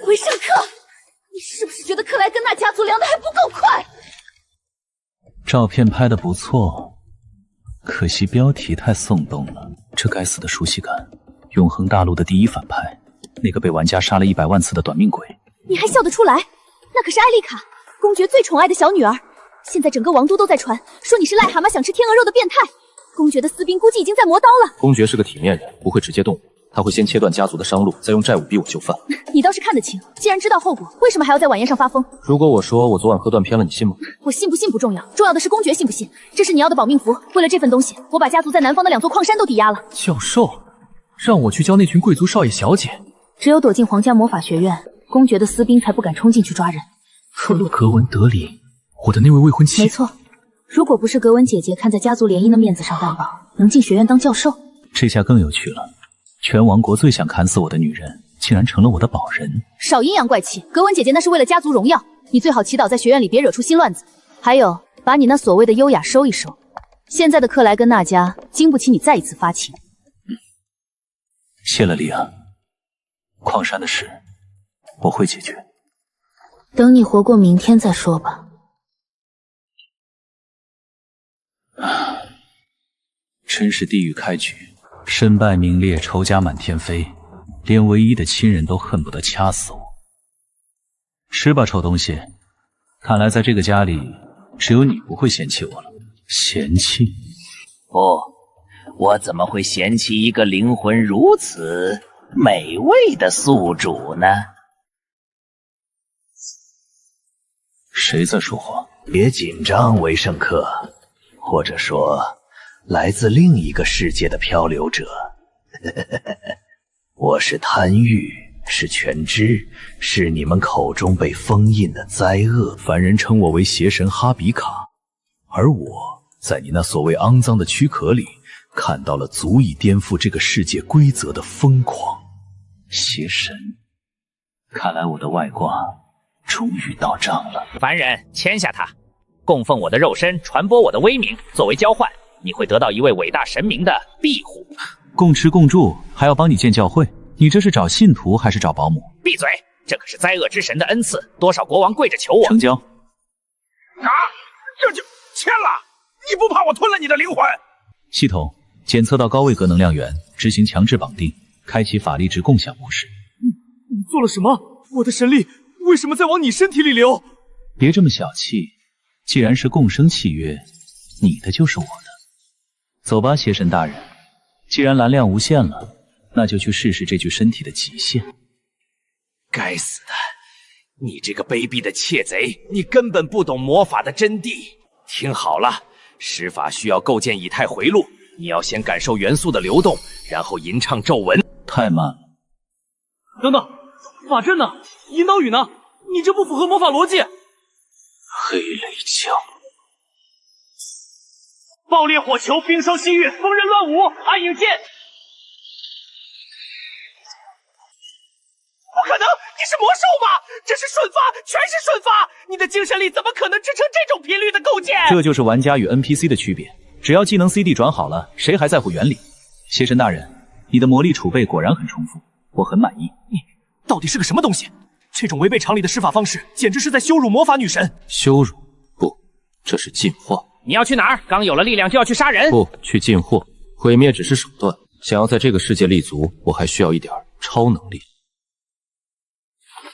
回圣克，你是不是觉得克莱根纳家族凉的还不够快？照片拍得不错，可惜标题太耸动了。这该死的熟悉感，永恒大陆的第一反派，那个被玩家杀了100万次的短命鬼。你还笑得出来？那可是艾丽卡，公爵最宠爱的小女儿。现在整个王都都在传，说你是癞蛤蟆想吃天鹅肉的变态。公爵的私兵估计已经在磨刀了。公爵是个体面人，不会直接动武，他会先切断家族的商路，再用债务逼我就范。你倒是看得清，既然知道后果，为什么还要在晚宴上发疯？如果我说我昨晚喝断片了，你信吗？我信不信不重要，重要的是公爵信不信。这是你要的保命符，为了这份东西，我把家族在南方的2座矿山都抵押了。教授，让我去教那群贵族少爷小姐。只有躲进皇家魔法学院，公爵的私兵才不敢冲进去抓人。格温德里，我的那位未婚妻。没错，如果不是格温姐姐看在家族联姻的面子上担保，能进学院当教授，这下更有趣了。全王国最想砍死我的女人，竟然成了我的保人。少阴阳怪气，格温姐姐那是为了家族荣耀，你最好祈祷在学院里别惹出新乱子。还有，把你那所谓的优雅收一收。现在的克莱根纳家经不起你再一次发情。谢了莉亚，矿山的事我会解决。等你活过明天再说吧。真是地狱开局，身败名裂，仇家满天飞，连唯一的亲人都恨不得掐死我。吃吧，臭东西！看来在这个家里，只有你不会嫌弃我了。嫌弃？不，我怎么会嫌弃一个灵魂如此美味的宿主呢？谁在说话？别紧张，维圣克，或者说，来自另一个世界的漂流者。我是贪欲，是全知，是你们口中被封印的灾厄。凡人称我为邪神哈比卡，而我在你那所谓肮脏的躯壳里，看到了足以颠覆这个世界规则的疯狂。邪神，看来我的外挂终于到账了。凡人，签下它，供奉我的肉身，传播我的威名。作为交换，你会得到一位伟大神明的庇护。共吃共住，还要帮你建教会，你这是找信徒还是找保姆？闭嘴！这可是灾厄之神的恩赐，多少国王跪着求我。成交。啊，这就签了！你不怕我吞了你的灵魂？系统检测到高位格能量源，执行强制绑定，开启法力值共享模式。你做了什么？我的神力为什么在往你身体里流？别这么小气，既然是共生契约，你的就是我的。走吧，邪神大人，既然蓝量无限了，那就去试试这具身体的极限。该死的，你这个卑鄙的窃贼，你根本不懂魔法的真谛。听好了，施法需要构建以太回路，你要先感受元素的流动，然后吟唱咒文。太慢了。等等，法阵呢？引导语呢？你这不符合魔法逻辑。黑雷将，爆裂火球，冰烧西域，风刃乱舞，暗影剑。不可能，你是魔兽吗？这是瞬发，全是瞬发！你的精神力怎么可能支撑这种频率的构建？这就是玩家与 NPC 的区别。只要技能 CD 转好了，谁还在乎原理？邪神大人，你的魔力储备果然很充足，我很满意。你到底是个什么东西？这种违背常理的施法方式，简直是在羞辱魔法女神！羞辱？不，这是进化。你要去哪儿？刚有了力量就要去杀人？不，去进货。毁灭只是手段，想要在这个世界立足，我还需要一点超能力。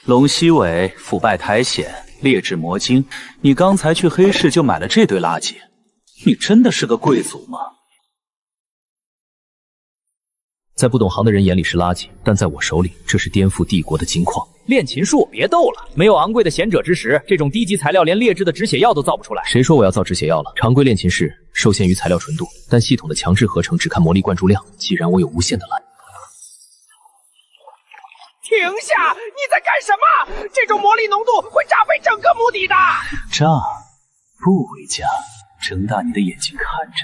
龙息尾，腐败苔藓，劣质魔晶，你刚才去黑市就买了这堆垃圾，你真的是个贵族吗？在不懂行的人眼里是垃圾，但在我手里，这是颠覆帝国的金矿。炼琴术，别逗了！没有昂贵的贤者之石，这种低级材料连劣质的止血药都造不出来。谁说我要造止血药了？常规炼琴室受限于材料纯度，但系统的强制合成只看魔力灌注量。既然我有无限的蓝，停下！你在干什么？这种魔力浓度会炸飞整个墓地的！炸？不为家，睁大你的眼睛看着。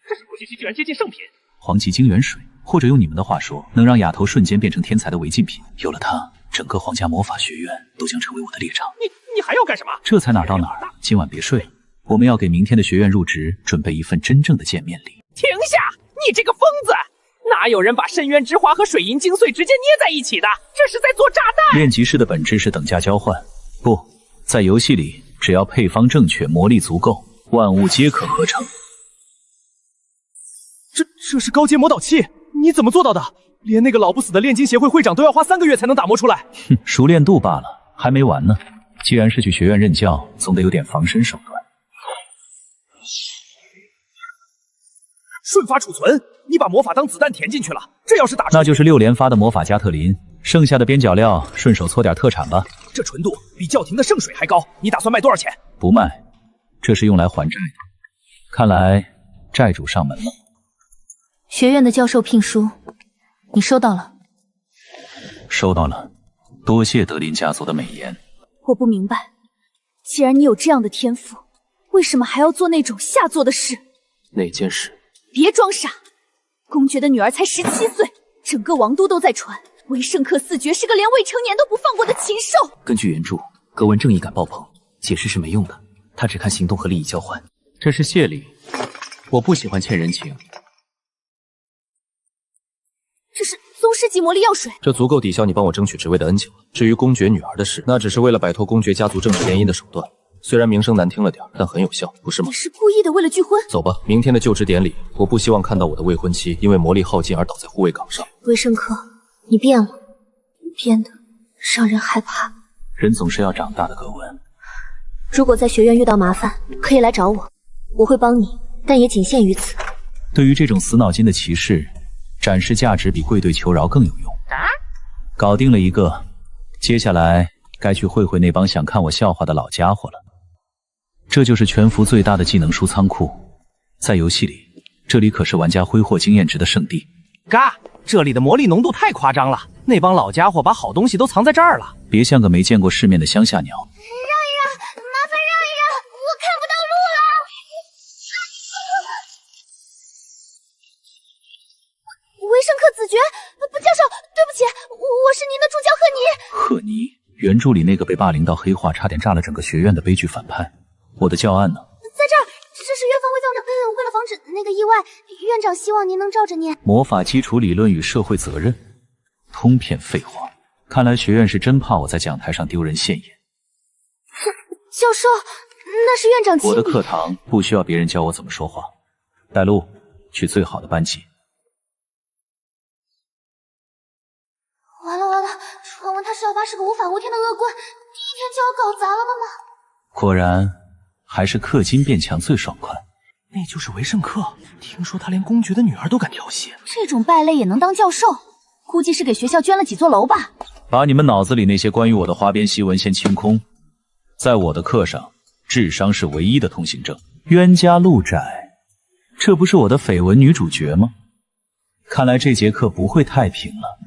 这是不信息居然接近圣品，黄级晶元水，或者用你们的话说，能让亚头瞬间变成天才的违禁品。有了它，整个皇家魔法学院都将成为我的猎场。你还要干什么？这才哪儿到哪儿？今晚别睡了，我们要给明天的学院入职准备一份真正的见面礼。停下！你这个疯子！哪有人把深渊之花和水银精髓直接捏在一起的？这是在做炸弹！炼级式的本质是等价交换，不在游戏里，只要配方正确，魔力足够，万物皆可合成。这是高阶魔导器，你怎么做到的？连那个老不死的炼金协会会长都要花3个月才能打磨出来。哼，熟练度罢了，还没完呢。既然是去学院任教，总得有点防身手段。瞬发储存，你把魔法当子弹填进去了，这要是打出，那就是6连发的魔法加特林，剩下的边角料顺手搓点特产吧。这纯度比教廷的圣水还高，你打算卖多少钱？不卖，这是用来还债的。看来债主上门了。学院的教授聘书，你收到了？收到了，多谢德林家族的美言。我不明白，既然你有这样的天赋，为什么还要做那种下作的事？哪件事？别装傻，公爵的女儿才17岁，整个王都都在传维圣克四爵是个连未成年都不放过的禽兽。根据原著，格温正义感爆棚，解释是没用的，他只看行动和利益交换。这是谢礼，我不喜欢欠人情。这是宗师级魔力药水，这足够抵消你帮我争取职位的恩情了。至于公爵女儿的事，那只是为了摆脱公爵家族政治联姻的手段，虽然名声难听了点，但很有效，不是吗？你是故意的，为了拒婚？走吧，明天的就职典礼，我不希望看到我的未婚妻因为魔力耗尽而倒在护卫岗上。维圣克，你变了，变得让人害怕。人总是要长大的，格温。如果在学院遇到麻烦，可以来找我，我会帮你，但也仅限于此。对于这种死脑筋的骑士，展示价值比跪对求饶更有用。搞定了一个，接下来该去会会那帮想看我笑话的老家伙了。这就是全服最大的技能书仓库，在游戏里，这里可是玩家挥霍经验值的圣地。嘎，这里的魔力浓度太夸张了，那帮老家伙把好东西都藏在这儿了。别像个没见过世面的乡下鸟。让一让，麻烦让一让，我看不到路了。维圣克子爵，教授，对不起，我是您的助教赫尼，原著里那个被霸凌到黑化，差点炸了整个学院的悲剧反派。我的教案呢？在这儿，这是院方会放着。为了防止那个意外，院长希望您能照着念。魔法基础理论与社会责任，通篇废话。看来学院是真怕我在讲台上丢人现眼。教授，那是院长亲笔。我的课堂不需要别人教我怎么说话。带路，去最好的班级。完了完了，传闻他是要发是个无法无天的恶棍，第一天就要搞砸了的吗？果然，还是氪金变强最爽快。那就是维圣克，听说他连公爵的女儿都敢调戏，这种败类也能当教授，估计是给学校捐了几座楼吧。把你们脑子里那些关于我的花边新闻先清空。在我的课上，智商是唯一的通行证。冤家路窄，这不是我的绯闻女主角吗？看来这节课不会太平了。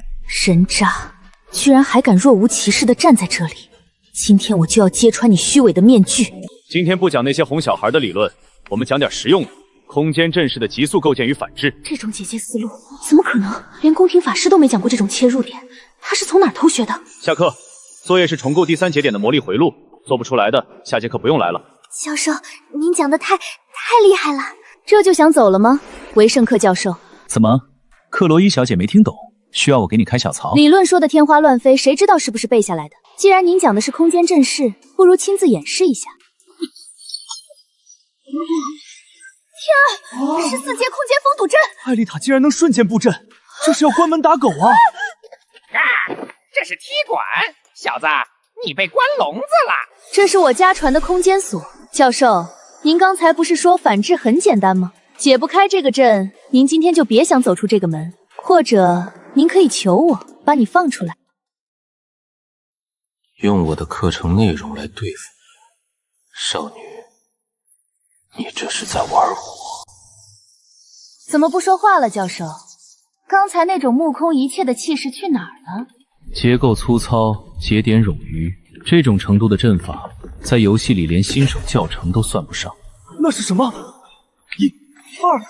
人渣，居然还敢若无其事地站在这里！今天我就要揭穿你虚伪的面具。今天不讲那些哄小孩的理论，我们讲点实用的。空间阵势的急速构建与反制。这种姐姐思路怎么可能？连宫廷法师都没讲过这种切入点，他是从哪儿偷学的？下课，作业是重构第3节点的魔力回路，做不出来的下节课不用来了。教授，您讲的太厉害了。这就想走了吗？维圣克教授。怎么，克洛伊小姐没听懂？需要我给你开小槽？理论说的天花乱飞，谁知道是不是背下来的？既然您讲的是空间阵势，不如亲自演示一下。天啊，14节空间封堵阵！艾丽塔竟然能瞬间布阵，这是要关门打狗啊！这是踢馆，小子，你被关笼子了。这是我家传的空间锁。教授，您刚才不是说反制很简单吗？解不开这个阵，您今天就别想走出这个门，或者您可以求我把你放出来。用我的课程内容来对付少女，你这是在玩火。怎么不说话了，教授？刚才那种目空一切的气势去哪儿了？结构粗糙，节点冗余，这种程度的阵法，在游戏里连新手教程都算不上。那是什么？1、2、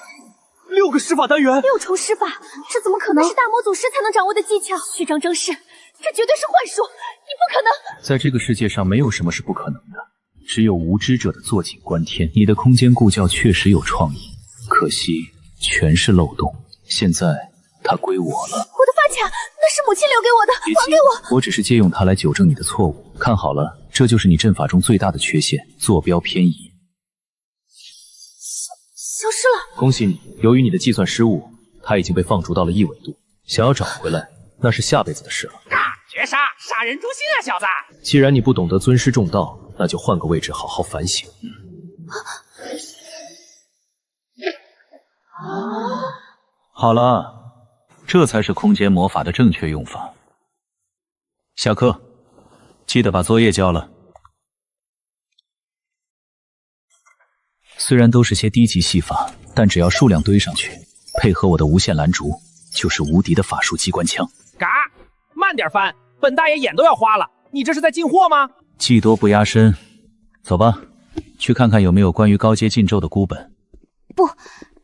6个施法单元，6重施法，这怎么可能？是大魔祖师才能掌握的技巧，虚张声势，这绝对是幻术，你不可能！在这个世界上，没有什么是不可能的，只有无知者的坐井观天。你的空间固教确实有创意，可惜全是漏洞。现在它归我了。我的发卡，那是母亲留给我的，还给我！我只是借用它来纠正你的错误。看好了，这就是你阵法中最大的缺陷——坐标偏移。消失了。恭喜你，由于你的计算失误，它已经被放逐到了异纬度。想要找回来，那是下辈子的事了。绝杀，杀人诛心啊，小子！既然你不懂得尊师重道，那就换个位置好好反省。好了，这才是空间魔法的正确用法。下课，记得把作业交了。虽然都是些低级戏法，但只要数量堆上去，配合我的无限蓝烛，就是无敌的法术机关枪。嘎，慢点翻，本大爷眼都要花了。你这是在进货吗？技多不压身，走吧，去看看有没有关于高阶禁咒的孤本。不，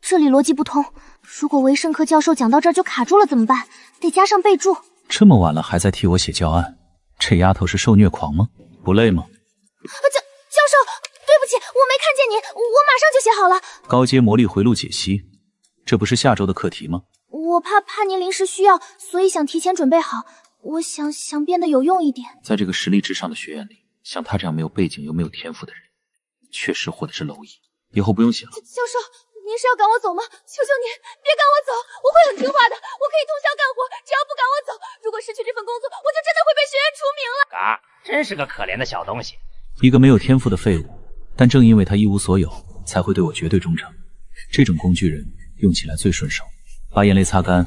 这里逻辑不通。如果维圣克教授讲到这儿就卡住了怎么办？得加上备注。这么晚了还在替我写教案，这丫头是受虐狂吗？不累吗？教授，对不起，我没看见你，我马上就写好了。高阶魔力回路解析，这不是下周的课题吗？我怕您临时需要，所以想提前准备好。我想变得有用一点。在这个实力至上的学院里，像他这样没有背景又没有天赋的人，确实活的是蝼蚁。以后不用写了。教授，您是要赶我走吗？求求您别赶我走，我会很听话的，我可以通宵干活，只要不赶我走。如果失去这份工作，我就真的会被学院除名了。嘎，真是个可怜的小东西。一个没有天赋的废物，但正因为他一无所有，才会对我绝对忠诚。这种工具人用起来最顺手。把眼泪擦干。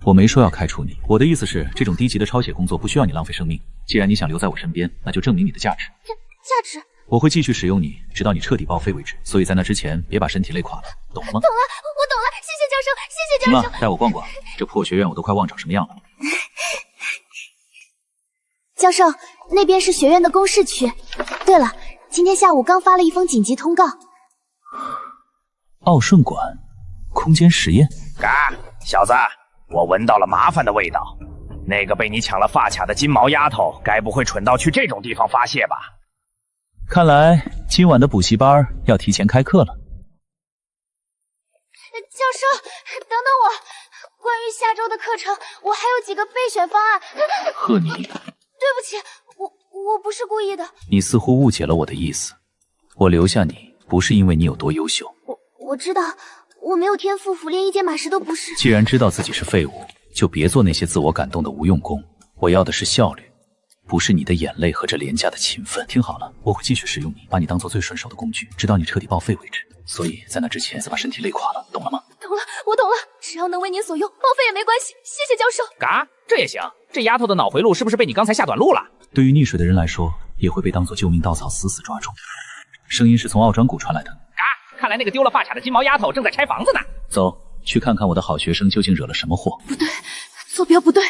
我没说要开除你，我的意思是，这种低级的抄写工作不需要你浪费生命。既然你想留在我身边，那就证明你的价值。价值？我会继续使用你，直到你彻底报废为止。所以在那之前，别把身体累垮了，懂了吗？懂了，我懂了，谢谢教授，谢谢教授。行了，带我逛逛，这破学院我都快忘长什么样了。教授，那边是学院的公示区。对了，今天下午刚发了一封紧急通告。奥顺馆，空间实验。嘎，小子，我闻到了麻烦的味道。那个被你抢了发卡的金毛丫头，该不会蠢到去这种地方发泄吧？看来今晚的补习班要提前开课了。教授，等等我，关于下周的课程，我还有几个备选方案。贺你，对不起，我不是故意的。你似乎误解了我的意思。我留下你，不是因为你有多优秀。我知道，我没有天赋，府连一件马石都不是。既然知道自己是废物，就别做那些自我感动的无用功。我要的是效率，不是你的眼泪和这廉价的勤奋。听好了，我会继续使用你，把你当做最顺手的工具，直到你彻底报废为止。所以在那之前，把身体累垮了，懂了吗？懂了，我懂了。只要能为您所用，报废也没关系。谢谢教授。嘎，这也行。这丫头的脑回路是不是被你刚才下短路了？对于溺水的人来说，也会被当作救命稻草死死抓住。声音是从奥庄谷传来的。嘎，看来那个丢了发卡的金毛丫头正在拆房子呢。走，去看看我的好学生究竟惹了什么祸。不对，坐标不对，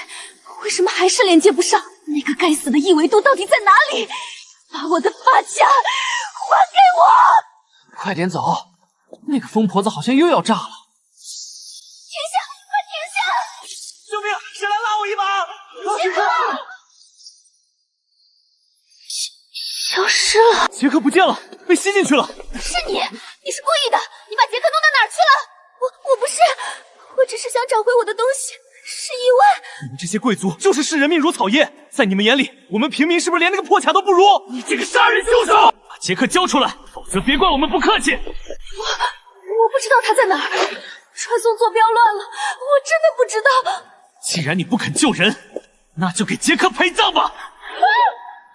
为什么还是连接不上？那个该死的异维度到底在哪里？把我的发卡还给我！快点走，那个疯婆子好像又要炸了。停下，快停下！救命！谁来拉我一把？杰克！消失了。杰克不见了，被吸进去了。是你是故意的，你把杰克弄到哪儿去了？我不是，我只是想找回我的东西，是意外。你们这些贵族就是视人命如草叶，在你们眼里，我们平民是不是连那个破卡都不如？你这个杀人凶手！把杰克交出来，否则别怪我们不客气。我不知道他在哪儿，传送坐标乱了，我真的不知道。既然你不肯救人，那就给杰克陪葬吧。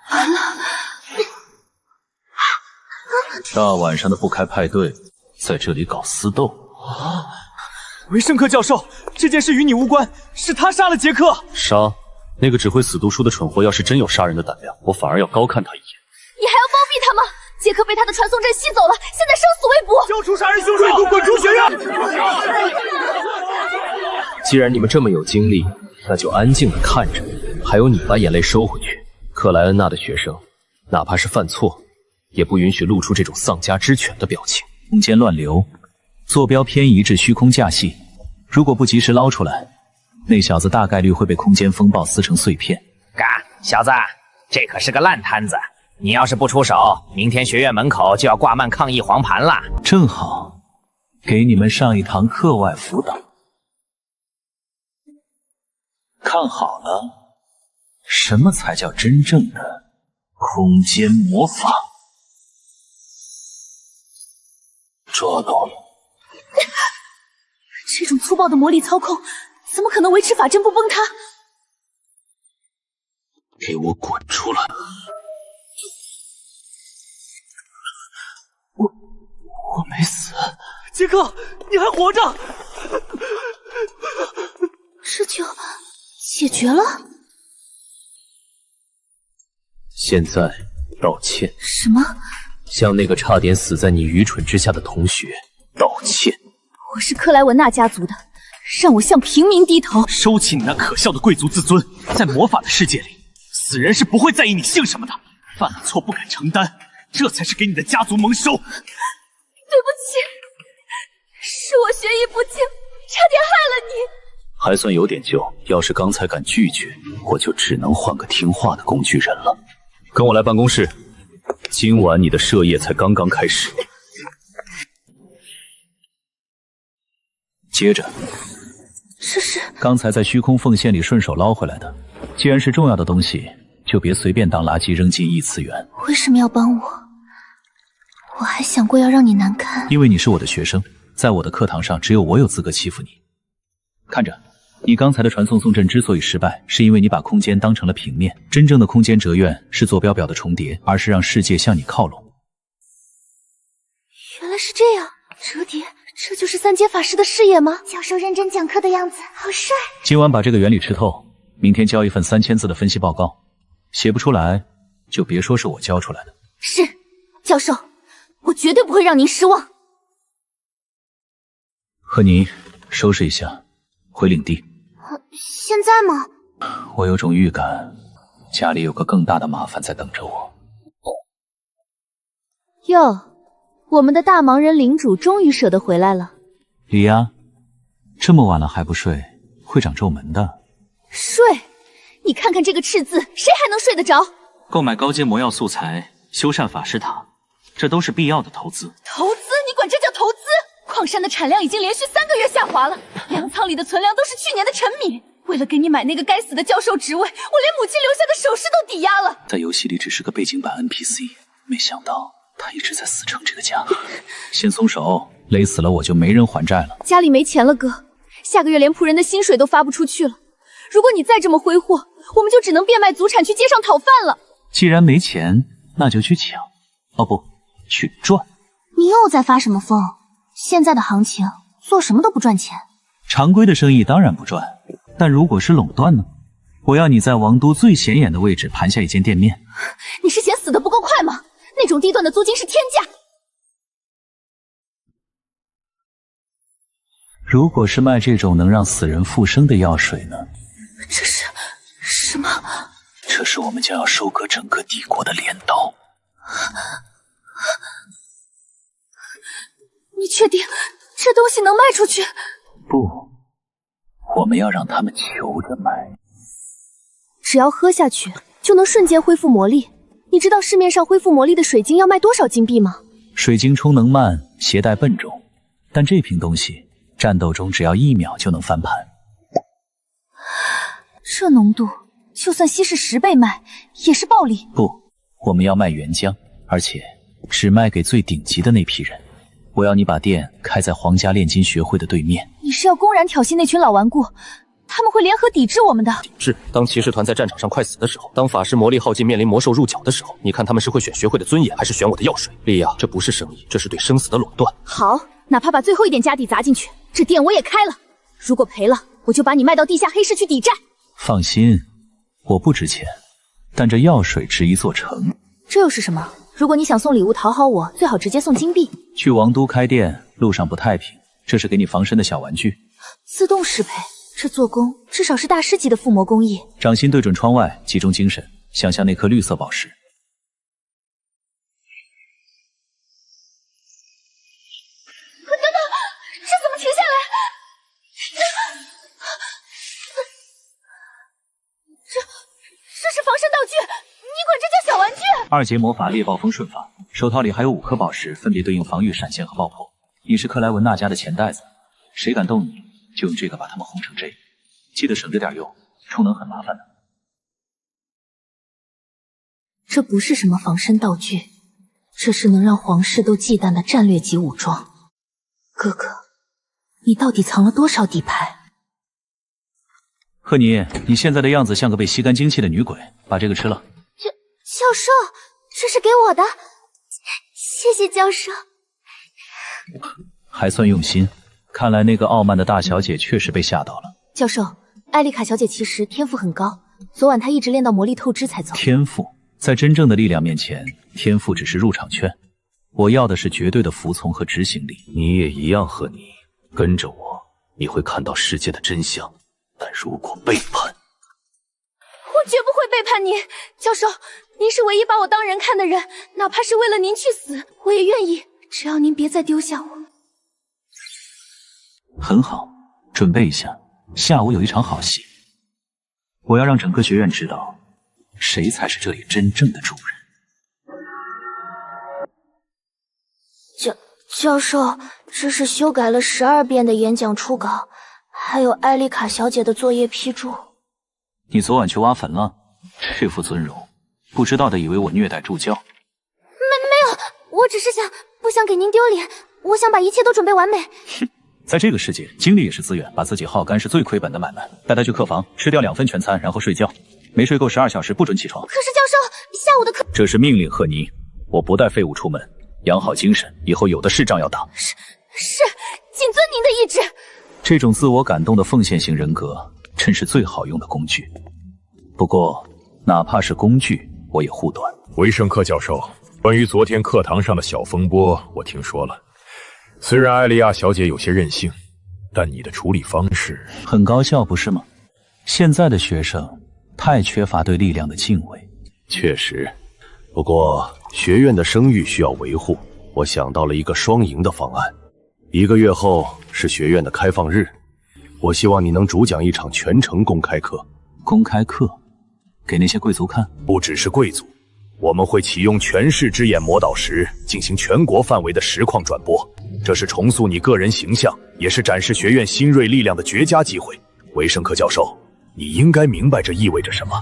完了。大晚上的不开派对，在这里搞私斗啊！维圣克教授，这件事与你无关，是他杀了杰克。杀？那个只会死读书的蠢货，要是真有杀人的胆量，我反而要高看他一眼。你还要包庇他吗？杰克被他的传送阵吸走了，现在生死未卜。交出杀人凶手，贵族滚出学院！既然你们这么有精力，那就安静的看着。还有你，把眼泪收回去。克莱恩娜的学生，哪怕是犯错，也不允许露出这种丧家之犬的表情。空间乱流，坐标偏移至虚空架系，如果不及时捞出来，那小子大概率会被空间风暴撕成碎片。嘎，小子，这可是个烂摊子，你要是不出手，明天学院门口就要挂满抗议黄盘了。正好，给你们上一堂课外辅导。看好了，什么才叫真正的空间魔法？捉弄！这种粗暴的魔力操控，怎么可能维持法阵不崩塌？给我滚出来！我没死，杰克，你还活着！这就解决了？现在道歉。什么？向那个差点死在你愚蠢之下的同学道歉。我是克莱文纳家族的，让我向平民低头。收起你那可笑的贵族自尊，在魔法的世界里，死人是不会在意你姓什么的。犯了错不敢承担，这才是给你的家族蒙羞。对不起，是我学艺不精，差点害了你。还算有点救，要是刚才敢拒绝，我就只能换个听话的工具人了。跟我来办公室，今晚你的设业才刚刚开始。接着，这是刚才在虚空奉献里顺手捞回来的，既然是重要的东西，就别随便当垃圾扔进异次元。为什么要帮我？我还想过要让你难堪。因为你是我的学生，在我的课堂上只有我有资格欺负你。看着，你刚才的传送送阵之所以失败，是因为你把空间当成了平面。真正的空间折院是坐标表的重叠，而是让世界向你靠拢。原来是这样，折叠，这就是三阶法师的视野吗？教授认真讲课的样子，好帅。今晚把这个原理吃透，明天交一份3000字的分析报告，写不出来就别说是我教出来的。是，教授，我绝对不会让您失望。赫尼，收拾一下，回领地。现在吗？我有种预感，家里有个更大的麻烦在等着我。哟，我们的大忙人领主终于舍得回来了。李亚，这么晚了还不睡，会长皱纹的。睡？你看看这个赤字，谁还能睡得着？购买高阶魔药素材，修缮法师塔，这都是必要的投资。投资？你管这叫投资？矿山的产量已经连续3个月下滑了，粮仓里的存量都是去年的陈米。为了给你买那个该死的教授职位，我连母亲留下的首饰都抵押了。在游戏里只是个背景板 NPC， 没想到他一直在死撑这个家。先松手，勒死了我就没人还债了。家里没钱了，哥，下个月连仆人的薪水都发不出去了。如果你再这么挥霍，我们就只能变卖祖产去街上讨饭了。既然没钱，那就去抢，哦不，去赚。你又在发什么疯？现在的行情，做什么都不赚钱。常规的生意当然不赚，但如果是垄断呢？我要你在王都最显眼的位置盘下一间店面。你是嫌死得不够快吗？那种地段的租金是天价。如果是卖这种能让死人复生的药水呢？这是什么？这是我们将要收割整个帝国的镰刀。你确定这东西能卖出去？不，我们要让他们求着买。只要喝下去，就能瞬间恢复魔力。你知道市面上恢复魔力的水晶要卖多少金币吗？水晶充能慢，携带笨重，但这瓶东西战斗中只要1秒就能翻盘。这浓度，就算稀释10倍卖，也是暴利。不，我们要卖原浆，而且只卖给最顶级的那批人。我要你把店开在皇家炼金学会的对面。你是要公然挑衅那群老顽固？他们会联合抵制我们的。抵制？当骑士团在战场上快死的时候，当法师魔力耗尽面临魔兽入脚的时候，你看他们是会选学会的尊严，还是选我的药水？莉亚，这不是生意，这是对生死的垄断。好，哪怕把最后一点家底砸进去，这店我也开了。如果赔了，我就把你卖到地下黑市去抵债。放心，我不值钱，但这药水值一座城。这又是什么？如果你想送礼物讨好我，最好直接送金币。去王都开店，路上不太平，这是给你防身的小玩具。自动适配，这做工至少是大师级的附魔工艺。掌心对准窗外，集中精神，想象那颗绿色宝石。等等，这怎么停下来？这是防身道具，你管这叫小玩具？2阶魔法猎暴风顺法，手套里还有5颗宝石，分别对应防御、闪现和爆破。你是克莱文纳家的钱袋子，谁敢动你，就用这个把他们轰成这样。记得省着点用，充能很麻烦的。这不是什么防身道具，这是能让皇室都忌惮的战略级武装。哥哥，你到底藏了多少底牌？赫尼，你现在的样子像个被吸干精气的女鬼，把这个吃了。教授，这是给我的，谢谢教授。还算用心，看来那个傲慢的大小姐确实被吓到了。教授，艾丽卡小姐其实天赋很高，昨晚她一直练到魔力透支才走。天赋在真正的力量面前，天赋只是入场券。我要的是绝对的服从和执行力。你也一样，赫尼，跟着我，你会看到世界的真相。但如果背叛，我绝不会背叛您。教授，您是唯一把我当人看的人，哪怕是为了您去死，我也愿意，只要您别再丢下我。很好，准备一下，下午有一场好戏。我要让整个学院知道，谁才是这里真正的主人。教授，这是修改了12遍的演讲初稿，还有艾丽卡小姐的作业批注。你昨晚去挖坟了？这副尊容，不知道的以为我虐待助教。没有，我只是不想给您丢脸，我想把一切都准备完美。哼，在这个世界，精力也是资源，把自己耗干是最亏本的买卖。带他去客房吃掉2份全餐，然后睡觉，没睡够12小时不准起床。可是教授，下午的课……这是命令，赫尼，我不带废物出门。养好精神，以后有的是仗要打。是，谨遵您的意志。这种自我感动的奉献型人格，真是最好用的工具。不过，哪怕是工具，我也护短。维圣克教授，关于昨天课堂上的小风波，我听说了。虽然艾莉亚小姐有些任性，但你的处理方式很高效，不是吗？现在的学生太缺乏对力量的敬畏。确实。不过学院的声誉需要维护，我想到了一个双赢的方案。1个月后是学院的开放日，我希望你能主讲一场全程公开课。公开课？给那些贵族看？不只是贵族，我们会启用权势之眼魔导石，进行全国范围的实况转播。这是重塑你个人形象，也是展示学院新锐力量的绝佳机会。维圣克教授，你应该明白这意味着什么。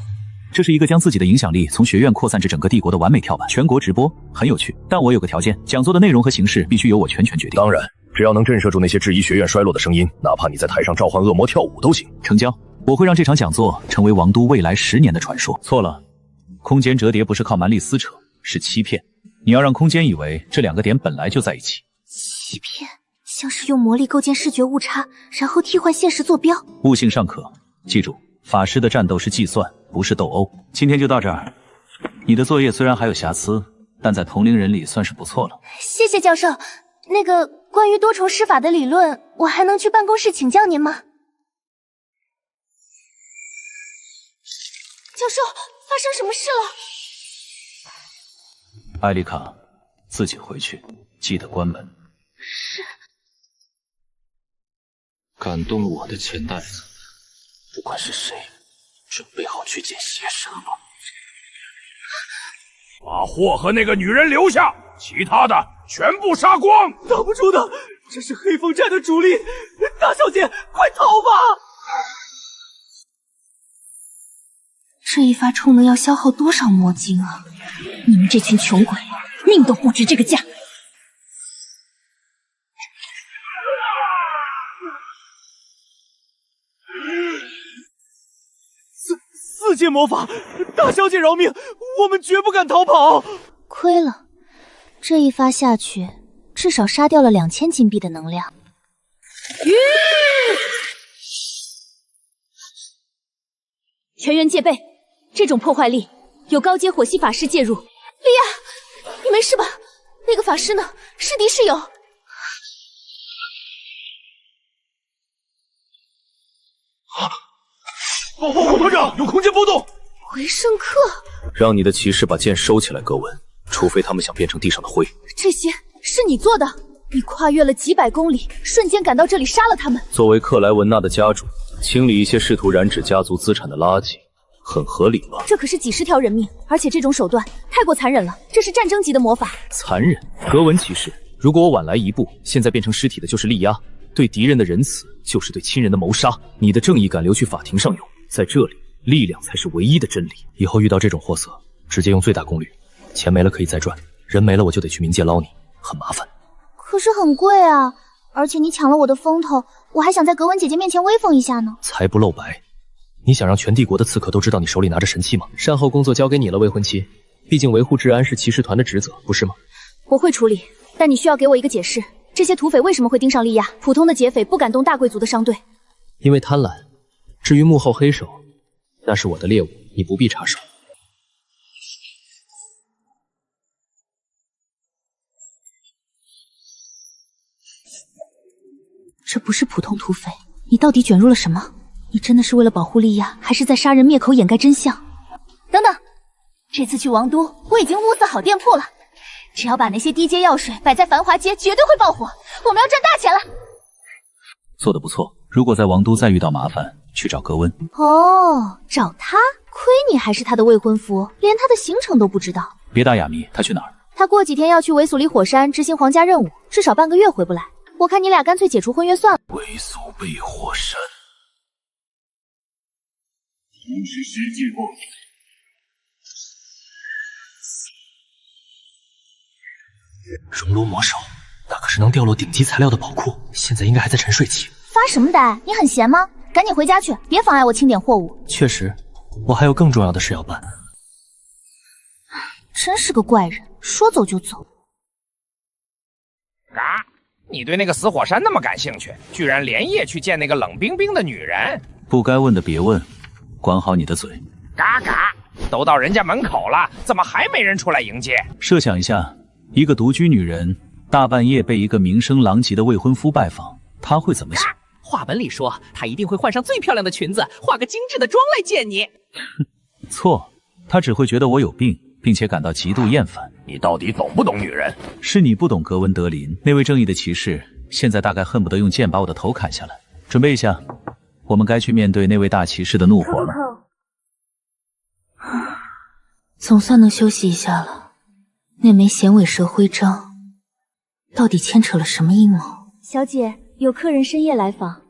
这是一个将自己的影响力从学院扩散至整个帝国的完美跳板，全国直播很有趣，但我有个条件，讲座的内容和形式必须由我全权决定。当然，只要能震慑住那些质疑学院衰落的声音，哪怕你在台上召唤恶魔跳舞都行。成交，我会让这场讲座成为王都未来10年的传说。错了，空间折叠不是靠蛮力撕扯，是欺骗。你要让空间以为这2个点本来就在一起。欺骗，像是用魔力构建视觉误差，然后替换现实坐标。悟性尚可，记住，法师的战斗是计算，不是斗殴。今天就到这儿。你的作业虽然还有瑕疵，但在同龄人里算是不错了。谢谢教授。那个关于多重施法的理论，我还能去办公室请教您吗？教授，发生什么事了？艾丽卡，自己回去，记得关门。是。感动我的钱袋子，不管是谁，准备好去见邪神了。把货和那个女人留下，其他的全部杀光。挡不住的，这是黑风寨的主力，大小姐，快逃吧！这一发充能要消耗多少魔晶啊！你们这群穷鬼，命都不值这个价。4阶魔法，大小姐饶命，我们绝不敢逃跑。亏了，这一发下去，至少杀掉了2000金币的能量。全员戒备，这种破坏力有高阶火系法师介入。莉亚，你没事吧？那个法师呢？是敌是友？团长，有空间波动！维圣克，让你的骑士把剑收起来，格文，除非他们想变成地上的灰。这些是你做的？你跨越了几百公里，瞬间赶到这里杀了他们。作为克莱文纳的家主，清理一些试图染指家族资产的垃圾，很合理吧？这可是几10条人命，而且这种手段太过残忍了，这是战争级的魔法。残忍？格文骑士，如果我晚来一步，现在变成尸体的就是莉亚。对敌人的仁慈，就是对亲人的谋杀。你的正义感留去法庭上用，在这里，力量才是唯一的真理。以后遇到这种货色，直接用最大功率，钱没了可以再赚，人没了我就得去冥界捞你，很麻烦。可是很贵啊，而且你抢了我的风头，我还想在格纹姐姐面前威风一下呢。财不露白，你想让全帝国的刺客都知道你手里拿着神器吗？善后工作交给你了，未婚妻。毕竟维护治安是骑士团的职责，不是吗？我会处理，但你需要给我一个解释。这些土匪为什么会盯上莉亚？普通的劫匪不敢动大贵族的商队。因为贪婪。至于幕后黑手，那是我的猎物，你不必插手。这不是普通土匪，你到底卷入了什么？你真的是为了保护莉亚，还是在杀人灭口掩盖真相？等等，这次去王都，我已经物色好店铺了。只要把那些低阶药水摆在繁华街，绝对会爆火。我们要赚大钱了。做得不错。如果在王都再遇到麻烦，去找格温。哦，找他？亏你还是他的未婚夫，连他的行程都不知道。别打哑谜，他去哪儿？他过几天要去维苏里火山执行皇家任务，至少半个月回不来。我看你俩干脆解除婚约算了。维苏贝火山，不是世界末日。熔炉魔手，那可是能掉落顶级材料的宝库，现在应该还在沉睡期。发什么呆？你很闲吗？赶紧回家去，别妨碍我清点货物。确实，我还有更重要的事要办。真是个怪人，说走就走。嘎，你对那个死火山那么感兴趣，居然连夜去见那个冷冰冰的女人。不该问的别问，管好你的嘴。嘎嘎，都到人家门口了，怎么还没人出来迎接？设想一下，一个独居女人大半夜被一个名声狼藉的未婚夫拜访，她会怎么想？话本里说，她一定会换上最漂亮的裙子，化个精致的妆来见你。错，她只会觉得我有病，并且感到极度厌烦。你到底懂不懂女人？是你不懂格温德林，那位正义的骑士，现在大概恨不得用剑把我的头砍下来。准备一下，我们该去面对那位大骑士的怒火了。总算能休息一下了。那枚衔尾蛇徽章到底牵扯了什么阴谋？小姐，有客人深夜来访。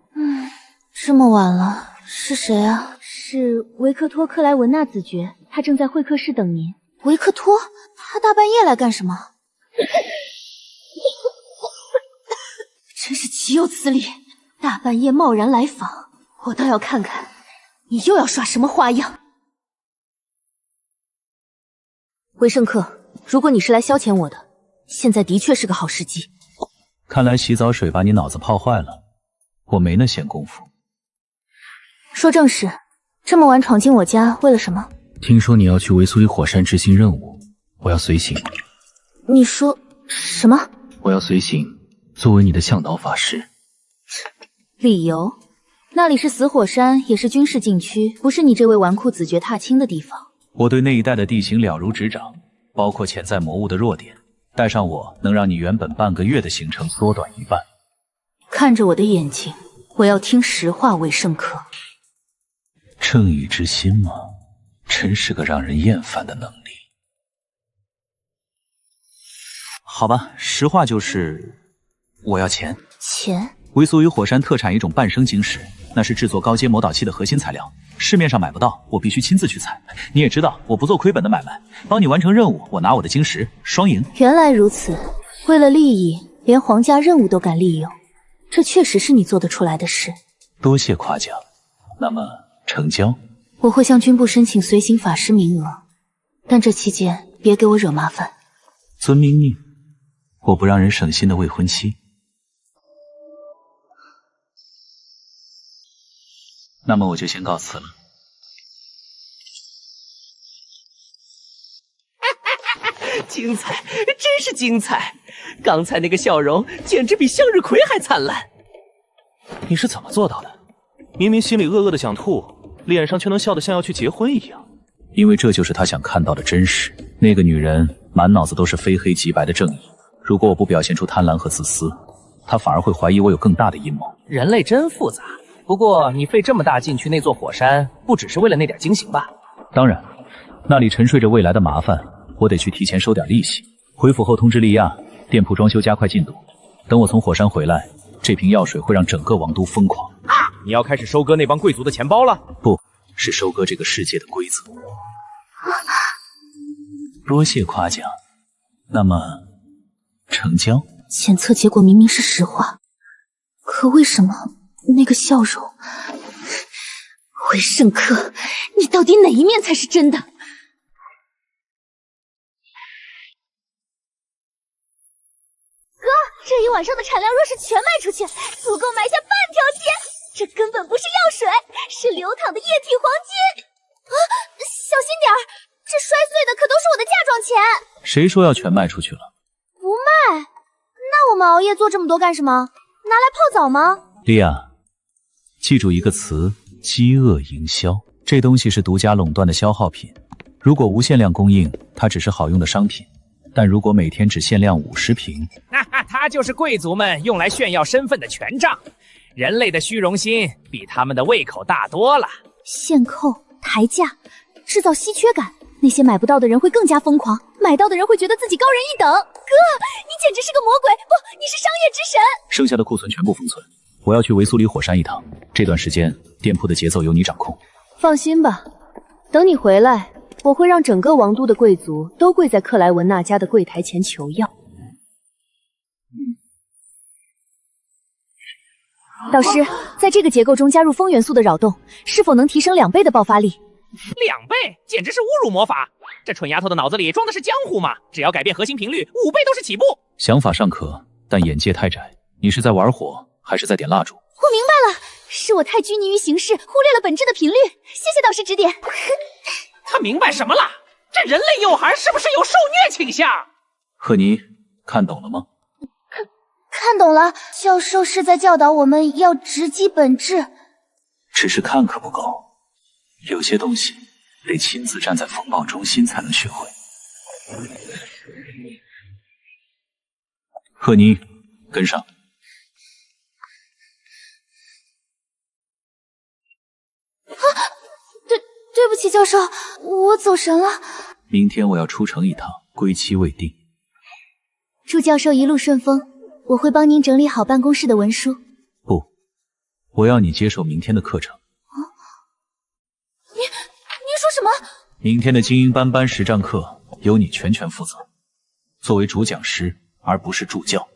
这么晚了，是谁啊？是维克托·克莱文纳子爵，他正在会客室等您。维克托，他大半夜来干什么？真是岂有此理！大半夜贸然来访，我倒要看看你又要耍什么花样。维圣克，如果你是来消遣我的，现在的确是个好时机。看来洗澡水把你脑子泡坏了，我没那闲工夫。说正事，这么晚闯进我家，为了什么？听说你要去维苏里火山执行任务，我要随行。你说什么？我要随行，作为你的向导法师。理由？那里是死火山，也是军事禁区，不是你这位纨绔子爵踏青的地方。我对那一带的地形了如指掌，包括潜在魔物的弱点。带上我，能让你原本半个月的行程缩短一半。看着我的眼睛，我要听实话，韦圣克。正义之心吗？真是个让人厌烦的能力。好吧，实话就是我要钱。钱？维苏于火山特产一种半生晶石，那是制作高阶魔导器的核心材料，市面上买不到，我必须亲自去采。你也知道，我不做亏本的买卖，帮你完成任务，我拿我的晶石，双赢。原来如此，为了利益，连皇家任务都敢利用，这确实是你做得出来的事。多谢夸奖。那么成交？我会向军部申请随行法师名额，但这期间别给我惹麻烦。遵命令。我不让人省心的未婚妻。那么我就先告辞了。精彩，真是精彩！刚才那个笑容简直比向日葵还灿烂。你是怎么做到的？明明心里恶恶的想吐，脸上却能笑得像要去结婚一样。因为这就是他想看到的真实。那个女人满脑子都是非黑即白的正义，如果我不表现出贪婪和自私，她反而会怀疑我有更大的阴谋。人类真复杂。不过你费这么大劲去那座火山，不只是为了那点惊喜吧？当然，那里沉睡着未来的麻烦，我得去提前收点利息。回府后通知利亚，店铺装修加快进度。等我从火山回来，这瓶药水会让整个王都疯狂。你要开始收割那帮贵族的钱包了？不，是收割这个世界的规则。多谢夸奖。那么，成交？检测结果明明是实话，可为什么那个笑容？回圣客，你到底哪一面才是真的？哥，这一晚上的产量若是全卖出去，足够埋下半条街。这根本不是药水，是流淌的液体黄金！啊，小心点儿，这摔碎的可都是我的嫁妆钱。谁说要全卖出去了？不卖？那我们熬夜做这么多干什么？拿来泡澡吗？莉亚，记住一个词：饥饿营销。这东西是独家垄断的消耗品，如果无限量供应，它只是好用的商品；但如果每天只限量50瓶，它就是贵族们用来炫耀身份的权杖。人类的虚荣心比他们的胃口大多了。限扣、抬价，制造稀缺感，那些买不到的人会更加疯狂，买到的人会觉得自己高人一等。哥，你简直是个魔鬼！不，你是商业之神。剩下的库存全部封存。我要去维苏里火山一趟，这段时间店铺的节奏由你掌控。放心吧，等你回来，我会让整个王都的贵族都跪在克莱文娜家的柜台前求药。导师，在这个结构中加入风元素的扰动，是否能提升2倍的爆发力？ 2倍，简直是侮辱魔法！这蠢丫头的脑子里装的是浆糊吗？只要改变核心频率，5倍都是起步。想法尚可，但眼界太窄。你是在玩火，还是在点蜡烛？我明白了，是我太拘泥于形式，忽略了本质的频率。谢谢导师指点。他明白什么了？这人类幼孩是不是有受虐倾向？赫尼，看懂了吗？看懂了，教授是在教导我们要直击本质。只是看可不够，有些东西得亲自站在风暴中心才能学会。赫尼，跟上。对不起，教授，我走神了。明天我要出城一趟，归期未定。祝教授一路顺风，我会帮您整理好办公室的文书。不，我要你接受明天的课程。您说什么？明天的精英班实战课由你全权负责，作为主讲师，而不是助教。我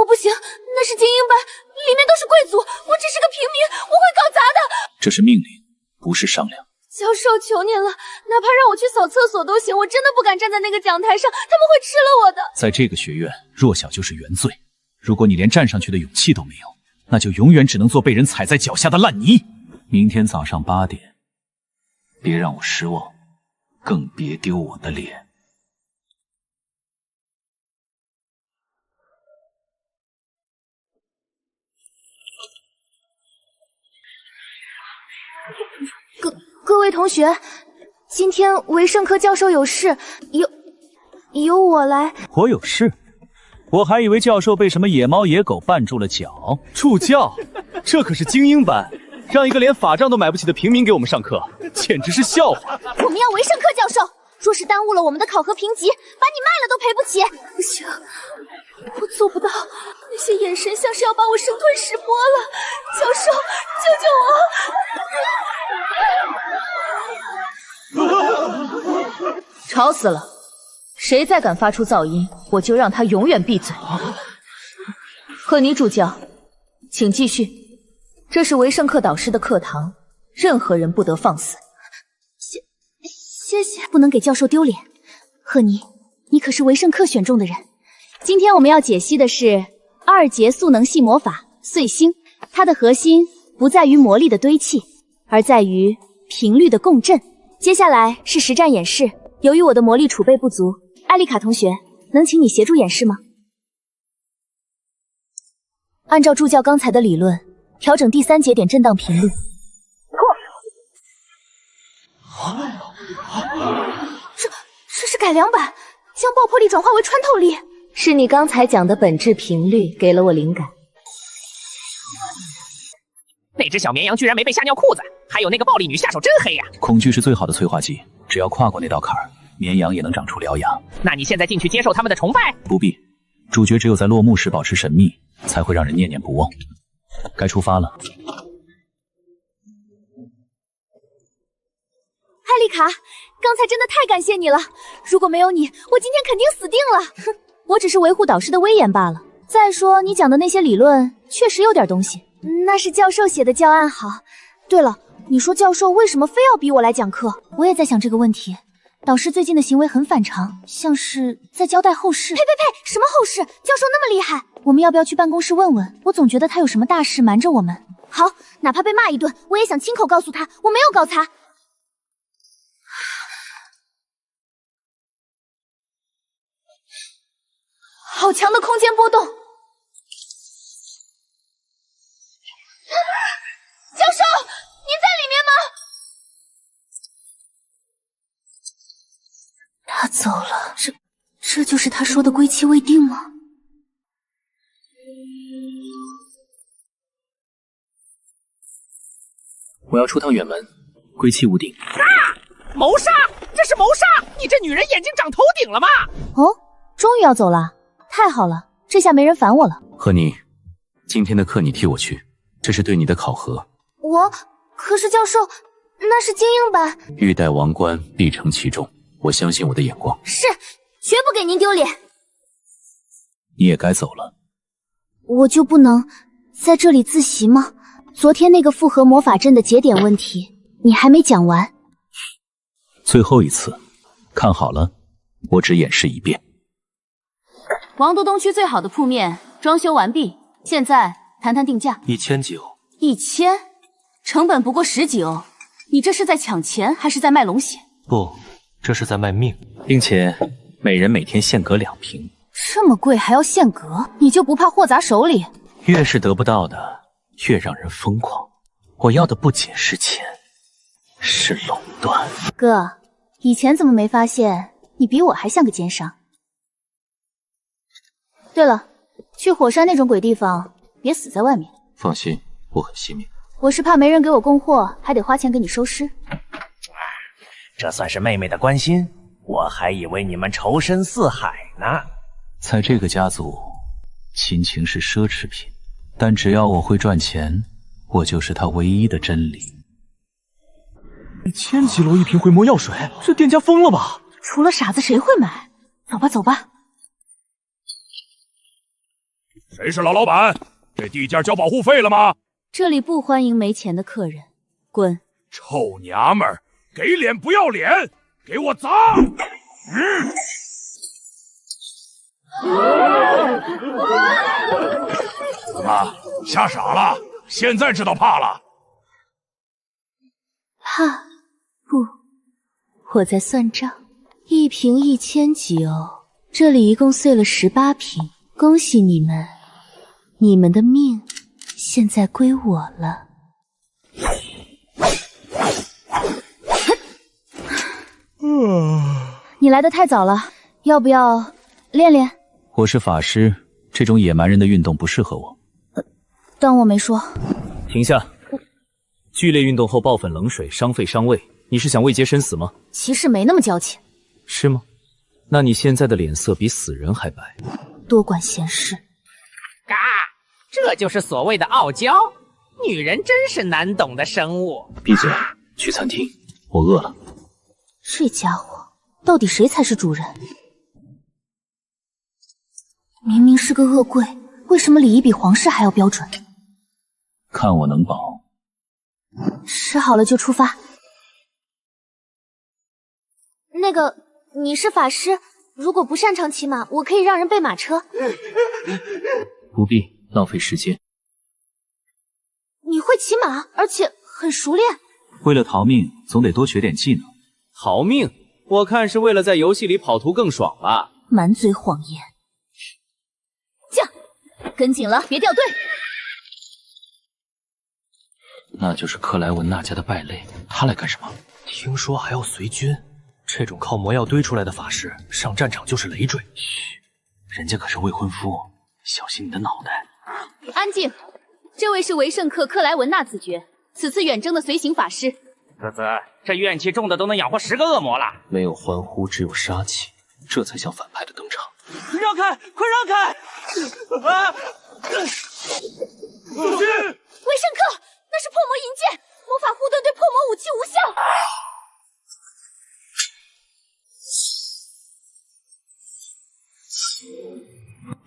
不行，那是精英班，里面都是贵族，我只是个平民，我会搞砸的。这是命令，不是商量。教授，求您了，哪怕让我去扫厕所都行，我真的不敢站在那个讲台上，他们会吃了我的。在这个学院，弱小就是原罪。如果你连站上去的勇气都没有，那就永远只能做被人踩在脚下的烂泥。明天早上8点，别让我失望，更别丢我的脸。各位同学，今天维圣科教授有事，由我来。我有事？我还以为教授被什么野猫野狗绊住了脚。助教，这可是精英班，让一个连法杖都买不起的平民给我们上课，简直是笑话。我们要维圣科教授，若是耽误了我们的考核评级，把你卖了都赔不起。不行，我做不到，那些眼神像是要把我生吞食剥了。教授，救救我！吵死了！谁再敢发出噪音，我就让他永远闭嘴。赫尼助教，请继续。这是维圣课导师的课堂，任何人不得放肆。谢谢。不能给教授丢脸。赫尼，你可是维圣课选中的人。今天我们要解析的是2阶速能系魔法碎星，它的核心不在于魔力的堆砌，而在于频率的共振。接下来是实战演示，由于我的魔力储备不足，艾丽卡同学，能请你协助演示吗？按照助教刚才的理论，调整第3节点震荡频率。这是改良版，将爆破力转化为穿透力。是你刚才讲的本质频率给了我灵感。那只小绵羊居然没被吓尿裤子，还有那个暴力女下手真黑呀！恐惧是最好的催化剂，只要跨过那道坎儿，绵羊也能长出獠牙。那你现在进去接受他们的崇拜？不必，主角只有在落幕时保持神秘，才会让人念念不忘。该出发了。泰丽卡，刚才真的太感谢你了，如果没有你，我今天肯定死定了。哼，我只是维护导师的威严罢了。再说你讲的那些理论确实有点东西，那是教授写的教案好。对了，你说教授为什么非要逼我来讲课？我也在想这个问题。导师最近的行为很反常，像是在交代后事。呸！什么后事？教授那么厉害，我们要不要去办公室问问？我总觉得他有什么大事瞒着我们。好，哪怕被骂一顿，我也想亲口告诉他我没有搞砸。好强的空间波动！教授，您在里面吗？他走了，这就是他说的归期未定吗？我要出趟远门，归期无定。谋杀！这是谋杀！你这女人眼睛长头顶了吗？哦，终于要走了，太好了，这下没人烦我了。和你，今天的课你替我去，这是对你的考核。可是教授，那是精英班。欲戴王冠，必承其重。我相信我的眼光。是，绝不给您丢脸。你也该走了。我就不能在这里自习吗？昨天那个复合魔法阵的节点问题，你还没讲完。最后一次，看好了，我只演示一遍。王都东区最好的铺面装修完毕，现在谈谈定价。1000几欧。1000？成本不过10几欧，你这是在抢钱还是在卖龙血？不，这是在卖命，并且每人每天限格2瓶。这么贵还要限格，你就不怕货砸手里？越是得不到的，越让人疯狂。我要的不仅是钱，是垄断。哥，以前怎么没发现你比我还像个奸商？对了，去火山那种鬼地方，别死在外面。放心，我很惜命。我是怕没人给我供货，还得花钱给你收尸。这算是妹妹的关心，我还以为你们仇深似海呢。在这个家族，亲情是奢侈品，但只要我会赚钱，我就是他唯一的真理。1000几楼一瓶回魔药水，这店家疯了吧？除了傻子谁会买？走吧，走吧。谁是老板？这地价交保护费了吗？这里不欢迎没钱的客人，滚！臭娘们儿，给脸不要脸，给我砸！怎么吓傻了？现在知道怕了？怕？不，我在算账。一瓶1000几欧，这里一共碎了18瓶。恭喜你们，你们的命现在归我了。你来得太早了，要不要练练？我是法师，这种野蛮人的运动不适合我。当我没说。停下！剧烈运动后爆粉冷水，伤肺伤胃。你是想位阶生死吗？骑士没那么娇气。是吗？那你现在的脸色比死人还白。多管闲事。嘎，这就是所谓的傲娇。女人真是难懂的生物。闭嘴！去餐厅，我饿了。这家伙，到底谁才是主人？明明是个恶贵，为什么礼仪比皇室还要标准？看我能保。吃好了就出发。那个，你是法师，如果不擅长骑马，我可以让人备马车。不必浪费时间。你会骑马，而且很熟练。为了逃命，总得多学点技能。逃命？我看是为了在游戏里跑图更爽吧。满嘴谎言。驾，跟紧了，别掉队。那就是克莱文娜家的败类，他来干什么？听说还要随军，这种靠魔药堆出来的法师，上战场就是累赘。嘘，人家可是未婚夫，小心你的脑袋。安静，这位是维圣克克莱文娜子爵，此次远征的随行法师。啧啧，这怨气重的都能养活10个恶魔了。没有欢呼，只有杀气，这才像反派的登场。让开，快让开！啊！维圣克，那是破魔银剑，魔法护盾对破魔武器无效。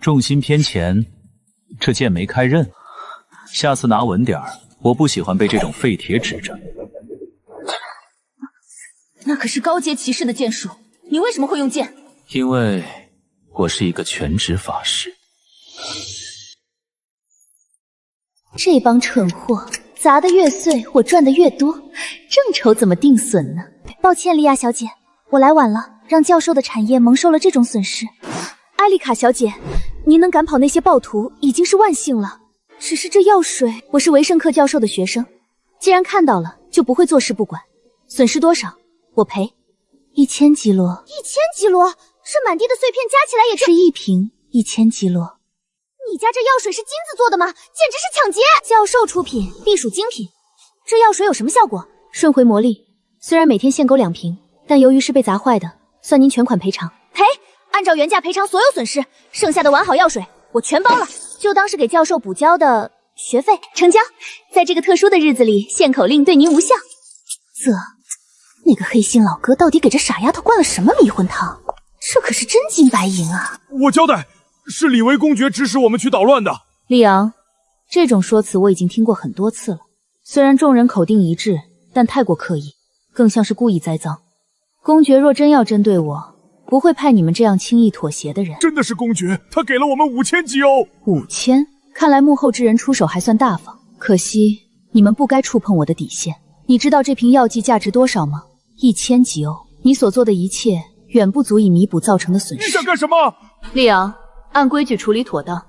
重心偏前，这剑没开刃，下次拿稳点儿。我不喜欢被这种废铁指着。那可是高阶骑士的剑术，你为什么会用剑？因为我是一个全职法师。这帮蠢货，砸得越碎，我赚得越多，正愁怎么定损呢？抱歉，莉亚小姐，我来晚了，让教授的产业蒙受了这种损失。艾丽卡小姐，您能赶跑那些暴徒，已经是万幸了。只是这药水，我是维圣克教授的学生，既然看到了，就不会坐视不管。损失多少，我赔。1000基罗。1000基罗，这满地的碎片加起来也就是1瓶1000基罗。你家这药水是金子做的吗？简直是抢劫！教授出品，必属精品。这药水有什么效果？顺回魔力。虽然每天限购2瓶，但由于是被砸坏的，算您全款赔偿。赔？按照原价赔偿所有损失，剩下的完好药水我全包了，就当是给教授补交的学费。成交。在这个特殊的日子里，限口令对您无效。那个黑心老哥到底给这傻丫头灌了什么迷魂汤？这可是真金白银啊！我交代，是李维公爵指使我们去捣乱的。李昂，这种说辞我已经听过很多次了。虽然众人口径一致，但太过刻意，更像是故意栽赃。公爵若真要针对我，不会派你们这样轻易妥协的人。真的是公爵，他给了我们5000吉欧。5000？看来幕后之人出手还算大方。可惜你们不该触碰我的底线。你知道这瓶药剂价值多少吗？1000吉欧。你所做的一切远不足以弥补造成的损失。你想干什么？利昂，按规矩处理妥当。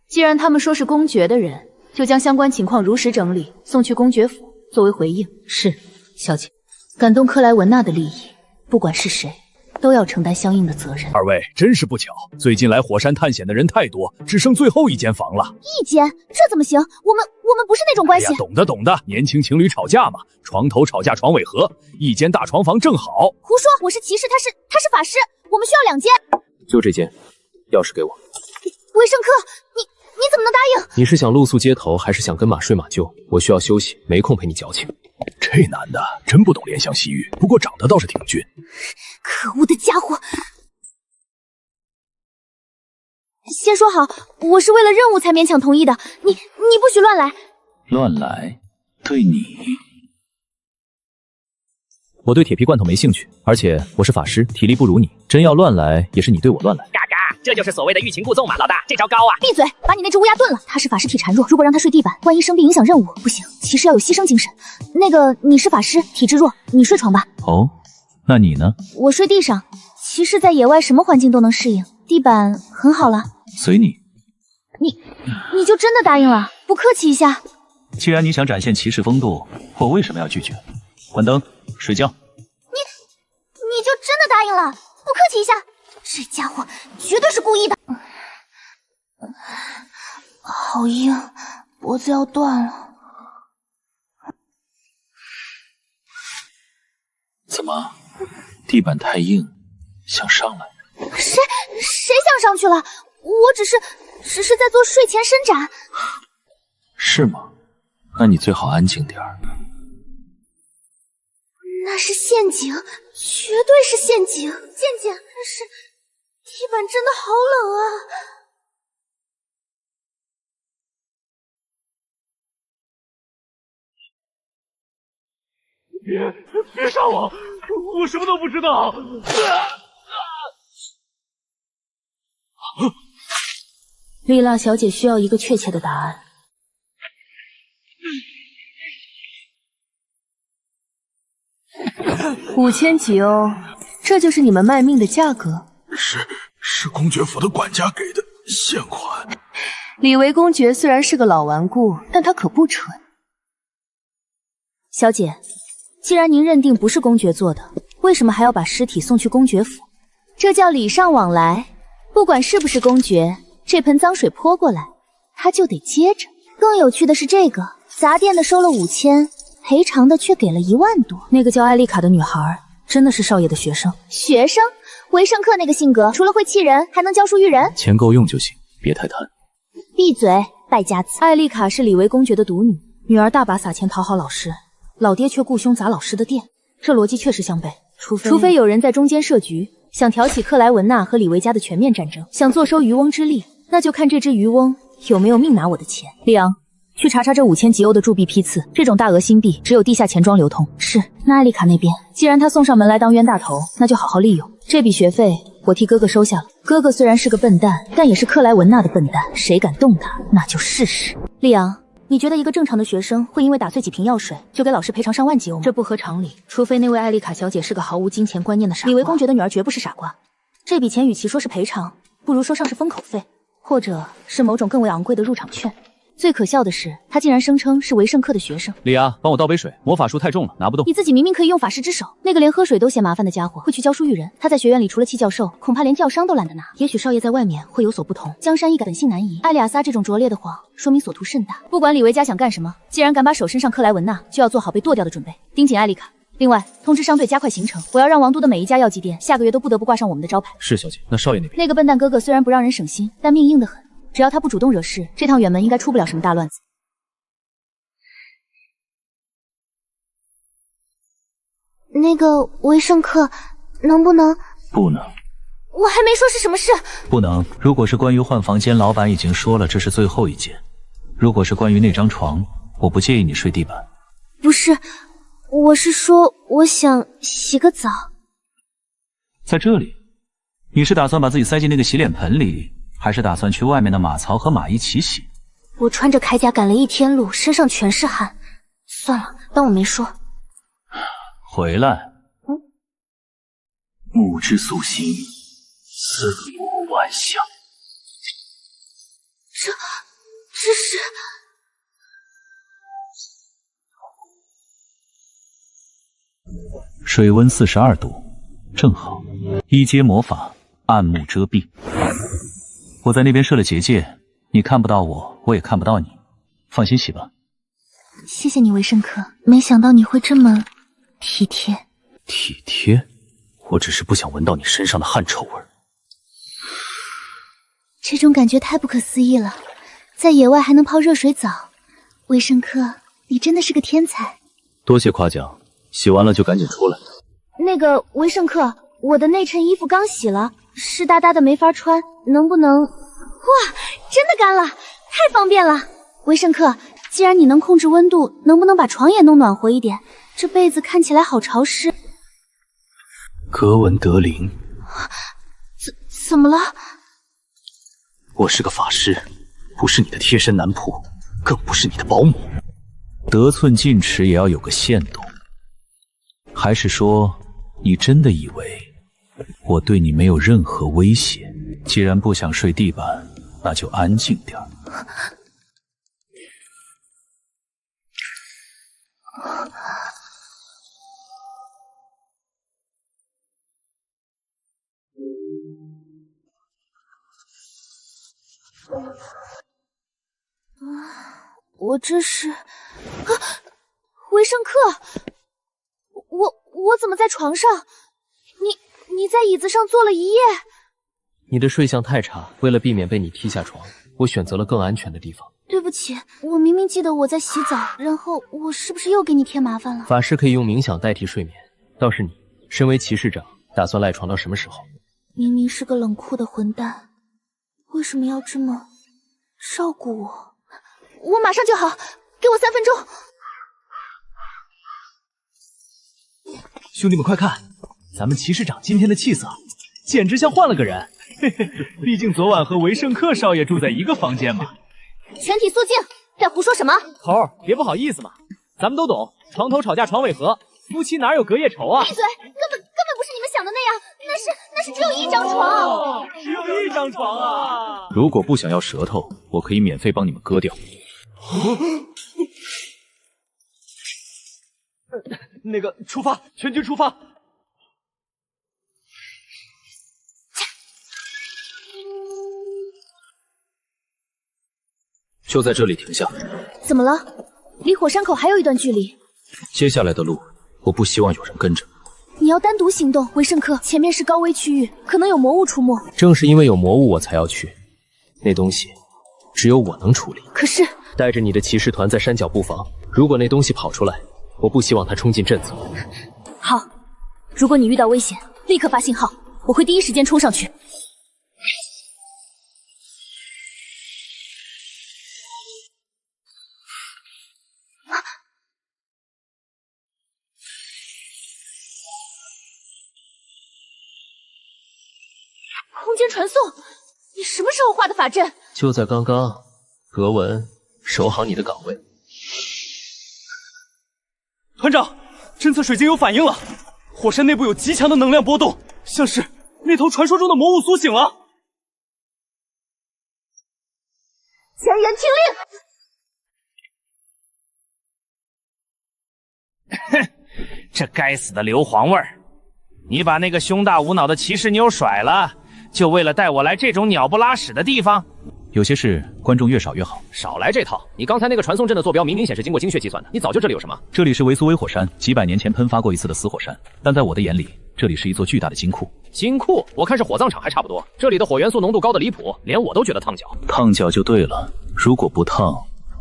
既然他们说是公爵的人，就将相关情况如实整理，送去公爵府作为回应。是，小姐。感动克莱文娜的利益，不管是谁，都要承担相应的责任。二位真是不巧，最近来火山探险的人太多，只剩最后一间房了。一间？这怎么行？我们不是那种关系。懂的，年轻情侣吵架嘛，床头吵架床尾和，一间大床房正好。胡说，我是骑士，他是法师，我们需要2间。就这间，钥匙给我。维圣克，你怎么能答应？你是想露宿街头，还是想跟马睡马就？我需要休息，没空陪你矫情。这男的真不懂怜香惜玉，不过长得倒是挺俊。可恶的家伙！先说好，我是为了任务才勉强同意的，你不许乱来。乱来？对你？我对铁皮罐头没兴趣，而且我是法师，体力不如你，真要乱来，也是你对我乱来。嘎嘎，这就是所谓的欲擒故纵嘛，老大，这招高啊！闭嘴，把你那只乌鸦炖了。他是法师体孱弱，如果让他睡地板，万一生病影响任务，不行。骑士要有牺牲精神。那个，你是法师，体质弱，你睡床吧。哦，那你呢？我睡地上。骑士在野外什么环境都能适应，地板很好了。随你。你就真的答应了？不客气一下。既然你想展现骑士风度，我为什么要拒绝？关灯，睡觉。你就真的答应了？不客气一下，这家伙绝对是故意的。好硬，脖子要断了。怎么，地板太硬，想上来？谁想上去了？我只是在做睡前伸展。是吗？那你最好安静点儿。那是陷阱，绝对是陷阱！但是地板真的好冷啊！别杀我！我什么都不知道。莉拉小姐需要一个确切的答案。5000吉欧，这就是你们卖命的价格？是公爵府的管家给的现款。李维公爵虽然是个老顽固，但他可不蠢。小姐，既然您认定不是公爵做的，为什么还要把尸体送去公爵府？这叫礼尚往来。不管是不是公爵，这盆脏水泼过来，他就得接着。更有趣的是，这个砸店的收了5000，赔偿的却给了1万多。那个叫艾丽卡的女孩，真的是少爷的学生？学生？维圣克那个性格，除了会气人，还能教书育人？钱够用就行，别太贪。闭嘴，败家子！艾丽卡是李维公爵的独女，女儿大把撒钱讨好老师，老爹却雇凶砸老师的店，这逻辑确实相悖。除非有人在中间设局，想挑起克莱文娜和李维家的全面战争，想坐收渔翁之利，那就看这只渔翁有没有命拿我的钱。李昂，去查查这5000吉欧的铸币批次，这种大额新币只有地下钱庄流通。是。那艾丽卡那边，既然他送上门来当冤大头，那就好好利用。这笔学费我替哥哥收下了。哥哥虽然是个笨蛋，但也是克莱文娜的笨蛋，谁敢动他，那就试试。李昂，你觉得一个正常的学生会因为打碎几瓶药水就给老师赔偿上万吉欧吗？这不合常理，除非那位艾丽卡小姐是个毫无金钱观念的傻瓜。李维公爵的女儿绝不是傻瓜，这笔钱与其说是赔偿，不如说上是封口费，或者是某种更为昂贵的入场券。最可笑的是，他竟然声称是维圣克的学生。李涯，帮我倒杯水，魔法术太重了，拿不动。你自己明明可以用法师之手，那个连喝水都嫌麻烦的家伙会去教书育人。他在学院里除了弃教授，恐怕连教伤都懒得拿。也许少爷在外面会有所不同，江山易改，本性难移。艾利亚撒这种拙劣的谎，说明所图甚大。不管李维家想干什么，既然敢把手伸上克莱文娜，就要做好被剁掉的准备，盯紧艾丽卡。另外，通知商队加快行程，我要让王都的每一家药剂店下个月都不得不挂上我们的招牌。是小姐，那少爷那边？那个笨蛋哥哥虽然不让人省心，但命硬得很。只要他不主动惹事，这趟远门应该出不了什么大乱子。那个维圣克，能不能？不能。我还没说是什么事。不能。如果是关于换房间，老板已经说了这是最后一间。如果是关于那张床，我不介意你睡地板。不是，我是说我想洗个澡。在这里？你是打算把自己塞进那个洗脸盆里，还是打算去外面的马槽和马一起洗？我穿着铠甲赶了一天路，身上全是汗。算了，当我没说。回来。木之素心，四无万象。这是水温42度，正好。一阶魔法，暗木遮蔽。我在那边设了结界，你看不到我，我也看不到你。放心洗吧。谢谢你，维圣克。没想到你会这么体贴。体贴？我只是不想闻到你身上的汗臭味。这种感觉太不可思议了，在野外还能泡热水澡。维圣克，你真的是个天才。多谢夸奖，洗完了就赶紧出来。那个维圣克，我的内衬衣服刚洗了，湿哒哒的没法穿，能不能？哇，真的干了，太方便了。维圣克，既然你能控制温度，能不能把床也弄暖和一点？这被子看起来好潮湿。格文德林，怎么了？我是个法师，不是你的贴身男仆，更不是你的保姆。得寸进尺也要有个限度。还是说，你真的以为我对你没有任何威胁？既然不想睡地板，那就安静点。我这是维圣克，我怎么在床上？你在椅子上坐了一夜？你的睡相太差，为了避免被你踢下床，我选择了更安全的地方。对不起，我明明记得我在洗澡，然后我是不是又给你添麻烦了？法师可以用冥想代替睡眠，倒是你，身为骑士长，打算赖床到什么时候？明明是个冷酷的混蛋，为什么要这么照顾我？我马上就好，给我3分钟。兄弟们快看，咱们骑士长今天的气色简直像换了个人。嘿嘿，毕竟昨晚和维圣克少爷住在一个房间嘛。全体肃静，在胡说什么？头儿，别不好意思嘛，咱们都懂，床头吵架床尾和，夫妻哪有隔夜仇啊？闭嘴，根本不是你们想的那样，那是只有一张床。只有一张床啊！如果不想要舌头，我可以免费帮你们割掉。那个，出发，全军出发！就在这里停下。怎么了？离火山口还有一段距离。接下来的路，我不希望有人跟着。你要单独行动，维圣克，前面是高危区域，可能有魔物出没。正是因为有魔物，我才要去。那东西，只有我能处理。可是，带着你的骑士团在山脚布防，如果那东西跑出来，我不希望他冲进镇子。好，如果你遇到危险，立刻发信号，我会第一时间冲上去。空间传送，你什么时候画的法阵？就在刚刚。格文，守好你的岗位。团长，侦测水晶有反应了，火山内部有极强的能量波动，像是那头传说中的魔物苏醒了。前言听令。哼，这该死的硫磺味儿！你把那个胸大无脑的骑士妞甩了，就为了带我来这种鸟不拉屎的地方？有些事观众越少越好。少来这套！你刚才那个传送阵的坐标明显是经过精确计算的，你早就这里有什么？这里是维苏威火山，几百年前喷发过一次的死火山，但在我的眼里，这里是一座巨大的金库。金库？我看是火葬场还差不多。这里的火元素浓度高的离谱，连我都觉得烫脚。烫脚就对了，如果不烫，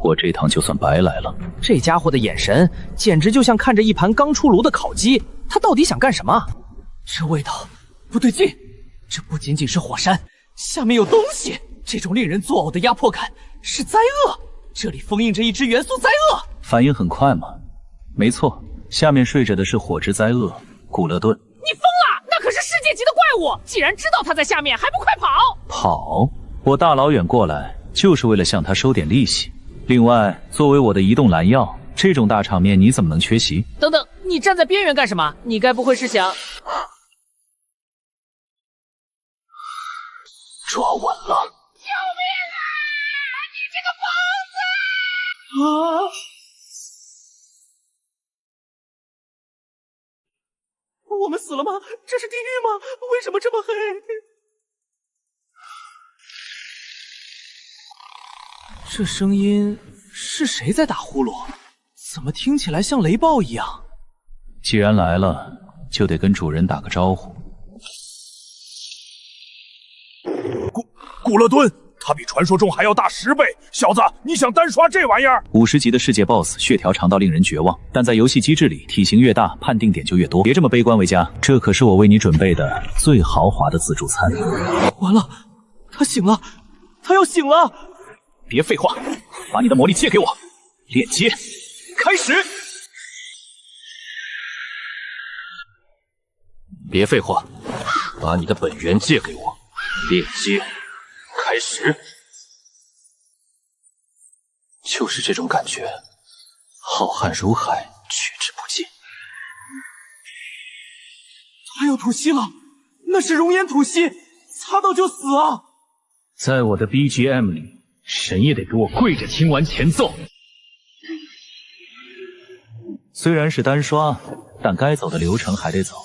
我这趟就算白来了。这家伙的眼神简直就像看着一盘刚出炉的烤鸡，他到底想干什么？这味道不对劲，这不仅仅是火山，下面有东西。这种令人作呕的压迫感是灾厄，这里封印着一只元素灾厄。反应很快嘛？没错，下面睡着的是火之灾厄古勒顿。你疯了？那可是世界级的怪物！既然知道他在下面，还不快跑！跑？我大老远过来就是为了向他收点利息。另外，作为我的移动蓝药，这种大场面你怎么能缺席？等等，你站在边缘干什么？你该不会是想……抓稳了！救命啊！你这个疯子！啊！我们死了吗？这是地狱吗？为什么这么黑？这声音是谁在打呼噜？怎么听起来像雷暴一样？既然来了，就得跟主人打个招呼。古勒顿，他比传说中还要大10倍。小子，你想单刷这玩意儿？50级的世界 BOSS， 血条长到令人绝望。但在游戏机制里，体型越大，判定点就越多。别这么悲观，维嘉，这可是我为你准备的最豪华的自助餐。完了，他醒了，他要醒了！别废话，把你的魔力借给我。链接开始。别废话，把你的本源借给我。链接开始。就是这种感觉，浩瀚如海，取之不尽。他要吐息了，那是熔岩吐息，擦到就死啊！在我的 BGM 里，神也得给我跪着听完前奏。虽然是单刷，但该走的流程还得走。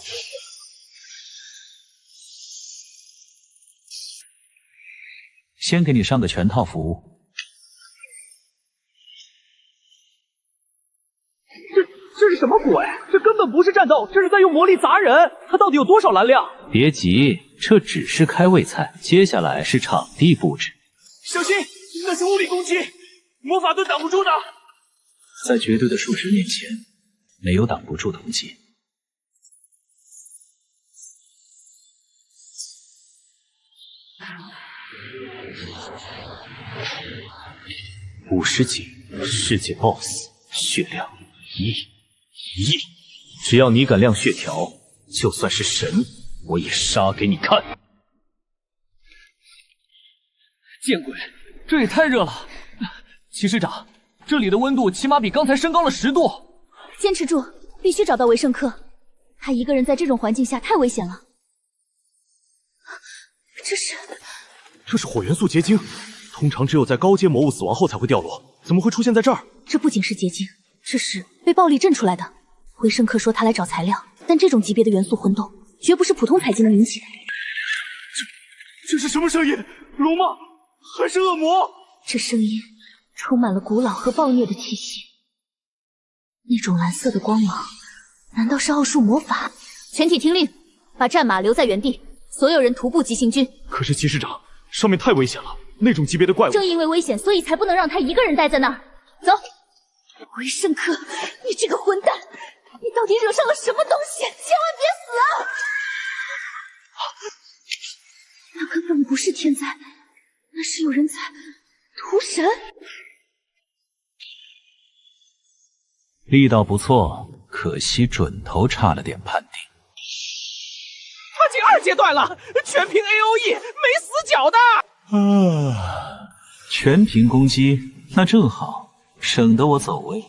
先给你上个全套服务。这是什么鬼？这根本不是战斗，这是在用魔力砸人。他到底有多少蓝量？别急，这只是开胃菜，接下来是场地布置。小心，那是物理攻击，魔法盾挡不住的。在绝对的数值面前，没有挡不住的攻击。50级世界 BOSS， 血量1亿，只要你敢亮血条，就算是神，我也杀给你看。见鬼，这也太热了！骑士长，这里的温度起码比刚才升高了10度。坚持住，必须找到维圣克。他一个人在这种环境下太危险了。这是火元素结晶，通常只有在高阶魔物死亡后才会掉落，怎么会出现在这儿？这不仅是结晶，这是被暴力震出来的。维圣克说他来找材料，但这种级别的元素混动，绝不是普通采集能引起的。这是什么声音？龙吗？还是恶魔？这声音充满了古老和暴虐的气息。那种蓝色的光芒，难道是奥数魔法？全体听令，把战马留在原地，所有人徒步急行军。可是骑士长，上面太危险了，那种级别的怪物。正因为危险，所以才不能让他一个人待在那儿。走，维圣克，你这个混蛋，你到底惹上了什么东西？千万别死啊！那根本不是天灾，那是有人在屠神。力道不错，可惜准头差了点判定。他进2阶段了，全凭 AOE， 没死角的。全凭攻击，那正好，省得我走位。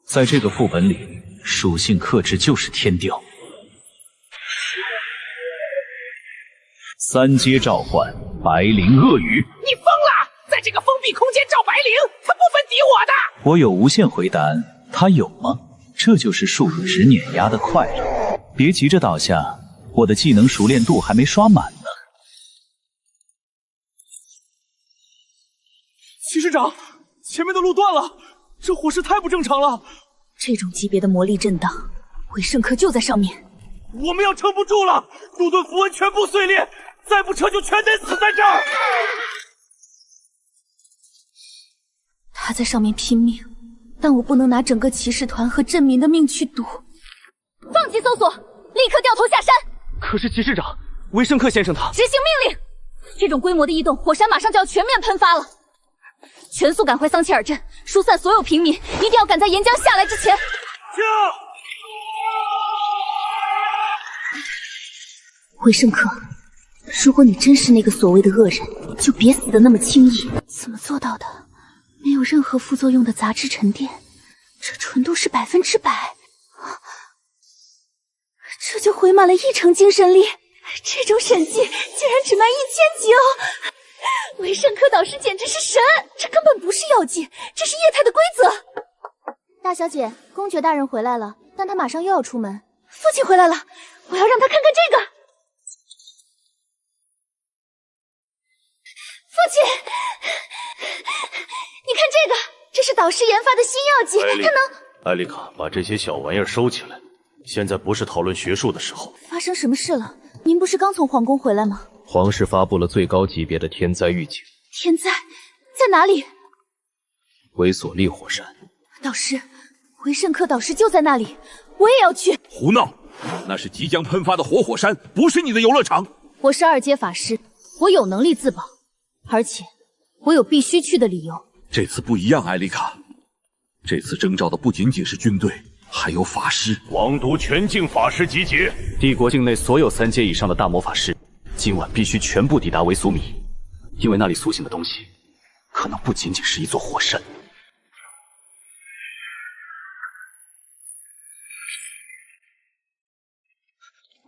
在这个副本里，属性克制就是天调。3阶召唤白灵恶语。你疯了！在这个封闭空间召白灵，他不分敌我的。我有无限回弹，他有吗？这就是数值碾压的快乐。别急着倒下，我的技能熟练度还没刷满呢。骑士长，前面的路断了，这火势太不正常了。这种级别的魔力震荡，韦圣克就在上面。我们要撑不住了，杜顿符文全部碎裂，再不撤就全得死在这儿。他在上面拼命，但我不能拿整个骑士团和镇民的命去赌。放弃搜索，立刻掉头下山。可是骑士长，韦圣克先生他……执行命令！这种规模的异动，火山马上就要全面喷发了。全速赶回桑切尔镇，疏散所有平民，一定要赶在岩浆下来之前。韦圣克，如果你真是那个所谓的恶人，就别死得那么轻易。怎么做到的？没有任何副作用的杂质沉淀，这纯度是100%，这就回满了1成精神力。这种神技竟然只卖1000级哦！韦圣克导师简直是神，这根本不是药剂，这是液态的规则。大小姐，公爵大人回来了，但他马上又要出门。父亲回来了，我要让他看看这个。父亲，你看这个，这是导师研发的新药剂，它能……艾丽卡，把这些小玩意儿收起来，现在不是讨论学术的时候。发生什么事了？您不是刚从皇宫回来吗？皇室发布了最高级别的天灾预警。天灾在哪里？维索利火山。导师，韦圣克导师就在那里，我也要去。胡闹！那是即将喷发的活火山，不是你的游乐场。我是2阶法师，我有能力自保，而且我有必须去的理由。这次不一样，艾丽卡，这次征召的不仅仅是军队，还有法师。王族全境法师集结！帝国境内所有3阶以上的大魔法师，今晚必须全部抵达维苏米，因为那里苏醒的东西，可能不仅仅是一座火山。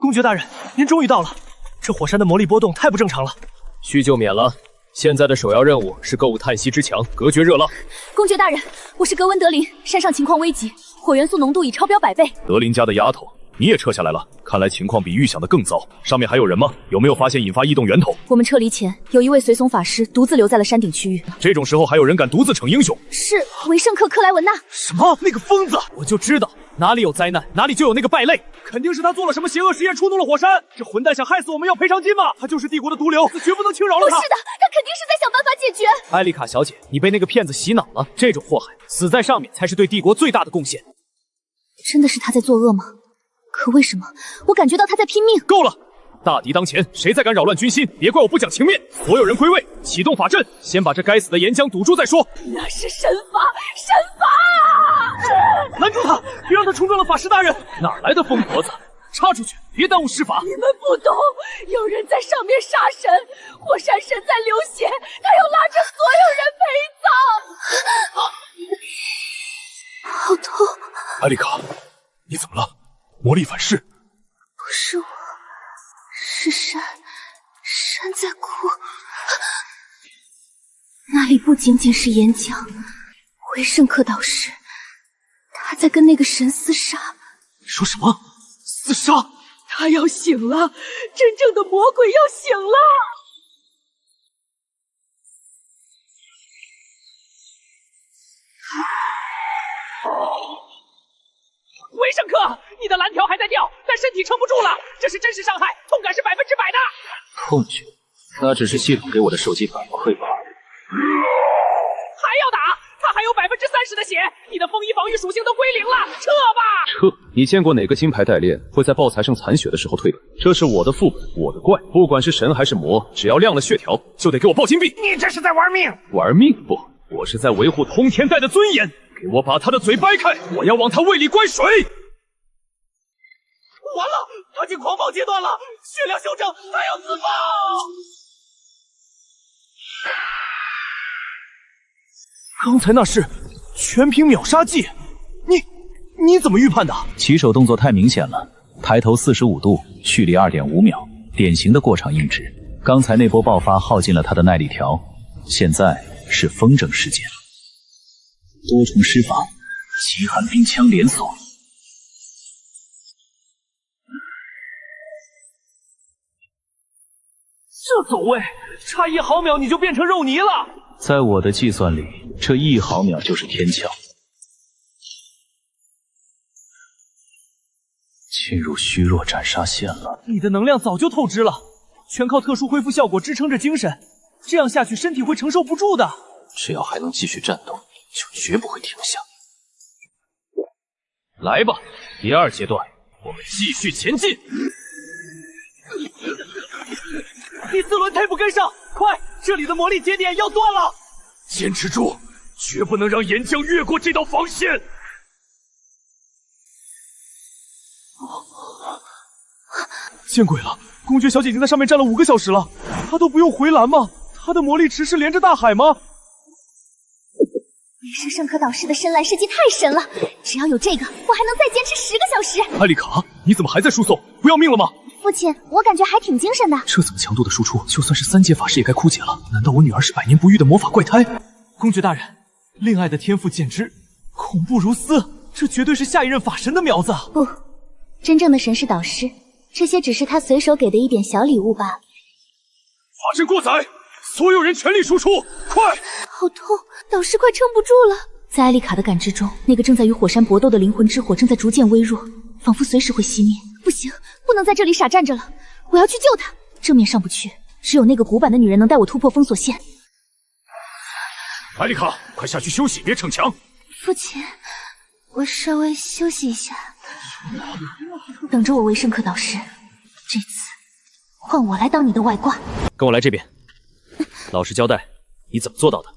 公爵大人，您终于到了。这火山的魔力波动太不正常了。叙旧免了，现在的首要任务是购物叹息之墙，隔绝热浪。公爵大人，我是格温德林，山上情况危急，火元素浓度已超标100倍。德林家的丫头，你也撤下来了，看来情况比预想的更糟。上面还有人吗？有没有发现引发异动源头？我们撤离前，有一位随从法师独自留在了山顶区域。这种时候还有人敢独自逞英雄？是韦圣克克莱文纳。什么？那个疯子！我就知道哪里有灾难，哪里就有那个败类。肯定是他做了什么邪恶实验，触怒了火山。这混蛋想害死我们，要赔偿金吗？他就是帝国的毒瘤，绝不能轻饶了他。不是的，他肯定是在想办法解决。艾丽卡小姐，你被那个骗子洗脑了。这种祸害，死在上面才是对帝国最大的贡献。真的是他在作恶吗？可为什么我感觉到他在拼命？够了！大敌当前，谁再敢扰乱军心，别怪我不讲情面。所有人归位，启动法阵，先把这该死的岩浆堵住再说。那是神法，神法！拦住他，别让他冲撞了法师大人。哪来的疯婆子？插出去，别耽误施法。你们不懂，有人在上面杀神，火山神在流血，他要拉着所有人陪葬。好痛！艾丽卡，你怎么了？魔力反噬？不是我，是山在哭。那里不仅仅是岩浆，韦圣克导师，他在跟那个神厮杀。你说什么？厮杀？他要醒了，真正的魔鬼要醒了。韦圣克，你的蓝条还在掉，但身体撑不住了，这是真实伤害，痛感是100%的。痛觉，那只是系统给我的手机反馈罢了。还要打？他还有30%的血，你的风衣防御属性都归0了，撤吧！撤！你见过哪个金牌代练会在爆材剩残血的时候退本？这是我的副本，我的怪，不管是神还是魔，只要亮了血条，就得给我爆金币。你这是在玩命！玩命不？我是在维护通天带的尊严。给我把他的嘴掰开，我要往他胃里灌水。完了，他进狂暴阶段了，血量修正，他要自爆！刚才那是全屏秒杀技，你怎么预判的？起手动作太明显了，抬头45度，蓄力2.5秒，典型的过场硬直。刚才那波爆发耗尽了他的耐力条，现在是风筝事件。多重施法，极寒冰枪连锁。这走位，差1毫秒你就变成肉泥了。在我的计算里，这1毫秒就是天窍。进入虚弱斩杀线了。你的能量早就透支了，全靠特殊恢复效果支撑着精神，这样下去身体会承受不住的。只要还能继续战斗，就绝不会停下。来吧，第2阶段，我们继续前进。第4轮退步跟上，快！这里的魔力节点要断了。坚持住，绝不能让岩浆越过这道防线。见鬼了！公爵小姐已经在上面站了5个小时了，她都不用回蓝吗？她的魔力池是连着大海吗？你是圣科导师的深蓝世纪太神了，只要有这个，我还能再坚持10个小时。艾丽卡，你怎么还在输送？不要命了吗？父亲，我感觉还挺精神的。这怎么强度的输出，就算是3阶法师也该枯竭了。难道我女儿是百年不遇的魔法怪胎？公爵大人，恋爱的天赋简直恐怖如斯，这绝对是下一任法神的苗子。不，真正的神是导师，这些只是他随手给的一点小礼物罢了。法阵过载，所有人全力输出，快！好痛，导师快撑不住了。在艾丽卡的感知中，那个正在与火山搏斗的灵魂之火正在逐渐微弱，仿佛随时会熄灭。不行，不能在这里傻站着了，我要去救他。正面上不去，只有那个古板的女人能带我突破封锁线。艾丽卡，快下去休息，别逞强。父亲，我稍微休息一下。等着我，为圣课导师。这次换我来当你的外挂。跟我来这边。老实交代，你怎么做到的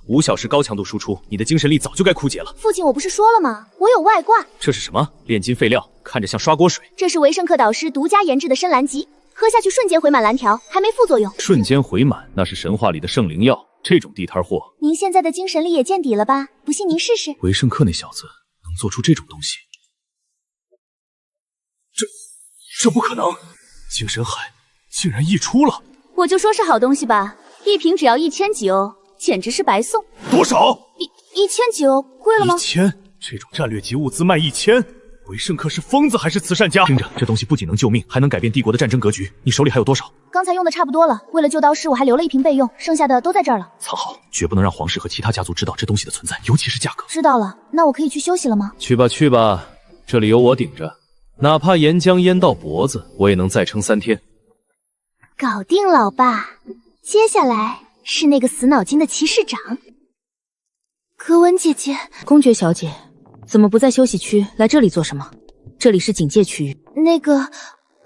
？5小时高强度输出，你的精神力早就该枯竭了。父亲，我不是说了吗？我有外挂。这是什么？炼金废料，看着像刷锅水。这是维圣课导师独家研制的深蓝级，喝下去瞬间回满蓝条，还没副作用。瞬间回满，那是神话里的圣灵药。这种地摊货，您现在的精神力也见底了吧？不信您试试。维圣克那小子能做出这种东西，这不可能！精神海竟然溢出了！我就说是好东西吧，一瓶只要1000几欧，简直是白送。多少？1000贵了吗？1000，这种战略级物资卖1000，维圣克是疯子还是慈善家？听着，这东西不仅能救命，还能改变帝国的战争格局。你手里还有多少？刚才用的差不多了，为了救刀师，我还留了1瓶备用，剩下的都在这儿了。藏好，绝不能让皇室和其他家族知道这东西的存在，尤其是价格。知道了，那我可以去休息了吗？去吧去吧，这里有我顶着，哪怕岩浆淹到脖子，我也能再撑3天。搞定，老爸。接下来是那个死脑筋的骑士长。格温姐姐，公爵小姐，怎么不在休息区，来这里做什么？这里是警戒区域。那个，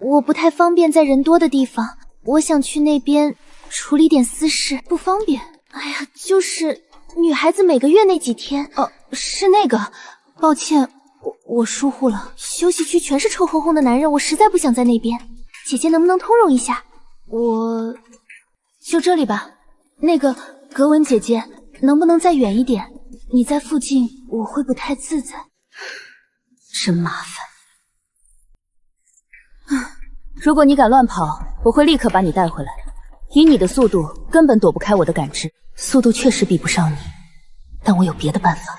我不太方便在人多的地方，我想去那边处理点私事，不方便。哎呀，就是女孩子每个月那几天。是那个，抱歉，我疏忽了。休息区全是臭烘烘的男人，我实在不想在那边。姐姐能不能通融一下？我就这里吧。那个格温姐姐，能不能再远一点？你在附近，我会不太自在。真麻烦。如果你敢乱跑，我会立刻把你带回来。以你的速度，根本躲不开我的感知。速度确实比不上你，但我有别的办法。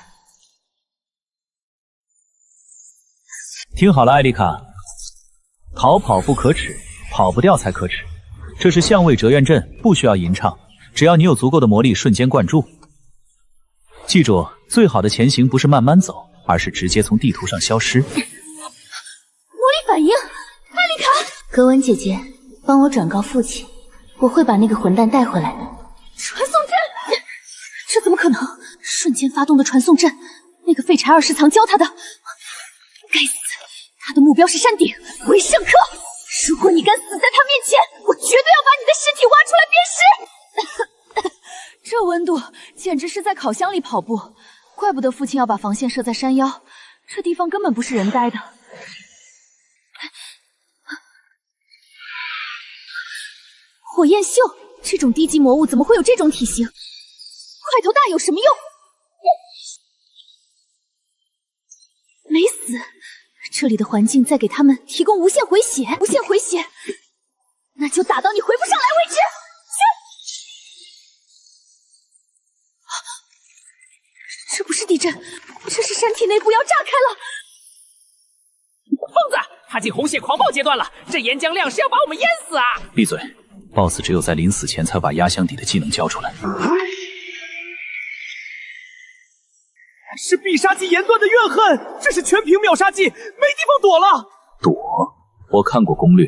听好了，艾丽卡，逃跑不可耻，跑不掉才可耻。这是相位折怨阵，不需要吟唱，只要你有足够的魔力，瞬间灌注。记住，最好的前行不是慢慢走，而是直接从地图上消失。魔力反应，艾丽卡，格温姐姐，帮我转告父亲，我会把那个混蛋带回来的。传送阵，这怎么可能？瞬间发动的传送阵，那个废柴20藏教他的。该死，他的目标是山顶维圣克。如果你敢死在他面前，我绝对要把你的尸体挖出来鞭尸。这这温度简直是在烤箱里跑步，怪不得父亲要把防线设在山腰，这地方根本不是人待的。火焰秀，这种低级魔物怎么会有这种体型？块头大有什么用？没死，这里的环境在给他们提供无限回血，无限回血，那就打到你回不上来为止。这不是地震，这是山体内部要炸开了！疯子，他进红血狂暴阶段了，这岩浆量是要把我们淹死啊！闭嘴 ！BOSS 只有在临死前才把压箱底的技能交出来。是必杀技岩断的怨恨，这是全屏秒杀技，没地方躲了。躲？我看过攻略，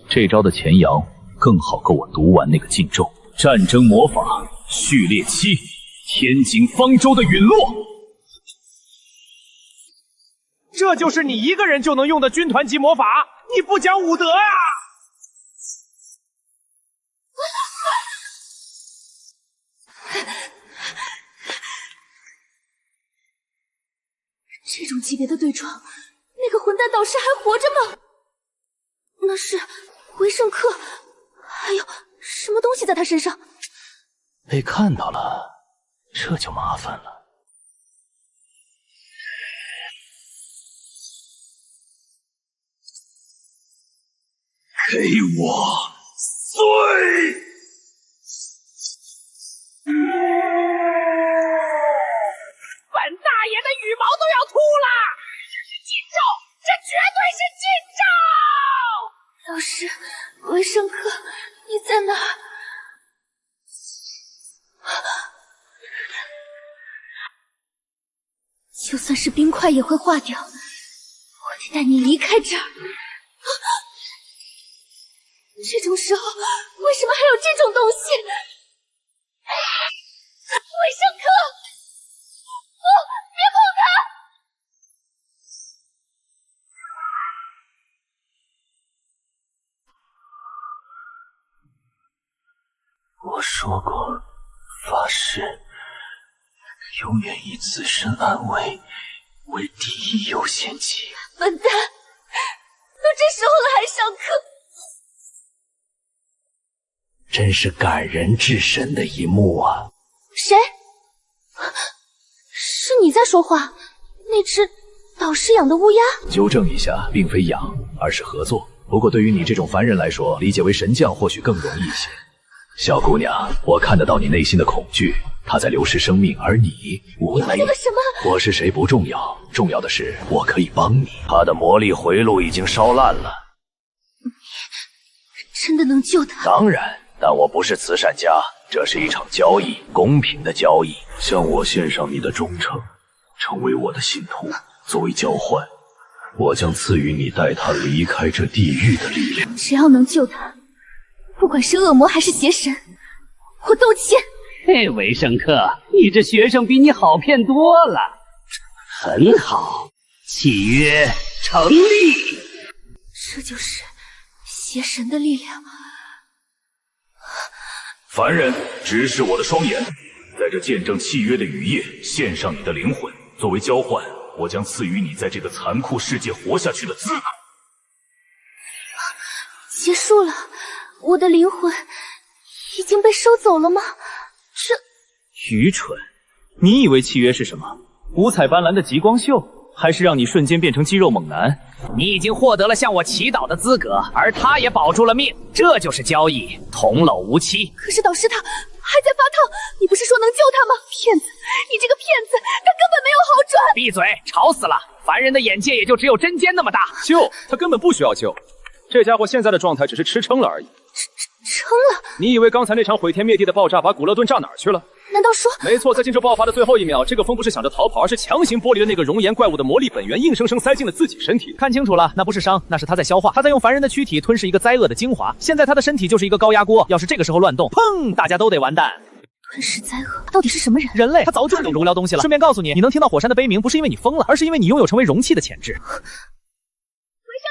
这招的前摇更好够我读完那个禁咒。战争魔法序列7。天井方舟的陨落，这就是你一个人就能用的军团级魔法，你不讲武德啊！这种级别的对撞，那个混蛋导师还活着吗？那是回圣客，还有什么东西在他身上？被看到了。这就麻烦了。给我碎！本大爷的羽毛都要秃了！这是禁咒，这绝对是禁咒！老师，回圣客，你在哪儿？就算是冰块也会化掉，我得带你离开这儿。这种时候，为什么还有这种东西？回圣客，不，别碰他！我说过，发誓。永远以自身安危为第一优先级。笨蛋，都这时候了还上课，真是感人至深的一幕啊！谁？是你在说话？那只导师养的乌鸦？纠正一下，并非养，而是合作。不过对于你这种凡人来说，理解为神将或许更容易一些。小姑娘，我看得到你内心的恐惧。他在流失生命，而你无奈。你个什么？我是谁不重要，重要的是我可以帮你。他的魔力回路已经烧烂了。你真的能救他？当然，但我不是慈善家，这是一场交易，公平的交易。向我献上你的忠诚，成为我的信徒，作为交换，我将赐予你带他离开这地狱的力量。只要能救他，不管是恶魔还是邪神，我都签。嘿，韦圣客，你这学生比你好骗多了。很好，契约成立。这就是邪神的力量。凡人，直视我的双眼，在这见证契约的雨夜，献上你的灵魂，作为交换，我将赐予你在这个残酷世界活下去的资格。结束了，我的灵魂已经被收走了吗？这愚蠢！你以为契约是什么？五彩斑斓的极光秀，还是让你瞬间变成肌肉猛男？你已经获得了向我祈祷的资格，而他也保住了命，这就是交易，同老无期。可是导师他还在发烫，你不是说能救他吗？骗子！你这个骗子，他根本没有好转！闭嘴，吵死了！凡人的眼界也就只有针尖那么大。救他根本不需要救，这家伙现在的状态只是吃撑了而已。撑了？你以为刚才那场毁天灭地的爆炸把古乐顿炸哪儿去了？难道说……没错，在禁咒爆发的最后一秒，这个风不是想着逃跑，而是强行剥离了那个熔岩怪物的魔力本源，硬生生塞进了自己身体。看清楚了，那不是伤，那是他在消化，他在用凡人的躯体吞噬一个灾厄的精华。现在他的身体就是一个高压锅，要是这个时候乱动，砰，大家都得完蛋。吞噬灾厄到底是什么人？人类，他早就懂无聊东西了。顺便告诉你，你能听到火山的悲鸣，不是因为你疯了，而是因为你拥有成为容器的潜质。回圣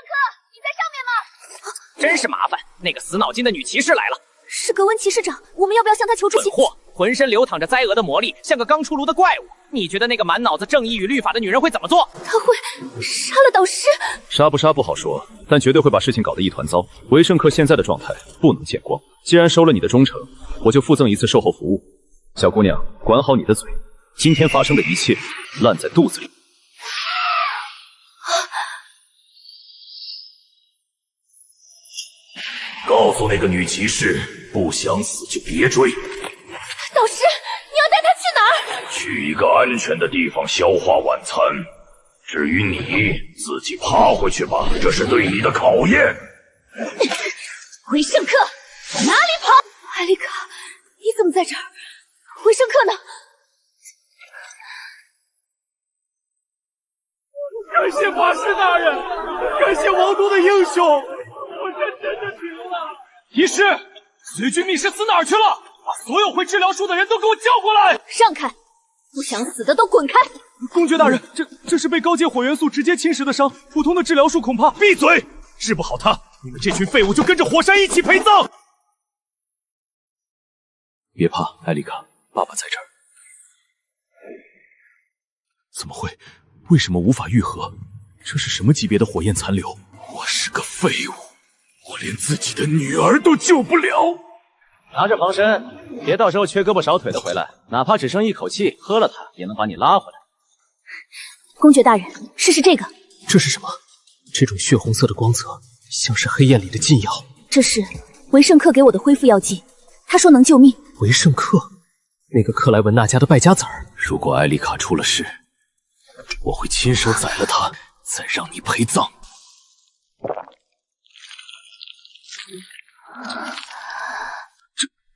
客，你在上面吗？真是麻烦，那个死脑筋的女骑士来了。是格温骑士长，我们要不要向他求助？蠢货，浑身流淌着灾厄的魔力，像个刚出炉的怪物。你觉得那个满脑子正义与律法的女人会怎么做？她会杀了导师。杀不杀不好说，但绝对会把事情搞得一团糟。维胜客现在的状态不能见光。既然收了你的忠诚，我就附赠一次售后服务。小姑娘，管好你的嘴，今天发生的一切烂在肚子里。告诉那个女骑士，不想死就别追。导师，你要带她去哪儿？去一个安全的地方消化晚餐。至于你，自己爬回去吧，这是对你的考验。回圣客，往哪里跑？艾丽卡，你怎么在这儿？回圣客呢？感谢法师大人，感谢王都的英雄，我这真的赢了。医师，随军密室死哪儿去了？把所有会治疗术的人都给我叫过来！让开！不想死的都滚开！公爵大人，这是被高阶火元素直接侵蚀的伤，普通的治疗术恐怕……闭嘴！治不好他，你们这群废物就跟着火山一起陪葬！别怕，艾丽卡，爸爸在这儿。怎么会？为什么无法愈合？这是什么级别的火焰残留？我是个废物，我连自己的女儿都救不了。拿着防身，别到时候缺胳膊少腿的回来，哪怕只剩一口气，喝了它也能把你拉回来。公爵大人，试试这个。这是什么？这种血红色的光泽，像是黑焰里的禁药。这是维胜客给我的恢复药剂，他说能救命。维胜客，那个克莱文娜家的败家子儿。如果艾丽卡出了事，我会亲手宰了他，再让你陪葬。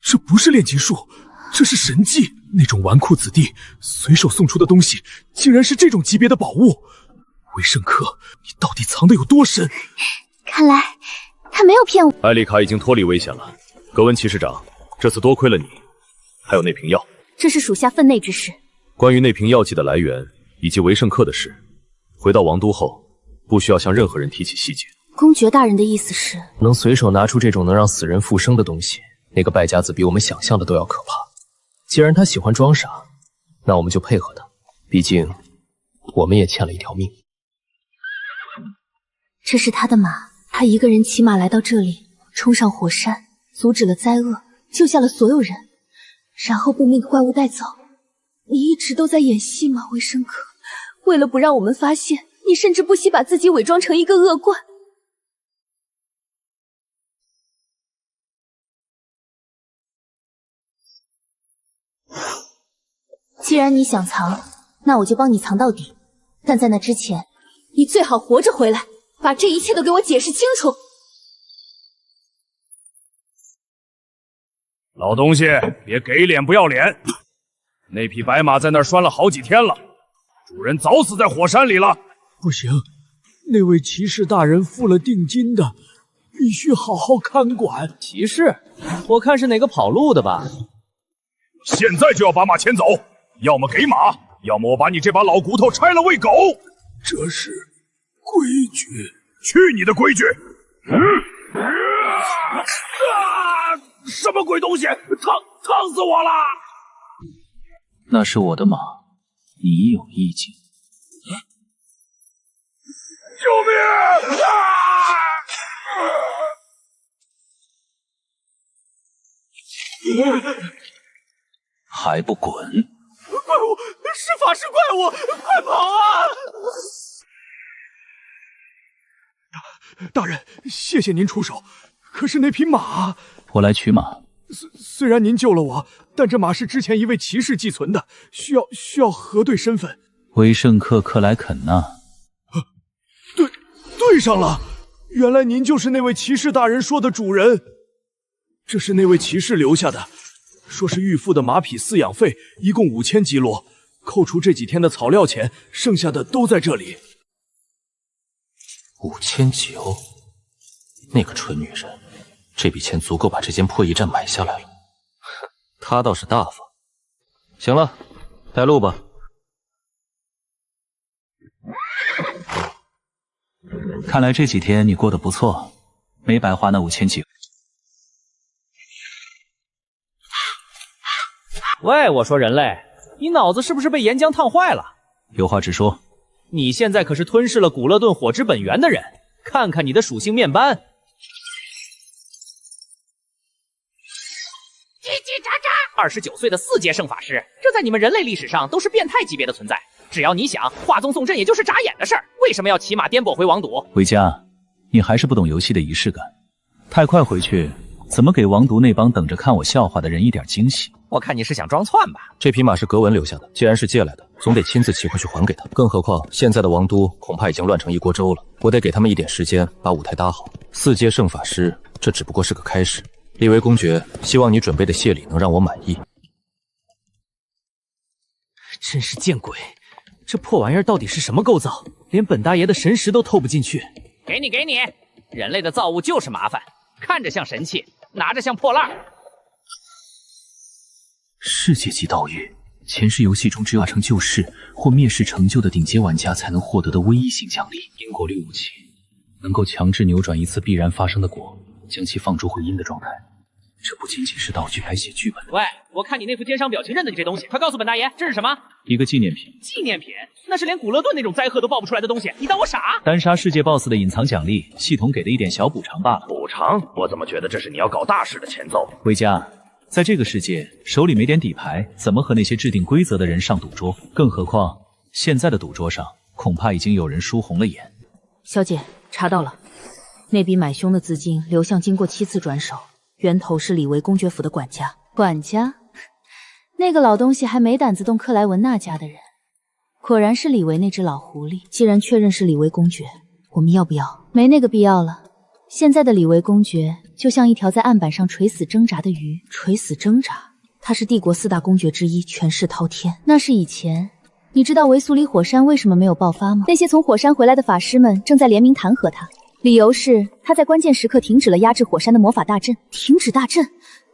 这不是炼金术，这是神迹。那种纨绔子弟随手送出的东西，竟然是这种级别的宝物。维胜客，你到底藏得有多深？看来他没有骗我。艾丽卡已经脱离危险了。格温骑士长，这次多亏了你，还有那瓶药。这是属下分内之事。关于那瓶药剂的来源以及维胜客的事，回到王都后，不需要向任何人提起细节。公爵大人的意思是，能随手拿出这种能让死人复生的东西，那个败家子比我们想象的都要可怕。既然他喜欢装傻，那我们就配合他，毕竟我们也欠了一条命。这是他的马，他一个人骑马来到这里，冲上火山，阻止了灾厄，救下了所有人，然后被那个怪物带走。你一直都在演戏吗，维胜客？为了不让我们发现，你甚至不惜把自己伪装成一个恶怪。既然你想藏，那我就帮你藏到底。但在那之前，你最好活着回来，把这一切都给我解释清楚。老东西，别给脸不要脸！那匹白马在那儿拴了好几天了，主人早死在火山里了。不行，那位骑士大人付了定金的，必须好好看管。骑士？我看是哪个跑路的吧？现在就要把马牵走，要么给马，要么我把你这把老骨头拆了喂狗。这是规矩。去你的规矩！什么鬼东西？烫死我了！那是我的马，你有意见？救命！还不滚！怪物，是法师怪物，快跑啊！大人，谢谢您出手。可是那匹马，我来取马。虽然您救了我，但这马是之前一位骑士寄存的，需要核对身份。维胜客克莱肯纳。对上了，原来您就是那位骑士大人说的主人。这是那位骑士留下的，说是预付的马匹饲养费，一共5000基罗，扣除这几天的草料钱，剩下的都在这里。5000吉欧，那个蠢女人，这笔钱足够把这间破驿站买下来了。她倒是大方。行了，带路吧。看来这几天你过得不错，没白花那5000几。喂，我说人类，你脑子是不是被岩浆烫坏了？有话直说。你现在可是吞噬了古勒顿火之本源的人，看看你的属性面斑。叽叽喳喳29岁的4阶圣法师，这在你们人类历史上都是变态级别的存在。只要你想，华宗送阵也就是眨眼的事儿，为什么要骑马颠簸回王都？维嘉，你还是不懂游戏的仪式感，太快回去，怎么给王都那帮等着看我笑话的人一点惊喜？我看你是想装窜吧？这匹马是格文留下的，既然是借来的，总得亲自骑回去还给他。更何况现在的王都恐怕已经乱成一锅粥了，我得给他们一点时间把舞台搭好。4阶圣法师，这只不过是个开始。利维公爵，希望你准备的谢礼能让我满意。真是见鬼！这破玩意儿到底是什么构造？连本大爷的神识都透不进去。给你，给你！人类的造物就是麻烦，看着像神器，拿着像破烂。世界级道具，前世游戏中只有达成救世或灭世成就的顶阶玩家才能获得的唯一性奖励。因果律武器能够强制扭转一次必然发生的果，将其放逐回阴的状态。这不仅仅是道具，还写剧本。喂，我看你那副奸商表情认得你这东西，快告诉本大爷这是什么？一个纪念品。纪念品？那是连古勒顿那种灾厄都爆不出来的东西，你当我傻？单杀世界 BOSS 的隐藏奖励，系统给的一点小补偿罢了。补偿？我怎么觉得这是你要搞大事的前奏？维嘉，在这个世界，手里没点底牌，怎么和那些制定规则的人上赌桌？更何况，现在的赌桌上，恐怕已经有人输红了眼。小姐，查到了，那笔买凶的资金流向经过7次转手，源头是李维公爵府的管家。管家？那个老东西还没胆子动克莱文那家的人，果然是李维那只老狐狸。既然确认是李维公爵，我们要不要？没那个必要了。现在的李维公爵就像一条在案板上垂死挣扎的鱼。垂死挣扎？他是帝国4大公爵之一，权势滔天。那是以前。你知道维苏里火山为什么没有爆发吗？那些从火山回来的法师们正在联名弹劾他，理由是他在关键时刻停止了压制火山的魔法大阵。停止大阵？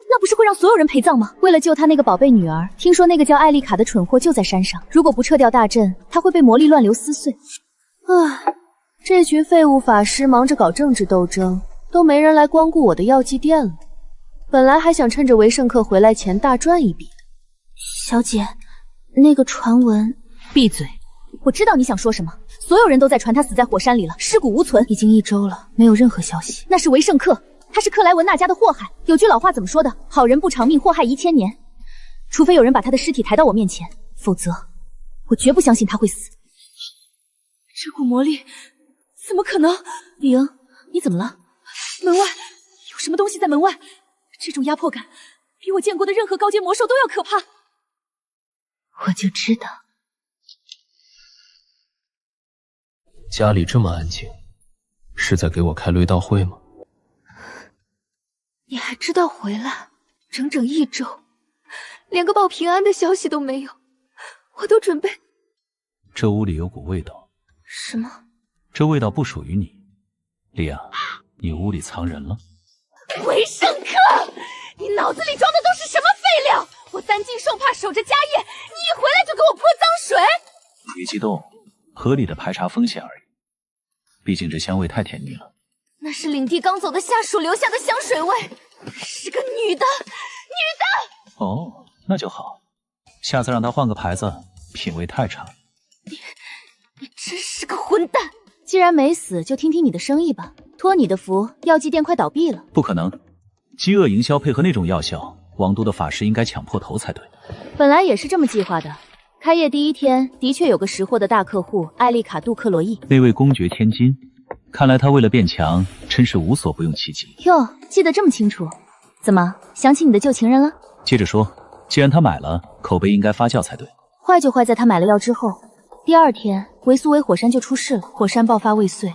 那不是会让所有人陪葬吗？为了救他那个宝贝女儿，听说那个叫艾丽卡的蠢货就在山上，如果不撤掉大阵，他会被魔力乱流撕碎。这群废物法师忙着搞政治斗争，都没人来光顾我的药剂店了。本来还想趁着维圣克回来前大赚一笔。小姐，那个传闻……闭嘴！我知道你想说什么。所有人都在传他死在火山里了，尸骨无存，已经1周了，没有任何消息。那是维圣克，他是克莱文那家的祸害。有句老话怎么说的？好人不长命，祸害遗千年。除非有人把他的尸体抬到我面前，否则我绝不相信他会死。这股魔力怎么可能？李莹，你怎么了？门外有什么东西在门外，这种压迫感比我见过的任何高阶魔兽都要可怕。我就知道。家里这么安静，是在给我开追悼会吗？你还知道回来？整整1周，连个报平安的消息都没有，我都准备……这屋里有股味道。什么？这味道不属于你，莉亚，你屋里藏人了。维圣克，你脑子里装的都是什么废料？我3禁受怕守着家业，你一回来就给我泼脏水？别激动，合理的排查风险而已。毕竟这香味太甜腻了。那是领地刚走的下属留下的香水味，是个女的。哦，那就好，下次让他换个牌子，品味太差。你真是个混蛋！既然没死，就听听你的生意吧。托你的福，药剂店快倒闭了。不可能，饥饿营销配合那种药效，王都的法师应该抢破头才对。本来也是这么计划的。开业第1天，的确有个识货的大客户艾丽卡·杜克洛伊，那位公爵千金，看来他为了变强，真是无所不用其极。哟，记得这么清楚，怎么想起你的旧情人了？接着说，既然他买了，口碑应该发酵才对。坏就坏在他买了药之后，第2天维苏维火山就出事了，火山爆发未遂，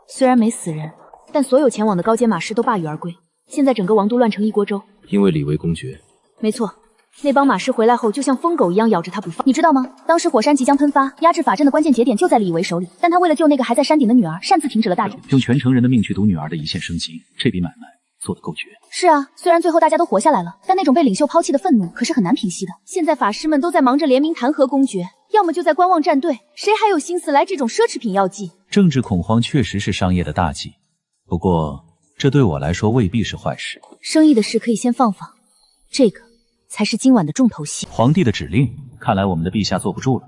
虽然没死人，但所有前往的高阶马师都铩羽而归。现在整个王都乱成一锅粥。因为李维公爵？没错。那帮马师回来后就像疯狗一样咬着他不放，你知道吗？当时火山即将喷发，压制法阵的关键节点就在李维手里，但他为了救那个还在山顶的女儿，擅自停止了大阵，用全城人的命去赌女儿的一线生机，这笔买卖做得够绝。是啊，虽然最后大家都活下来了，但那种被领袖抛弃的愤怒可是很难平息的。现在法师们都在忙着联名弹劾公爵，要么就在观望站队，谁还有心思来这种奢侈品药剂？政治恐慌确实是商业的大忌，不过这对我来说未必是坏事。生意的事可以先放放，这个才是今晚的重头戏。皇帝的指令，看来我们的陛下坐不住了。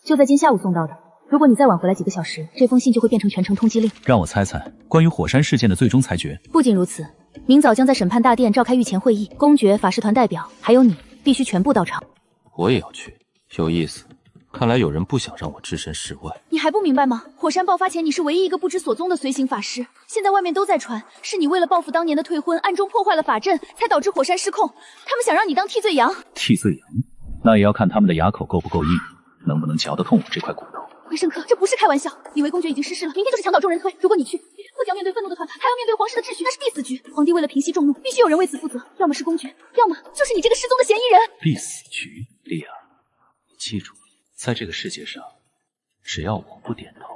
就在今下午送到的。如果你再晚回来几个小时，这封信就会变成全城通缉令。让我猜猜，关于火山事件的最终裁决。不仅如此，明早将在审判大殿召开御前会议，公爵、法师团代表还有你必须全部到场。我也要去，有意思。看来有人不想让我置身事外。你还不明白吗？火山爆发前，你是唯一一个不知所踪的随行法师。现在外面都在传，是你为了报复当年的退婚，暗中破坏了法阵，才导致火山失控。他们想让你当替罪羊。替罪羊？那也要看他们的牙口够不够硬，能不能嚼得痛我这块骨头。回圣客，这不是开玩笑。李维公爵已经失势了，明天就是墙倒众人推。如果你去，不仅要面对愤怒的团派，还要面对皇室的秩序，那是必死局。皇帝为了平息众怒，必须有人为此负责，要么是公爵，要么就是你这个失踪的嫌疑人。必死局，莉儿，你记住，在这个世界上，只要我不点头，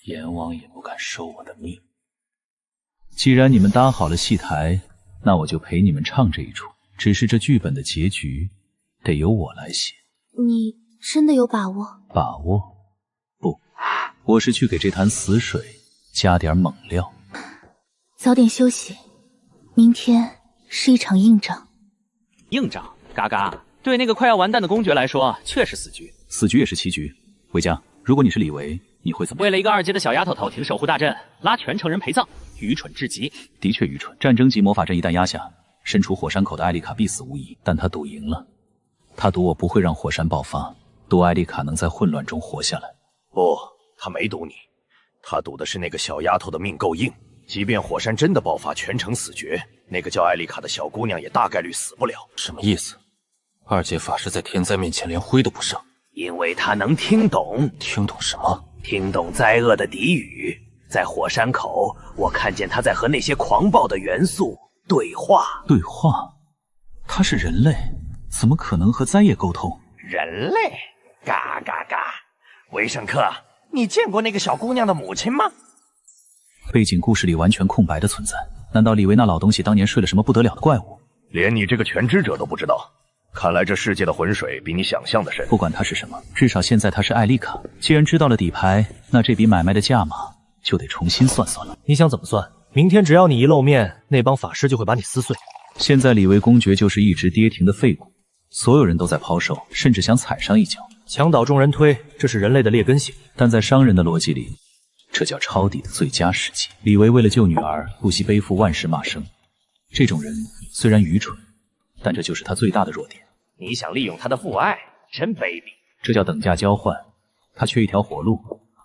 阎王也不敢收我的命。既然你们搭好了戏台，那我就陪你们唱这一出。只是这剧本的结局，得由我来写。你真的有把握？把握？不，我是去给这潭死水加点猛料。早点休息，明天是一场硬仗。硬仗？嘎嘎，对那个快要完蛋的公爵来说，确实死局。死局也是棋局。韦家，如果你是李维，你会怎么？为了一个2阶的小丫头讨停守护大阵，拉全城人陪葬，愚蠢至极。的确愚蠢。战争级魔法阵一旦压下，身处火山口的艾丽卡必死无疑。但他赌赢了，他赌我不会让火山爆发，赌艾丽卡能在混乱中活下来。不，他没赌你，他赌的是那个小丫头的命够硬，即便火山真的爆发，全城死绝，那个叫艾丽卡的小姑娘也大概率死不了。什么意思？2阶法师在天灾面前连灰都不剩。因为他能听懂。听懂什么？听懂灾厄的俚语。在火山口，我看见他在和那些狂暴的元素对话。对话？他是人类，怎么可能和灾业沟通？人类？嘎嘎嘎！维圣克，你见过那个小姑娘的母亲吗？背景故事里完全空白的存在，难道李维那老东西当年睡了什么不得了的怪物？连你这个全知者都不知道，看来这世界的浑水比你想象的深。不管它是什么，至少现在它是艾丽卡。既然知道了底牌，那这笔买卖的价码就得重新算算了。你想怎么算？明天只要你一露面，那帮法师就会把你撕碎。现在李维公爵就是一直跌停的废物，所有人都在抛售，甚至想踩上一脚。墙倒众人推，这是人类的劣根性，但在商人的逻辑里，这叫抄底的最佳时机。李维为了救女儿，不惜背负万世骂声。这种人虽然愚蠢，但这就是他最大的弱点。你想利用他的父爱，真卑鄙。这叫等价交换，他缺一条活路，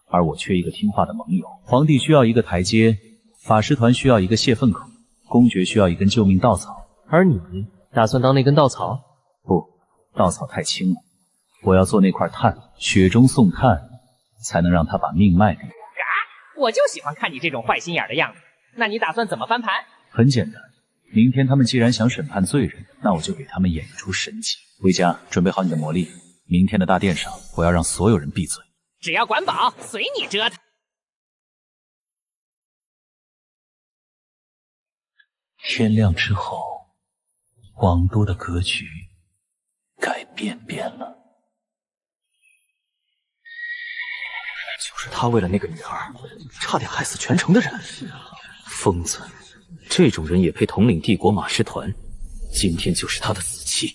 而我缺一个听话的盟友。皇帝需要一个台阶，法师团需要一个泄愤口，公爵需要一根救命稻草。而你打算当那根稻草？不，稻草太轻了，我要做那块炭，雪中送炭，才能让他把命卖给我。嘎，我就喜欢看你这种坏心眼的样子。那你打算怎么翻盘？很简单，明天他们既然想审判罪人，那我就给他们演一出神迹。维嘉，准备好你的魔力，明天的大殿上，我要让所有人闭嘴。只要管饱，随你折腾。天亮之后，王都的格局该变了。就是他为了那个女儿，差点害死全城的人。疯子，这种人也配统领帝国马师团？今天就是他的死期。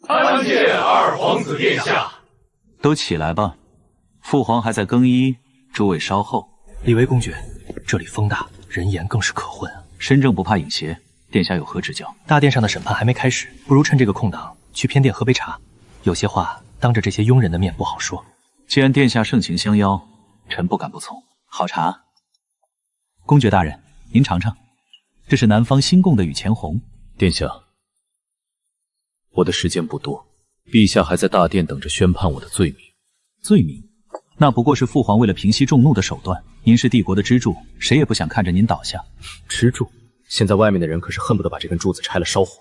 参见二皇子殿下。都起来吧，父皇还在更衣，诸位稍后。李维公爵，这里风大，人言更是可混。身正不怕影邪，殿下有何指教？大殿上的审判还没开始，不如趁这个空档去偏殿喝杯茶。有些话当着这些庸人的面不好说。既然殿下盛情相邀，臣不敢不从。好茶，公爵大人，您尝尝，这是南方新贡的雨前红。殿下，我的时间不多，陛下还在大殿等着宣判我的罪名。罪名？那不过是父皇为了平息众怒的手段。您是帝国的支柱，谁也不想看着您倒下。支柱？现在外面的人可是恨不得把这根柱子拆了烧火。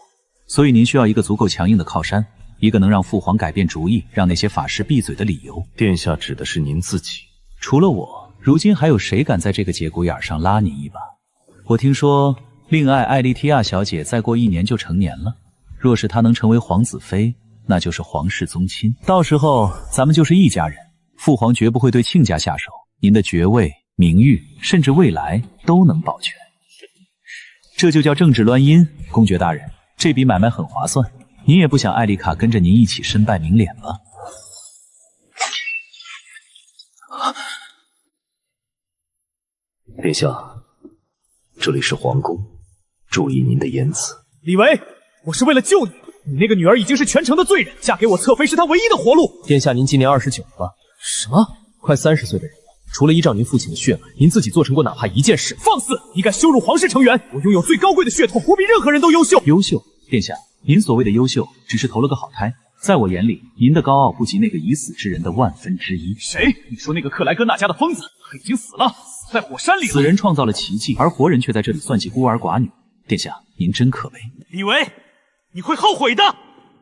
所以您需要一个足够强硬的靠山，一个能让父皇改变主意，让那些法师闭嘴的理由。殿下指的是您自己？除了我，如今还有谁敢在这个节骨眼上拉您一把？我听说令爱艾丽缇亚小姐再过1年就成年了，若是她能成为皇子妃，那就是皇室宗亲，到时候咱们就是一家人。父皇绝不会对亲家下手，您的爵位、名誉，甚至未来都能保全。这就叫政治乱阴。公爵大人，这笔买卖很划算。您也不想艾丽卡跟着您一起身败名裂吧？殿下，这里是皇宫，注意您的言辞。李维，我是为了救你，你那个女儿已经是全城的罪人，嫁给我侧妃是她唯一的活路。殿下，您今年29了吧？什么？快30岁的人了，除了依照您父亲的血脉，您自己做成过哪怕一件事？放肆！你敢羞辱皇室成员？我拥有最高贵的血统，我比任何人都优秀。优秀，殿下，您所谓的优秀，只是投了个好胎。在我眼里，您的高傲不及那个已死之人的1/1000。谁？你说那个克莱格纳家的疯子，他已经死了，死在火山里了。死人创造了奇迹，而活人却在这里算计孤儿寡女。殿下，您真可悲。李维，你会后悔的。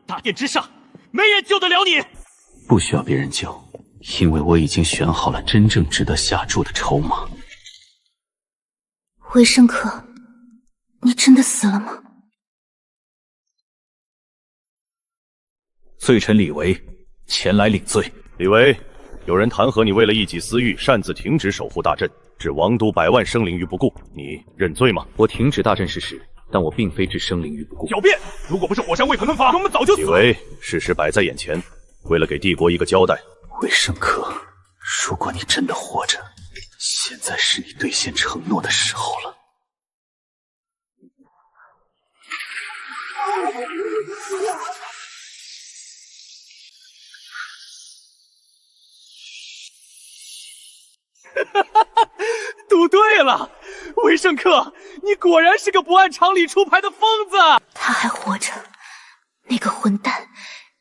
大殿之上，没人救得了你。不需要别人救，因为我已经选好了真正值得下注的筹码。维申克，你真的死了吗？罪臣李维前来领罪。李维，有人弹劾你为了一己私欲，擅自停止守护大阵，置王都百万生灵于不顾，你认罪吗？我停止大阵是事，但我并非置生灵于不顾。狡辩！如果不是火山未可吞伐，我们早就死了。李维，事实摆在眼前，为了给帝国一个交代，维申克，如果你真的活着，现在是你兑现承诺的时候了。赌对了，维申克，你果然是个不按常理出牌的疯子。他还活着，那个混蛋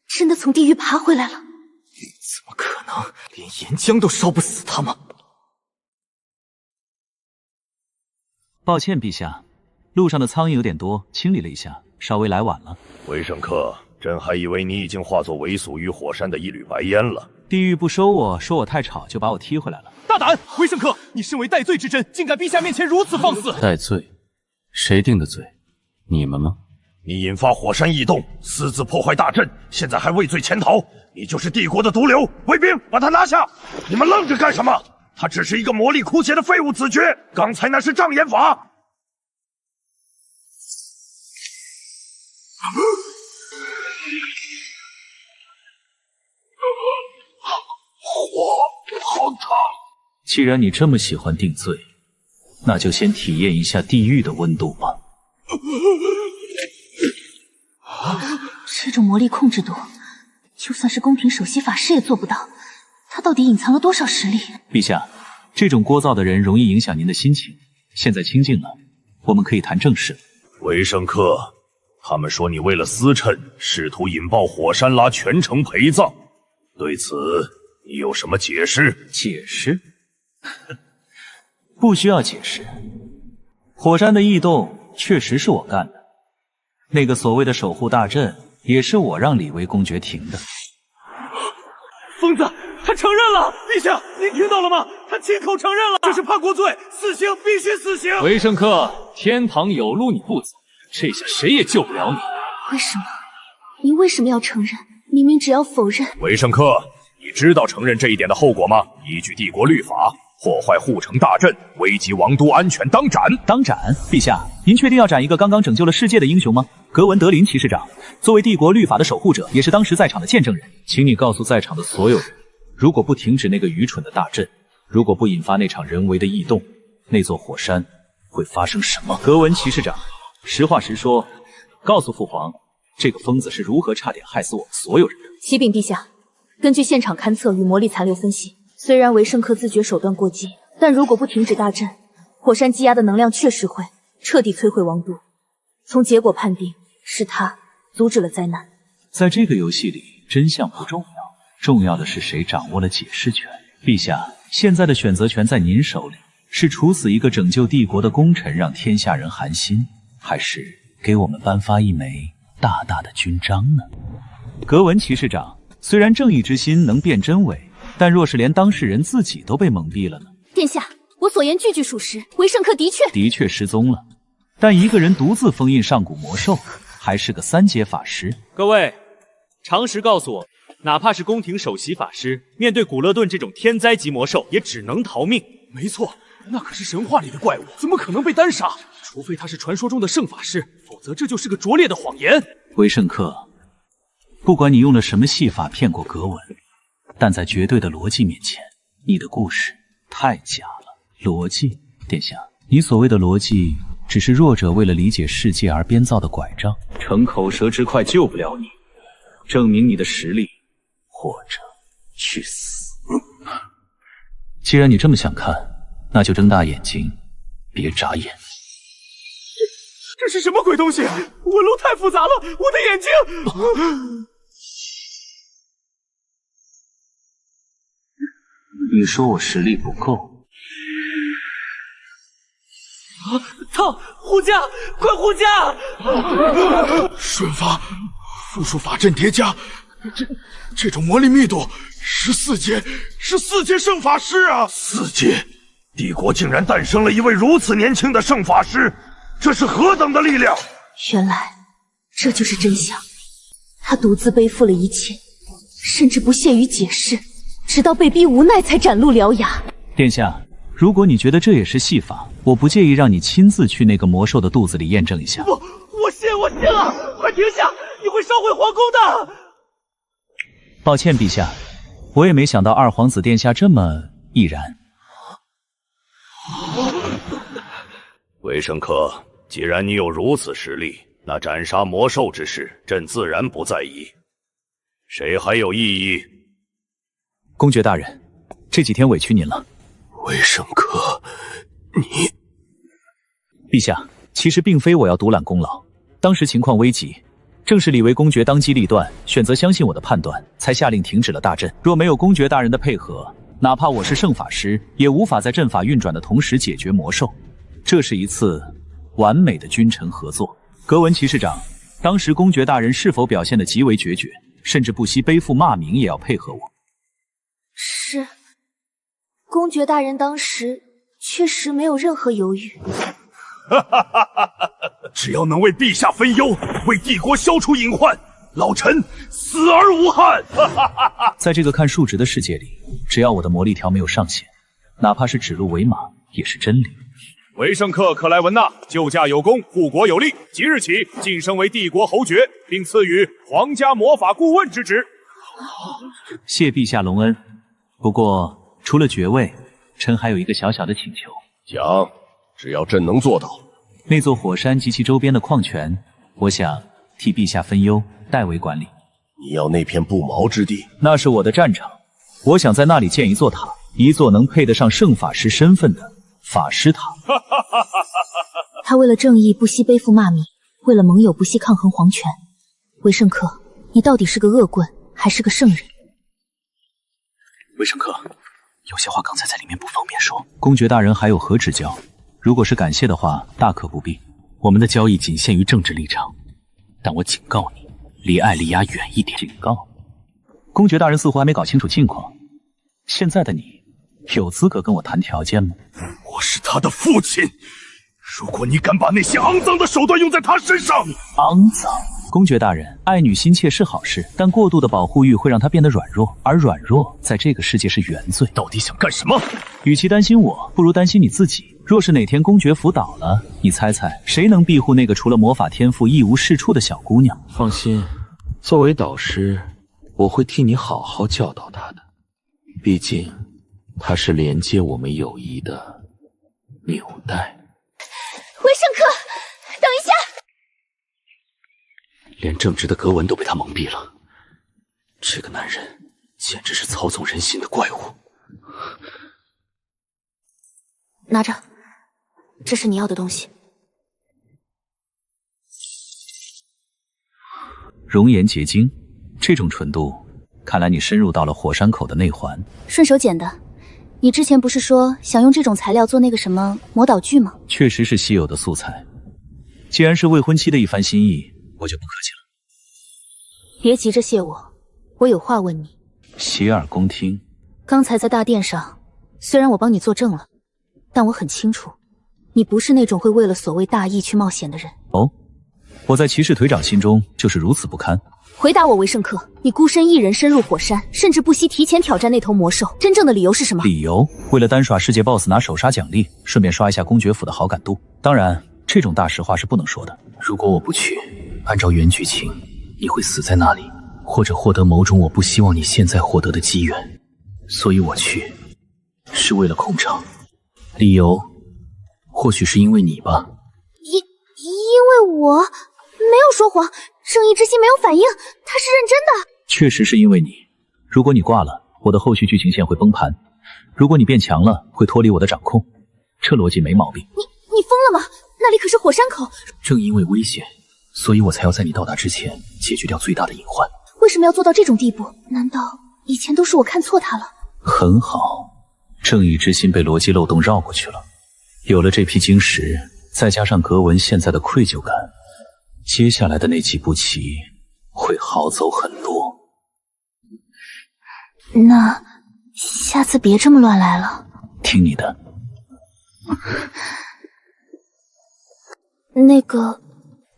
真的从地狱爬回来了。怎么可能？连岩浆都烧不死他吗？抱歉，陛下，路上的苍蝇有点多，清理了一下，稍微来晚了。维申克，朕还以为你已经化作为属于火山的一缕白烟了。地狱不收我，说我太吵，就把我踢回来了。大胆！维申克，你身为戴罪之臣，竟敢陛下面前如此放肆！戴罪？谁定的罪？你们吗？你引发火山异动，私自破坏大阵，现在还畏罪潜逃，你就是帝国的毒瘤！卫兵，把他拿下！你们愣着干什么？他只是一个魔力枯竭的废物子爵，刚才那是障眼法。火好烫！既然你这么喜欢定罪，那就先体验一下地狱的温度吧。这种魔力控制度，就算是宫廷首席法师也做不到。他到底隐藏了多少实力？陛下，这种聒噪的人容易影响您的心情。现在清静了，我们可以谈正事。维申克，他们说你为了私趁，试图引爆火山，拉全城陪葬。对此，你有什么解释？解释？不需要解释。火山的异动确实是我干的，那个所谓的守护大阵也是我让李维公爵停的。疯子，他承认了！陛下，您听到了吗？他亲口承认了，这是叛国罪，死刑，必须死刑！维申克，天堂有路你不走，这下谁也救不了你。为什么？您为什么要承认？明明只要否认。维申克，你知道承认这一点的后果吗？依据帝国律法，破坏护城大阵，危及王都安全，当斩！当斩！陛下，您确定要斩一个刚刚拯救了世界的英雄吗？格文德林骑士长，作为帝国律法的守护者，也是当时在场的见证人，请你告诉在场的所有人，如果不停止那个愚蠢的大阵，如果不引发那场人为的异动，那座火山会发生什么？格文骑士长，实话实说，告诉父皇，这个疯子是如何差点害死我们所有人的。启禀陛下，根据现场勘测与魔力残留分析，虽然维申克自觉手段过激，但如果不停止大阵，火山积压的能量确实会彻底摧毁王都。从结果判定，是他阻止了灾难。在这个游戏里，真相不重要，重要的是谁掌握了解释权。陛下，现在的选择权在您手里，是处死一个拯救帝国的功臣，让天下人寒心，还是给我们颁发一枚大大的勋章呢？格文骑士长，虽然正义之心能辨真伪，但若是连当事人自己都被蒙蔽了呢？殿下，我所言句句属实，维申克的确失踪了，但一个人独自封印上古魔兽，还是个3阶法师。各位，常识告诉我，哪怕是宫廷首席法师，面对古勒顿这种天灾级魔兽，也只能逃命。没错，那可是神话里的怪物，怎么可能被单杀？除非他是传说中的圣法师，否则这就是个拙劣的谎言。韦圣客，不管你用了什么戏法骗过格文，但在绝对的逻辑面前，你的故事太假了。逻辑，殿下，你所谓的逻辑，只是弱者为了理解世界而编造的拐杖，逞口舌之快救不了你。证明你的实力，或者去死。既然你这么想看，那就睁大眼睛，别眨眼。这是什么鬼东西？纹路太复杂了，我的眼睛！你说我实力不够？操！护驾，快护驾！瞬发、复数法阵叠加，这种魔力密度，14阶圣法师啊！4阶，帝国竟然诞生了一位如此年轻的圣法师，这是何等的力量！原来这就是真相，他独自背负了一切，甚至不屑于解释，直到被逼无奈才展露獠牙。殿下，如果你觉得这也是戏法，我不介意让你亲自去那个魔兽的肚子里验证一下。我信了！快停下！你会烧毁皇宫的！抱歉，陛下，我也没想到二皇子殿下这么毅然。韦圣客，既然你有如此实力，那斩杀魔兽之事，朕自然不在意。谁还有异议？公爵大人，这几天委屈您了。韦圣客，你……陛下，其实并非我要独揽功劳，当时情况危急，正是李维公爵当机立断，选择相信我的判断，才下令停止了大阵。若没有公爵大人的配合，哪怕我是圣法师，也无法在阵法运转的同时解决魔兽。这是一次完美的君臣合作。格文骑士长，当时公爵大人是否表现得极为决绝，甚至不惜背负骂名也要配合我？是，公爵大人当时确实没有任何犹豫。只要能为陛下分忧，为帝国消除隐患，老臣死而无憾。在这个看数值的世界里，只要我的魔力条没有上限，哪怕是指鹿为马也是真理。韦圣客克莱文纳救驾有功，护国有力，即日起晋升为帝国侯爵，并赐予皇家魔法顾问之职。谢陛下隆恩。不过除了爵位，臣还有一个小小的请求。讲，只要朕能做到。那座火山及其周边的矿泉，我想替陛下分忧，代为管理。你要那片不毛之地？那是我的战场，我想在那里建一座塔，一座能配得上圣法师身份的法师塔。他为了正义不惜背负骂名，为了盟友不惜抗衡皇权。韦圣客，你到底是个恶棍还是个圣人？韦圣客，有些话刚才在里面不方便说。公爵大人还有何指教？如果是感谢的话，大可不必。我们的交易仅限于政治立场，但我警告你，离艾莉亚远一点。警告？公爵大人似乎还没搞清楚境况。现在的你，有资格跟我谈条件吗？我是他的父亲，如果你敢把那些肮脏的手段用在他身上，肮脏！公爵大人，爱女心切是好事，但过度的保护欲会让她变得软弱，而软弱在这个世界是原罪。到底想干什么？与其担心我，不如担心你自己。若是哪天公爵府倒了，你猜猜谁能庇护那个除了魔法天赋一无是处的小姑娘？放心，作为导师，我会替你好好教导她的。毕竟，她是连接我们友谊的纽带。韦圣客，等一下！连正直的格文都被他蒙蔽了，这个男人简直是操纵人心的怪物。拿着，这是你要的东西。熔岩结晶，这种纯度，看来你深入到了火山口的内环。顺手捡的。你之前不是说想用这种材料做那个什么魔导具吗？确实是稀有的素材。既然是未婚妻的一番心意，我就不客气了。别急着谢我，我有话问你。洗耳恭听。刚才在大殿上，虽然我帮你作证了，但我很清楚，你不是那种会为了所谓大义去冒险的人。哦，我在骑士腿长心中就是如此不堪。回答我，维圣克，你孤身一人深入火山，甚至不惜提前挑战那头魔兽，真正的理由是什么？理由？为了单耍世界 BOSS 拿手杀奖励，顺便刷一下公爵府的好感度。当然，这种大实话是不能说的。如果我不去，按照原剧情，你会死在那里，或者获得某种我不希望你现在获得的机缘。所以我去，是为了控场。理由，或许是因为你吧。因为我没有说谎，正义之心没有反应，他是认真的。确实是因为你。如果你挂了，我的后续剧情线会崩盘；如果你变强了，会脱离我的掌控。这逻辑没毛病。你疯了吗？那里可是火山口。正因为危险，所以我才要在你到达之前解决掉最大的隐患。为什么要做到这种地步？难道以前都是我看错他了？很好，正义之心被逻辑漏洞绕过去了。有了这批晶石，再加上格文现在的愧疚感，接下来的那几步棋会好走很多。那下次别这么乱来了。听你的。那个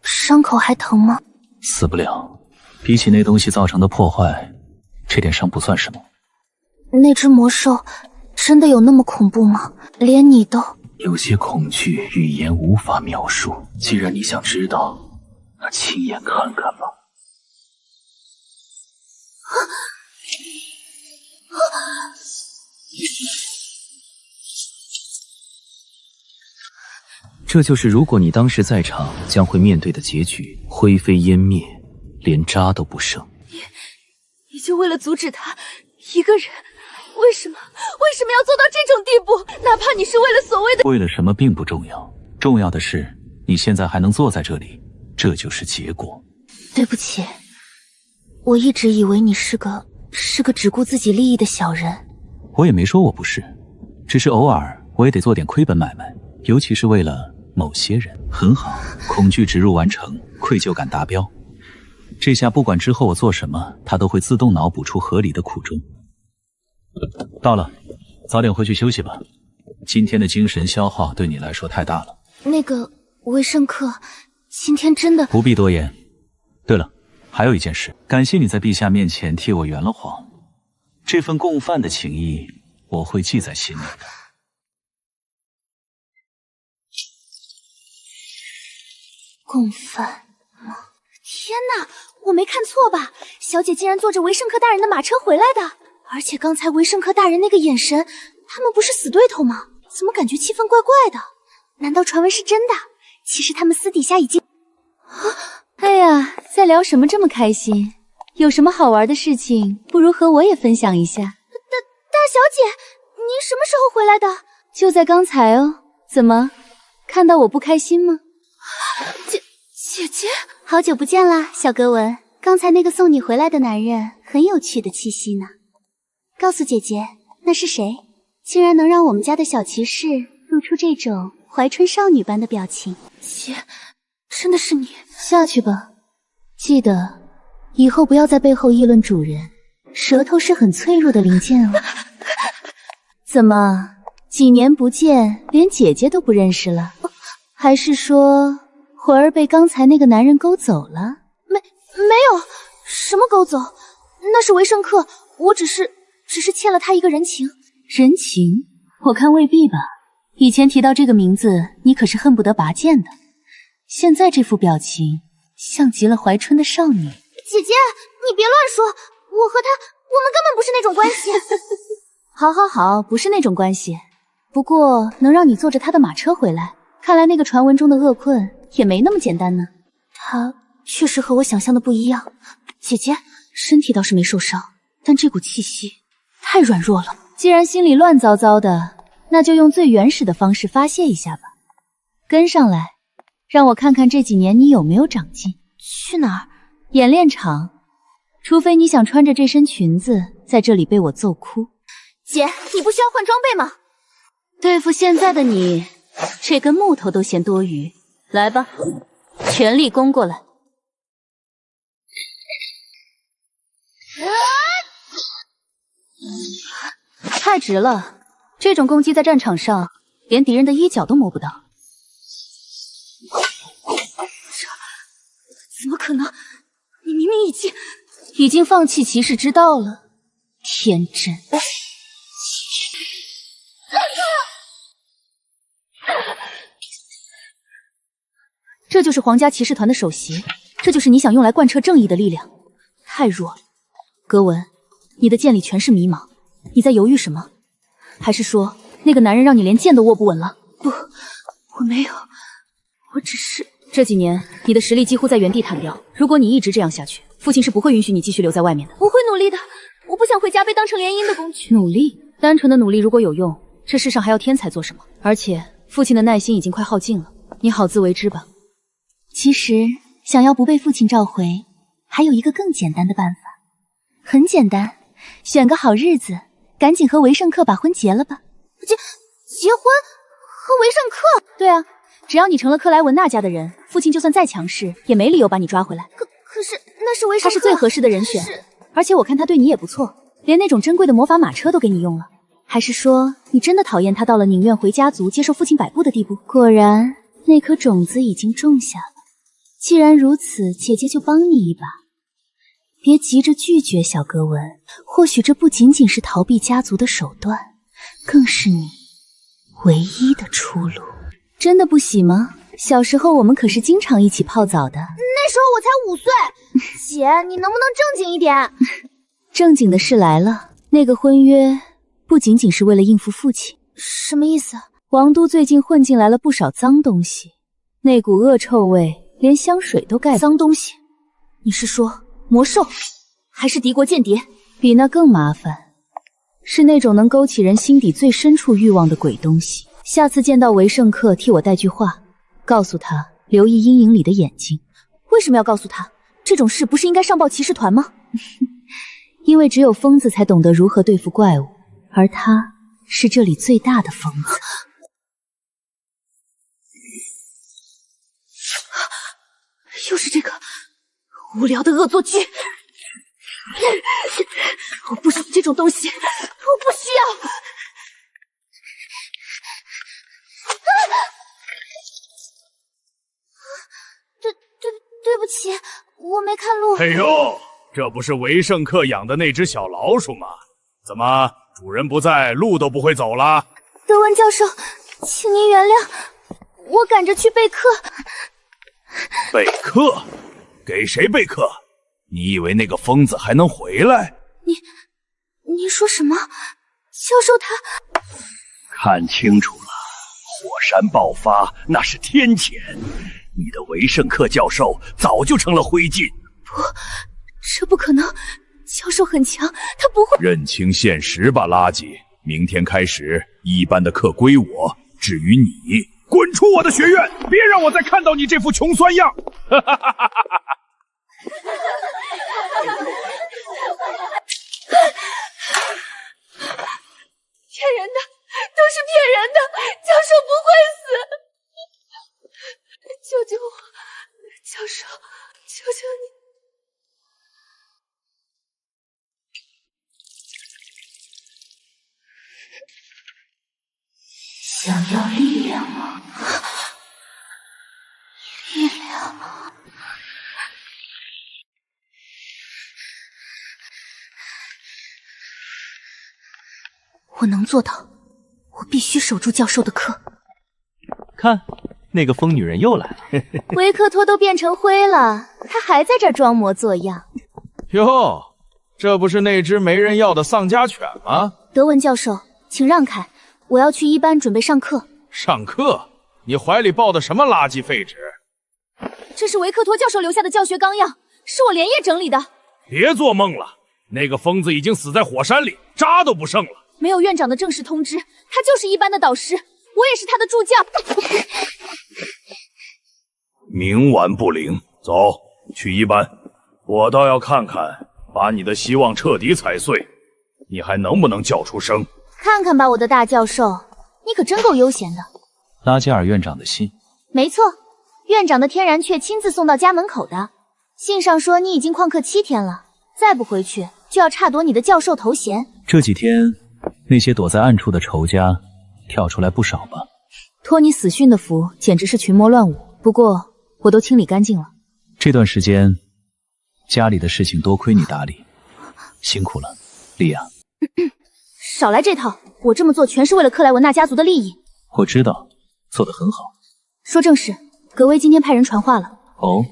伤口还疼吗？死不了，比起那东西造成的破坏，这点伤不算什么。那只魔兽真的有那么恐怖吗？连你都……有些恐惧语言无法描述。既然你想知道，那亲眼看看吧。这就是如果你当时在场将会面对的结局，灰飞烟灭，连渣都不剩。你就为了阻止他一个人，为什么要做到这种地步？哪怕你是为了所谓的……为了什么并不重要，重要的是你现在还能坐在这里，这就是结果。对不起，我一直以为你是个只顾自己利益的小人。我也没说我不是，只是偶尔我也得做点亏本买卖，尤其是为了某些人。很好，恐惧植入完成，愧疚感达标。这下不管之后我做什么，他都会自动脑补出合理的苦衷。到了，早点回去休息吧。今天的精神消耗对你来说太大了。那个维圣克，今天真的……不必多言。对了，还有一件事，感谢你在陛下面前替我圆了谎。这份共犯的情谊，我会记在心里的。共犯？天哪，我没看错吧？小姐竟然坐着维圣克大人的马车回来的，而且刚才维圣克大人那个眼神，他们不是死对头吗？怎么感觉气氛怪怪的？难道传闻是真的？其实他们私底下已经……哎呀，在聊什么这么开心？有什么好玩的事情，不如和我也分享一下。大小姐，您什么时候回来的？就在刚才哦。怎么，看到我不开心吗？姐姐，好久不见啦，小格文。刚才那个送你回来的男人很有趣的气息呢。告诉姐姐，那是谁？竟然能让我们家的小骑士露出这种怀春少女般的表情。姐，真的是你？下去吧，记得以后不要在背后议论主人，舌头是很脆弱的零件哦。怎么，几年不见，连姐姐都不认识了？还是说魂儿被刚才那个男人勾走了？没有，什么勾走？那是维圣克，我只是欠了他一个人情。人情？我看未必吧。以前提到这个名字，你可是恨不得拔剑的。现在这副表情，像极了怀春的少女。姐姐，你别乱说，我们根本不是那种关系。好，不是那种关系。不过能让你坐着他的马车回来，看来那个传闻中的厄困也没那么简单呢。他确实和我想象的不一样。姐姐，身体倒是没受伤，但这股气息太软弱了。既然心里乱糟糟的，那就用最原始的方式发泄一下吧。跟上来，让我看看这几年你有没有长进。去哪儿？演练场。除非你想穿着这身裙子在这里被我揍哭。姐，你不需要换装备吗？对付现在的你，这根木头都嫌多余。来吧，全力攻过来。太直了，这种攻击在战场上连敌人的衣角都摸不到。可能，你明明已经放弃骑士之道了，天真。这就是皇家骑士团的首席，这就是你想用来贯彻正义的力量，太弱了。格文，你的剑里全是迷茫，你在犹豫什么？还是说那个男人让你连剑都握不稳了？不，我没有，我只是……这几年你的实力几乎在原地瘫掉，如果你一直这样下去，父亲是不会允许你继续留在外面的。我会努力的，我不想回家被当成联姻的工具。努力，单纯的努力如果有用，这世上还要天才做什么？而且父亲的耐心已经快耗尽了，你好自为之吧。其实想要不被父亲召回，还有一个更简单的办法。很简单，选个好日子，赶紧和维胜克把婚结了吧。结婚和维胜克？对啊，只要你成了克莱文娜家的人，父亲就算再强势，也没理由把你抓回来。可是那是维胜克，他是最合适的人选，而且我看他对你也不错，连那种珍贵的魔法马车都给你用了。还是说你真的讨厌他到了宁愿回家族接受父亲摆布的地步？果然，那颗种子已经种下了。既然如此，姐姐就帮你一把。别急着拒绝，小格文，或许这不仅仅是逃避家族的手段，更是你唯一的出路。真的不喜吗？小时候我们可是经常一起泡澡的。那时候我才5岁。姐，你能不能正经一点？正经的事来了，那个婚约不仅仅是为了应付父亲。什么意思？王都最近混进来了不少脏东西，那股恶臭味连香水都盖不住。脏东西？你是说魔兽，还是敌国间谍？比那更麻烦，是那种能勾起人心底最深处欲望的鬼东西。下次见到维胜克，替我带句话，告诉他留意阴影里的眼睛。为什么要告诉他？这种事不是应该上报骑士团吗？因为只有疯子才懂得如何对付怪物，而他是这里最大的疯子。又是这个无聊的恶作剧。我不属于这种东西，我不需要。对不起，我没看路。哎呦，这不是维胜克养的那只小老鼠吗？怎么主人不在，路都不会走了？德文教授，请您原谅，我赶着去备课。备课？给谁备课？你以为那个疯子还能回来？你说什么？教授他……看清楚了，火山爆发那是天谴，你的维胜克教授早就成了灰烬。不，这不可能，教授很强，他不会。认清现实吧，垃圾！明天开始，一班的课归我，至于你，滚出我的学院，别让我再看到你这副穷酸样！哈哈哈哈哈！骗人的，都是骗人的，教授不会死！救救我，教授，求求你！想要力量吗？力量。我能做到，我必须守住教授的课。看，那个疯女人又来了。维克托都变成灰了，他还在这儿装模作样。哟，这不是那只没人要的丧家犬吗？德文教授，请让开，我要去一班准备上课。上课？你怀里抱的什么垃圾废纸？这是维克托教授留下的教学纲要，是我连夜整理的。别做梦了，那个疯子已经死在火山里，渣都不剩了。没有院长的正式通知，他就是一班的导师，我也是他的助教。冥顽不灵，走去一班，我倒要看看，把你的希望彻底踩碎，你还能不能叫出声？看看吧，我的大教授，你可真够悠闲的。拉加尔院长的信。没错，院长的天然雀亲自送到家门口的。信上说你已经旷课7天了，再不回去就要剥夺你的教授头衔。这几天那些躲在暗处的仇家跳出来不少吧？托你死讯的福，简直是群魔乱舞。不过我都清理干净了。这段时间家里的事情多亏你打理，辛苦了，莉亚。少来这套，我这么做全是为了克莱文纳家族的利益。我知道，做得很好。说正事，格威今天派人传话了。哦，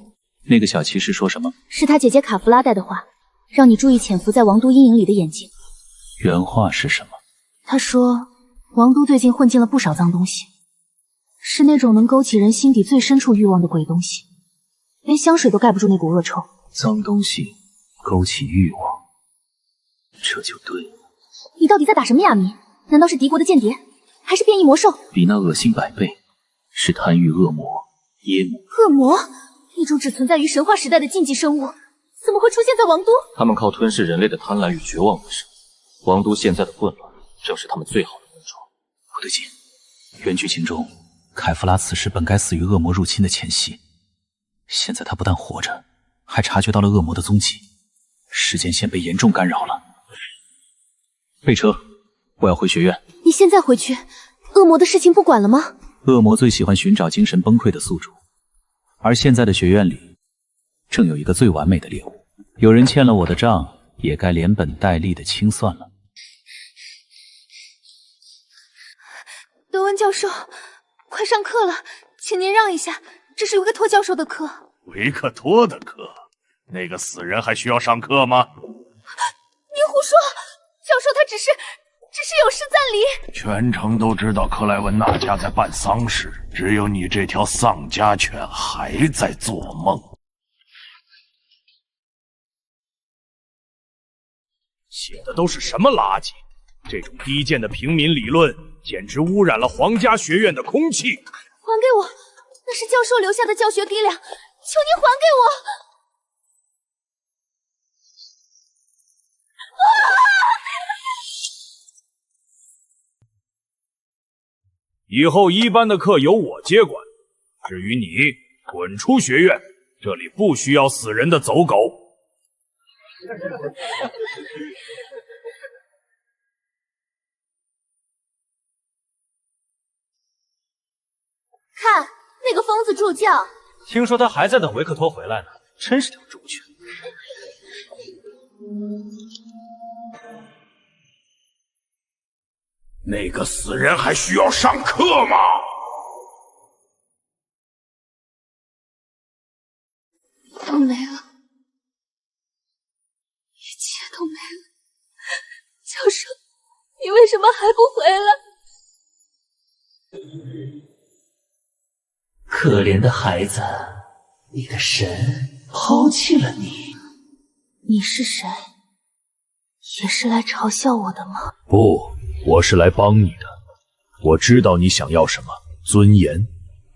那个小骑士说什么？是他姐姐卡弗拉带的话，让你注意潜伏在王都阴影里的眼睛。原话是什么？他说，王都最近混进了不少脏东西，是那种能勾起人心底最深处欲望的鬼东西，连香水都盖不住那股恶臭。脏东西勾起欲望，这就对了。你到底在打什么哑谜？难道是敌国的间谍，还是变异魔兽？比那恶心100倍，是贪欲恶魔耶姆。恶魔，一种只存在于神话时代的禁忌生物，怎么会出现在王都？他们靠吞噬人类的贪婪与绝望为生，王都现在的混乱正是他们最好的温床。不对劲，原剧情中，凯弗拉此时本该死于恶魔入侵的前夕，现在他不但活着，还察觉到了恶魔的踪迹，时间线被严重干扰了。备车，我要回学院。你现在回去，恶魔的事情不管了吗？恶魔最喜欢寻找精神崩溃的宿主，而现在的学院里，正有一个最完美的猎物。有人欠了我的账，也该连本带利的清算了。德文教授，快上课了，请您让一下，这是维克托教授的课。维克托的课？那个死人还需要上课吗？您胡说，教授他只是有事暂离。全城都知道克莱文娜家在办丧事，只有你这条丧家犬还在做梦。写的都是什么垃圾？这种低贱的平民理论，简直污染了皇家学院的空气。还给我，那是教授留下的教学底粮，求您还给我。以后一班的课由我接管，至于你，滚出学院，这里不需要死人的走狗。看那个疯子助教，听说他还在等维克托回来呢，真是条猪犬。那个死人还需要上课吗？都没了，一切都没了。教授，你为什么还不回来？可怜的孩子，你的神抛弃了你。你是谁？也是来嘲笑我的吗？不，我是来帮你的。我知道你想要什么，尊严、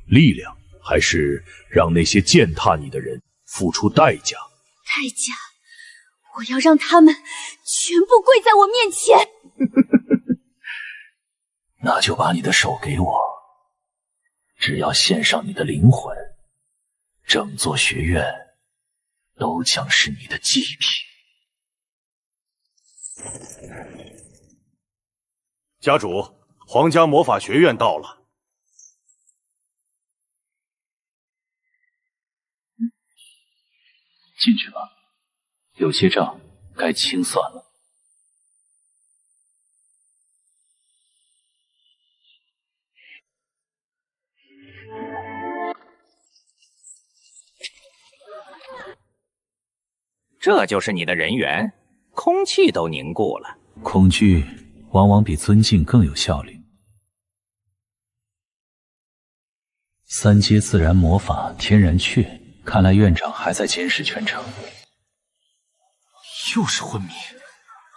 力量，还是让那些践踏你的人付出代价？代价？我要让他们全部跪在我面前。那就把你的手给我，只要献上你的灵魂，整座学院都将是你的祭品。家主，皇家魔法学院到了。进去吧，有些账该清算了。这就是你的人缘，空气都凝固了。恐惧往往比尊敬更有效率。3阶自然魔法天然雀，看来院长还在监视全城。又是昏迷，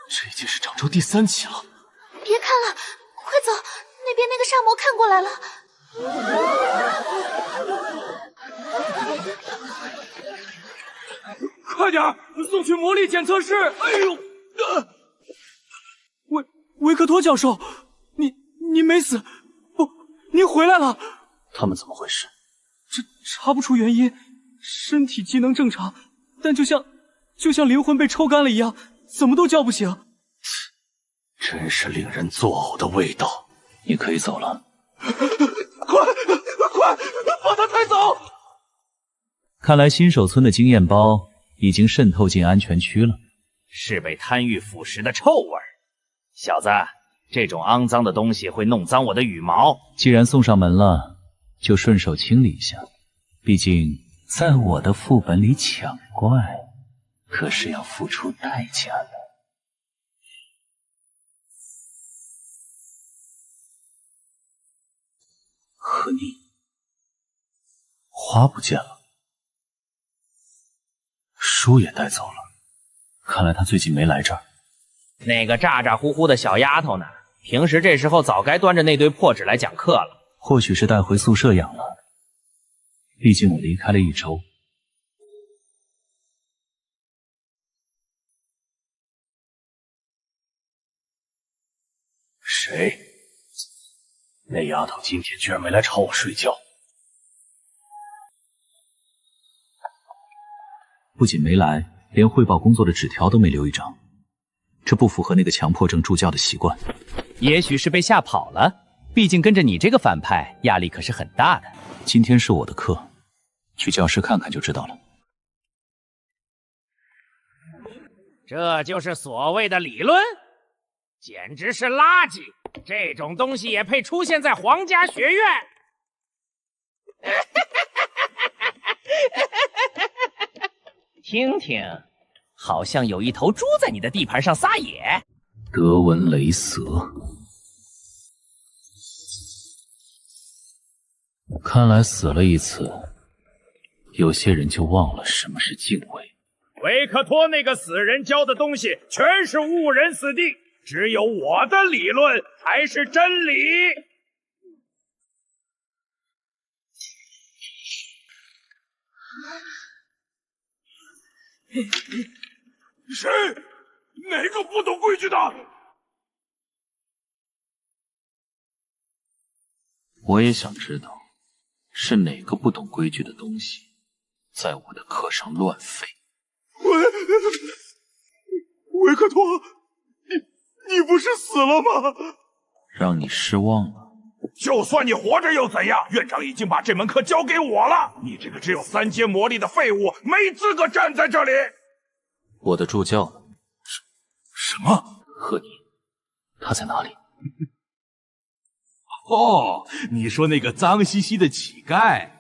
这已经是长洲第3起了。别看了，快走，那边那个杀魔看过来了。快点，送去魔力检测室！哎呦，维克托教授，你没死，不，您回来了。他们怎么回事？这查不出原因，身体机能正常，但就像灵魂被抽干了一样，怎么都叫不醒。真是令人作呕的味道。你可以走了。快，把他抬走！看来新手村的经验包已经渗透进安全区了，是被贪欲腐蚀的臭味儿。小子，这种肮脏的东西会弄脏我的羽毛。既然送上门了，就顺手清理一下。毕竟在我的副本里抢怪，可是要付出代价的。和你，花不见了，书也带走了，看来他最近没来这儿。那个咋咋呼呼的小丫头呢？平时这时候早该端着那堆破纸来讲课了。或许是带回宿舍养了，毕竟我离开了1周。谁？那丫头今天居然没来吵我睡觉。不仅没来，连汇报工作的纸条都没留一张，这不符合那个强迫症助教的习惯。也许是被吓跑了，毕竟跟着你这个反派，压力可是很大的。今天是我的课，去教室看看就知道了。这就是所谓的理论，简直是垃圾！这种东西也配出现在皇家学院？听听，好像有一头猪在你的地盘上撒野。德文雷瑟，看来死了一次，有些人就忘了什么是敬畏。维克托那个死人教的东西全是误人死地，只有我的理论才是真理。谁？哪个不懂规矩的？我也想知道，是哪个不懂规矩的东西，在我的课上乱吠。维克托，你不是死了吗？让你失望了。就算你活着又怎样？院长已经把这门课交给我了。你这个只有3阶魔力的废物，没资格站在这里。我的助教呢？什么？赫尼，他在哪里？哦，你说那个脏兮兮的乞丐，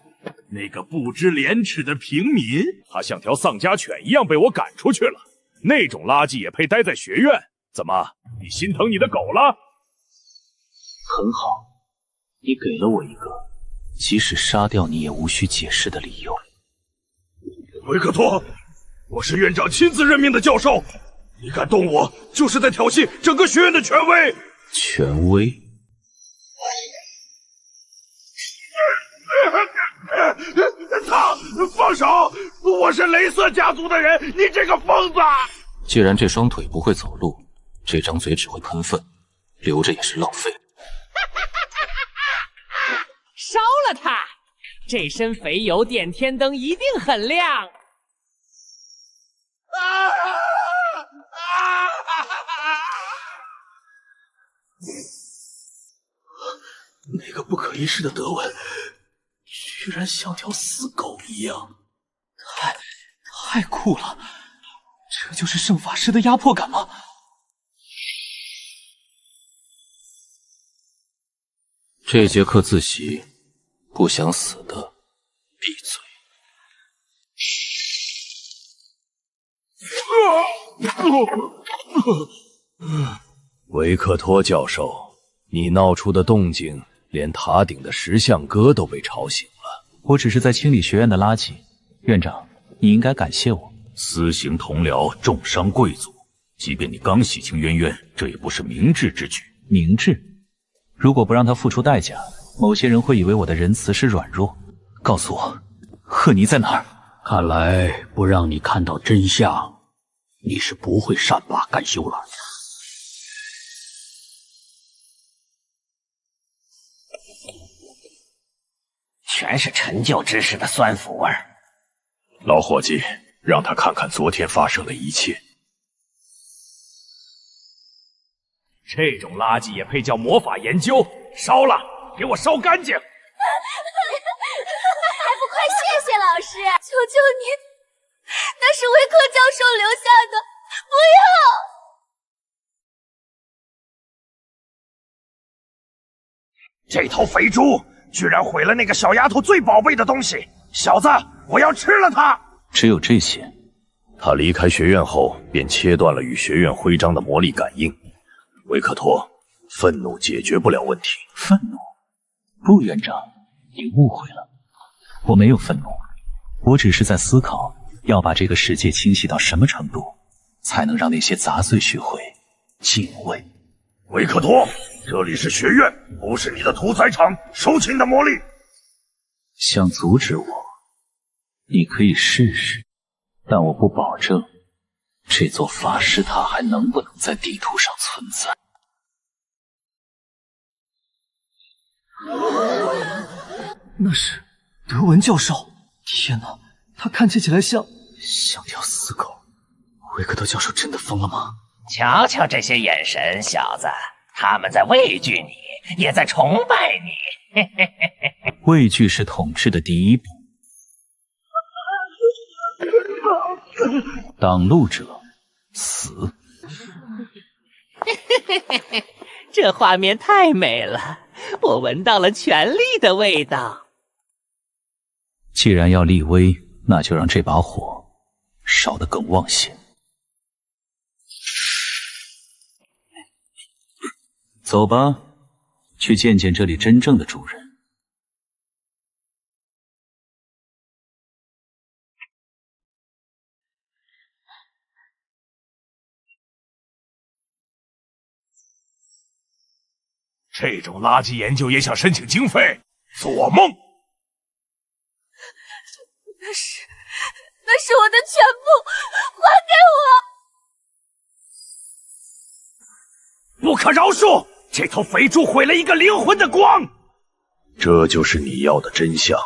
那个不知廉耻的平民，他像条丧家犬一样被我赶出去了。那种垃圾也配待在学院？怎么，你心疼你的狗了？很好，你给了我一个即使杀掉你也无需解释的理由。维克托，我是院长亲自任命的教授，你敢动我，就是在挑衅整个学院的权威。权威？放手！我是雷瑟家族的人，你这个疯子！既然这双腿不会走路，这张嘴只会喷粪，留着也是浪费。烧了它！这身肥油电天灯一定很亮。那个不可一世的德文，居然像条死狗一样，太酷了！这就是圣法师的压迫感吗？这节课自习，不想死的闭嘴。维克托教授，你闹出的动静，连塔顶的石像哥都被吵醒了。我只是在清理学院的垃圾，院长，你应该感谢我。私刑同僚，重伤贵族，即便你刚洗清冤冤，这也不是明智之举。明智？如果不让他付出代价，某些人会以为我的仁慈是软弱。告诉我，赫尼在哪儿？看来不让你看到真相，你是不会善罢甘休了。全是陈旧知识的酸腐味儿。老伙计，让他看看昨天发生的一切。这种垃圾也配叫魔法研究？烧了，给我烧干净！还不快谢谢老师！师，求求你，那是维克教授留下的，不要！这头肥猪居然毁了那个小丫头最宝贝的东西！小子，我要吃了它！只有这些。他离开学院后，便切断了与学院徽章的魔力感应。维克托，愤怒解决不了问题。愤怒？不，院长，你误会了，我没有愤怒，我只是在思考，要把这个世界清洗到什么程度，才能让那些杂碎学会敬畏。维克托，这里是学院，不是你的屠宰场，收起你的魔力。想阻止我，你可以试试，但我不保证这座法师塔还能不能在地图上存在。那是德文教授！天哪，他看起来像条死狗。维克特教授真的疯了吗？瞧瞧这些眼神，小子，他们在畏惧你，也在崇拜你。畏惧是统治的第一步。挡路者死。这画面太美了，我闻到了权力的味道。既然要立威，那就让这把火烧得更旺些。走吧，去见见这里真正的主人。这种垃圾研究也想申请经费？做梦！那是我的全部，还给我！不可饶恕！这头肥猪毁了一个灵魂的光。这就是你要的真相。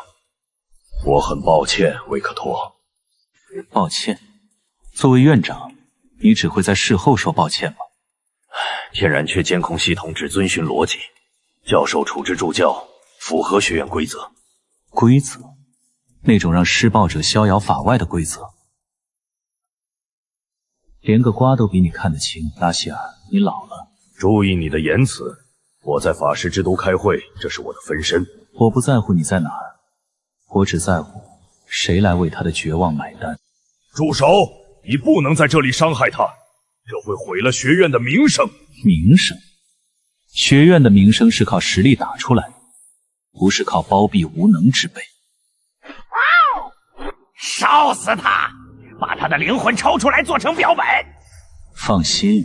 我很抱歉，维克托。抱歉？作为院长，你只会在事后说抱歉吗？天然雀监控系统只遵循逻辑，教授处置助教符合学院规则。规则？那种让施暴者逍遥法外的规则？连个瓜都比你看得清，拉希尔，你老了。注意你的言辞。我在法师之都开会，这是我的分身。我不在乎你在哪儿，我只在乎谁来为他的绝望买单。住手！你不能在这里伤害他，这会毁了学院的名声。名声？学院的名声是靠实力打出来的，不是靠包庇无能之辈。烧死他！把他的灵魂抽出来做成标本。放心，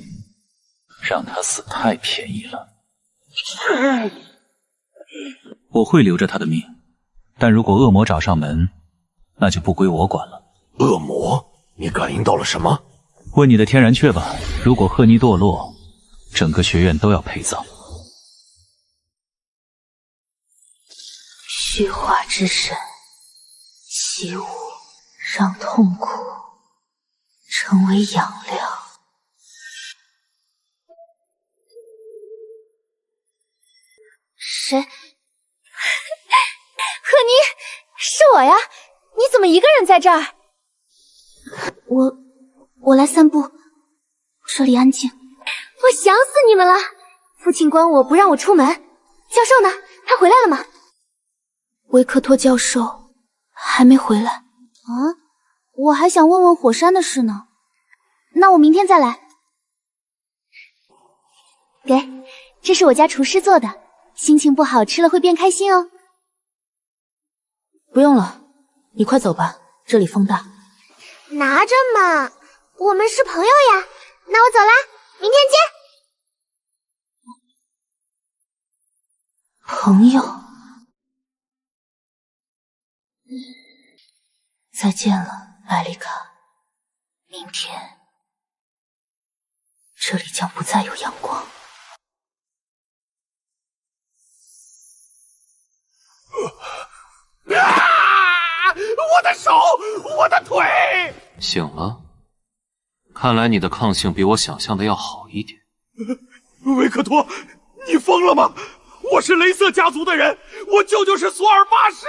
让他死太便宜了。我会留着他的命，但如果恶魔找上门，那就不归我管了。恶魔？你感应到了什么？问你的天然雀吧。如果赫尼堕落，整个学院都要陪葬。虚化之神，习武，让痛苦成为养料。谁？赫尼，是我呀！你怎么一个人在这儿？我来散步，这里安静。我想死你们了！父亲关我不让我出门。教授呢？他回来了吗？维克托教授还没回来。啊，我还想问问火山的事呢。那我明天再来。给，这是我家厨师做的，心情不好吃了会变开心哦。不用了，你快走吧，这里风大。拿着嘛，我们是朋友呀。那我走啦，明天见。朋友，再见了，艾丽卡。明天，这里将不再有阳光。我的手，我的腿！醒了，看来你的抗性比我想象的要好一点。维克托，你疯了吗？我是雷瑟家族的人，我舅舅是索尔巴士。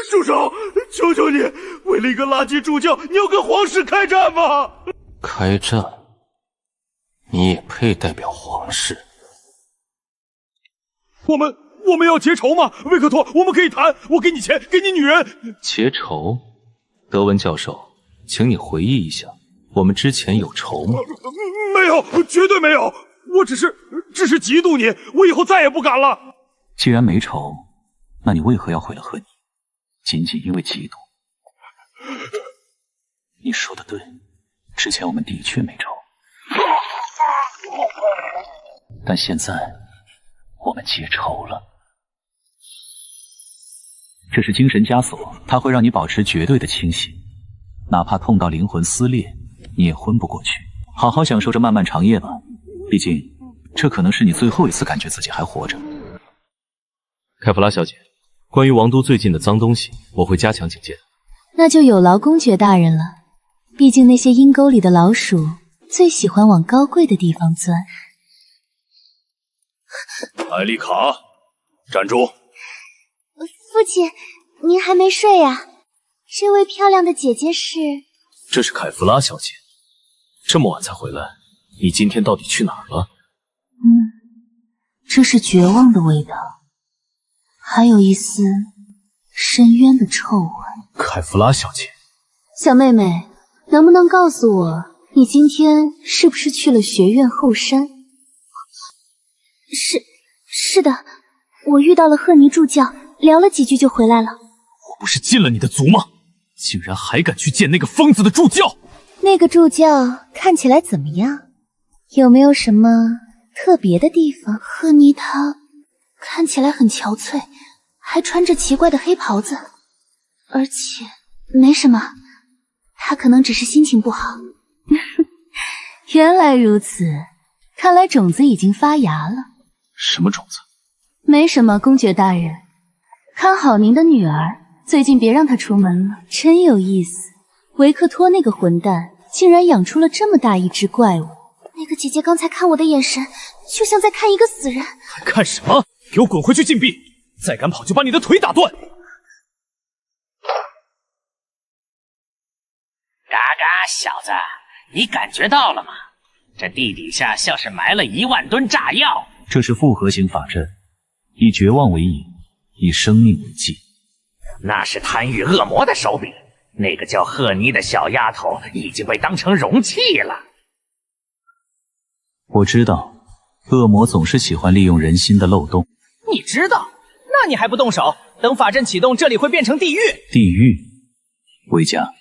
住手！求求你，为了一个垃圾助教，你要跟皇室开战吗？开战？你也配代表皇室？我们要结仇吗？维克托，我们可以谈，我给你钱，给你女人。结仇？德文教授，请你回忆一下，我们之前有仇吗？没有，绝对没有。我只是嫉妒你，我以后再也不敢了。既然没仇，那你为何要毁了赫尼？仅仅因为嫉妒？你说的对，之前我们的确没仇，但现在我们结仇了。这是精神枷锁，它会让你保持绝对的清醒，哪怕痛到灵魂撕裂，你也昏不过去。好好享受这漫漫长夜吧，毕竟这可能是你最后一次感觉自己还活着。凯弗拉小姐，关于王都最近的脏东西，我会加强警戒。那就有劳公爵大人了，毕竟那些阴沟里的老鼠最喜欢往高贵的地方钻。艾丽卡，站住！父亲，您还没睡呀？这位漂亮的姐姐是？这是凯弗拉小姐，这么晚才回来，你今天到底去哪儿了？这是绝望的味道，还有一丝深渊的臭味。凯弗拉小姐，小妹妹，能不能告诉我，你今天是不是去了学院后山？是的，我遇到了赫尼助教，聊了几句就回来了。我不是进了你的族吗？竟然还敢去见那个疯子的助教！那个助教看起来怎么样？有没有什么特别的地方？赫尼他看起来很憔悴，还穿着奇怪的黑袍子，而且没什么，他可能只是心情不好。原来如此，看来种子已经发芽了。什么种子？没什么，公爵大人，看好您的女儿，最近别让她出门了。真有意思，维克托那个混蛋竟然养出了这么大一只怪物。那个姐姐刚才看我的眼神，就像在看一个死人。还看什么？给我滚回去禁闭！再敢跑，就把你的腿打断！嘎嘎，小子，你感觉到了吗？这地底下像是埋了1万吨炸药。这是复合型法阵，以绝望为引，以生命为祭。那是贪欲恶魔的手笔，那个叫赫尼的小丫头已经被当成容器了。我知道，恶魔总是喜欢利用人心的漏洞。你知道？那你还不动手？等法阵启动，这里会变成地狱。地狱，维嘉，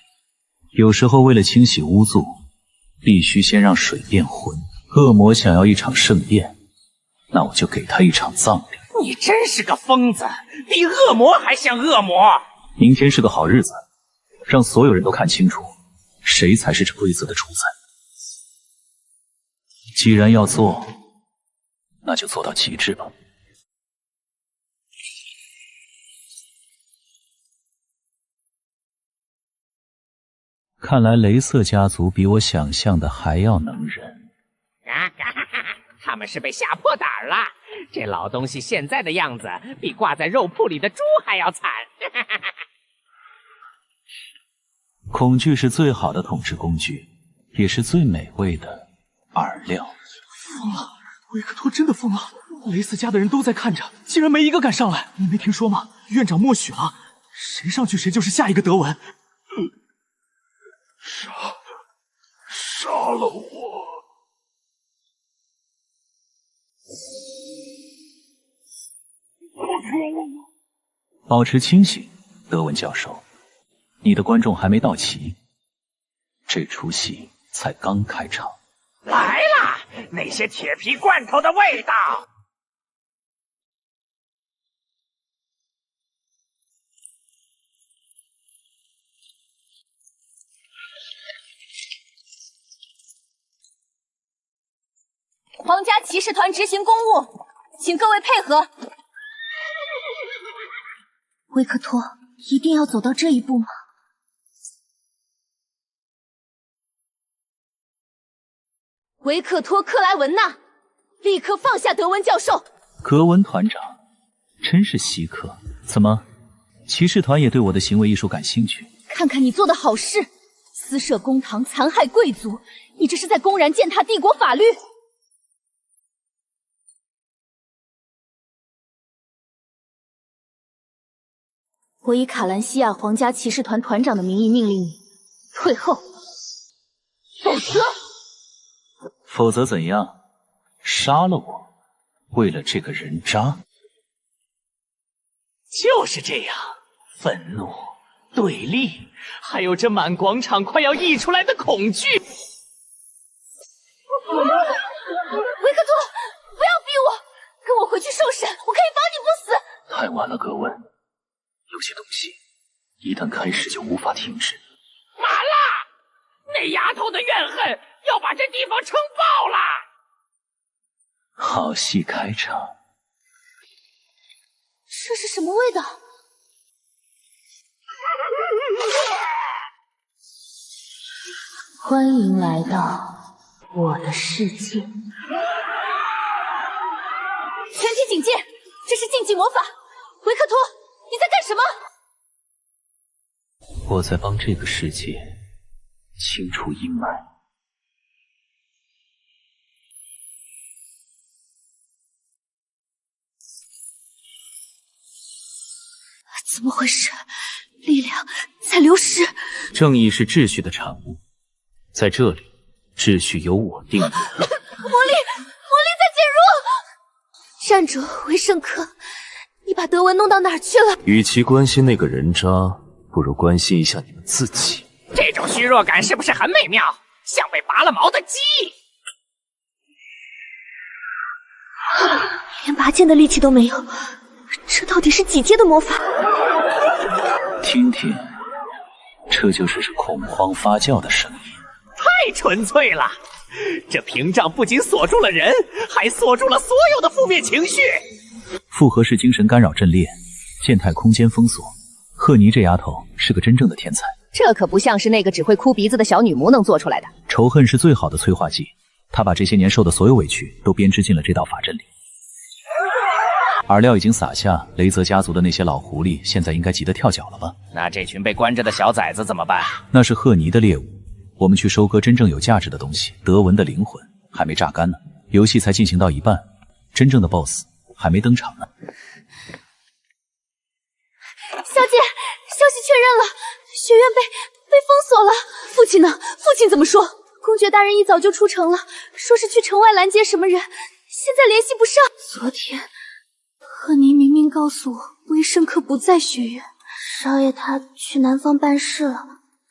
有时候为了清洗污渍，必须先让水变浑。恶魔想要一场盛宴，那我就给他一场葬礼。你真是个疯子，比恶魔还像恶魔。明天是个好日子，让所有人都看清楚，谁才是这规则的主宰。既然要做，那就做到极致吧。看来雷瑟家族比我想象的还要能忍。他们是被吓破胆了。这老东西现在的样子，比挂在肉铺里的猪还要惨。恐惧是最好的统治工具，也是最美味的饵料。疯了！维克托真的疯了！雷斯家的人都在看着，竟然没一个敢上来。你没听说吗？院长默许了，谁上去谁就是下一个德文。杀了我！保持清醒，德文教授。你的观众还没到齐，这出戏才刚开场。来了，那些铁皮罐头的味道。皇家骑士团执行公务，请各位配合。维克托，一定要走到这一步吗？维克托·克莱文纳，立刻放下德文教授。格文团长，真是稀客。怎么，骑士团也对我的行为艺术感兴趣。看看你做的好事，私设公堂，残害贵族，你这是在公然践踏帝国法律。我以卡兰西亚皇家骑士团团长的名义命令你退后，否则，否则怎样？杀了我，为了这个人渣？就是这样，愤怒、对立，还有这满广场快要溢出来的恐惧。维克多，不要逼我，跟我回去受审，我可以保你不死。太晚了，格温。有些东西一旦开始就无法停止。麻辣，那丫头的怨恨要把这地方撑爆了。好戏开场。这是什么味道？欢迎来到我的世界。全体警戒，这是禁忌魔法。维克托，你在干什么？我在帮这个世界清除阴霾。怎么回事？力量在流失。正义是秩序的产物，在这里，秩序由我定义。魔力在减弱。站住，维圣克！你把德文弄到哪儿去了？与其关心那个人渣，不如关心一下你们自己。这种虚弱感是不是很美妙？像被拔了毛的鸡。连拔剑的力气都没有，这到底是几阶的魔法？听听，这就是恐慌发酵的声音。太纯粹了！这屏障不仅锁住了人，还锁住了所有的负面情绪。复合式精神干扰阵列，健态空间封锁。赫尼这丫头是个真正的天才，这可不像是那个只会哭鼻子的小女巫能做出来的。仇恨是最好的催化剂，她把这些年受的所有委屈都编织进了这道法阵里。饵料已经撒下，雷泽家族的那些老狐狸现在应该急得跳脚了吧？那这群被关着的小崽子怎么办？那是赫尼的猎物，我们去收割真正有价值的东西。德文的灵魂还没榨干呢，游戏才进行到一半，真正的 BOSS 还没登场呢。小姐，消息确认了，学院被封锁了。父亲呢？父亲怎么说？公爵大人一早就出城了，说是去城外拦截什么人，现在联系不上。昨天赫尼明明告诉我，维圣克不在学院，少爷他去南方办事了，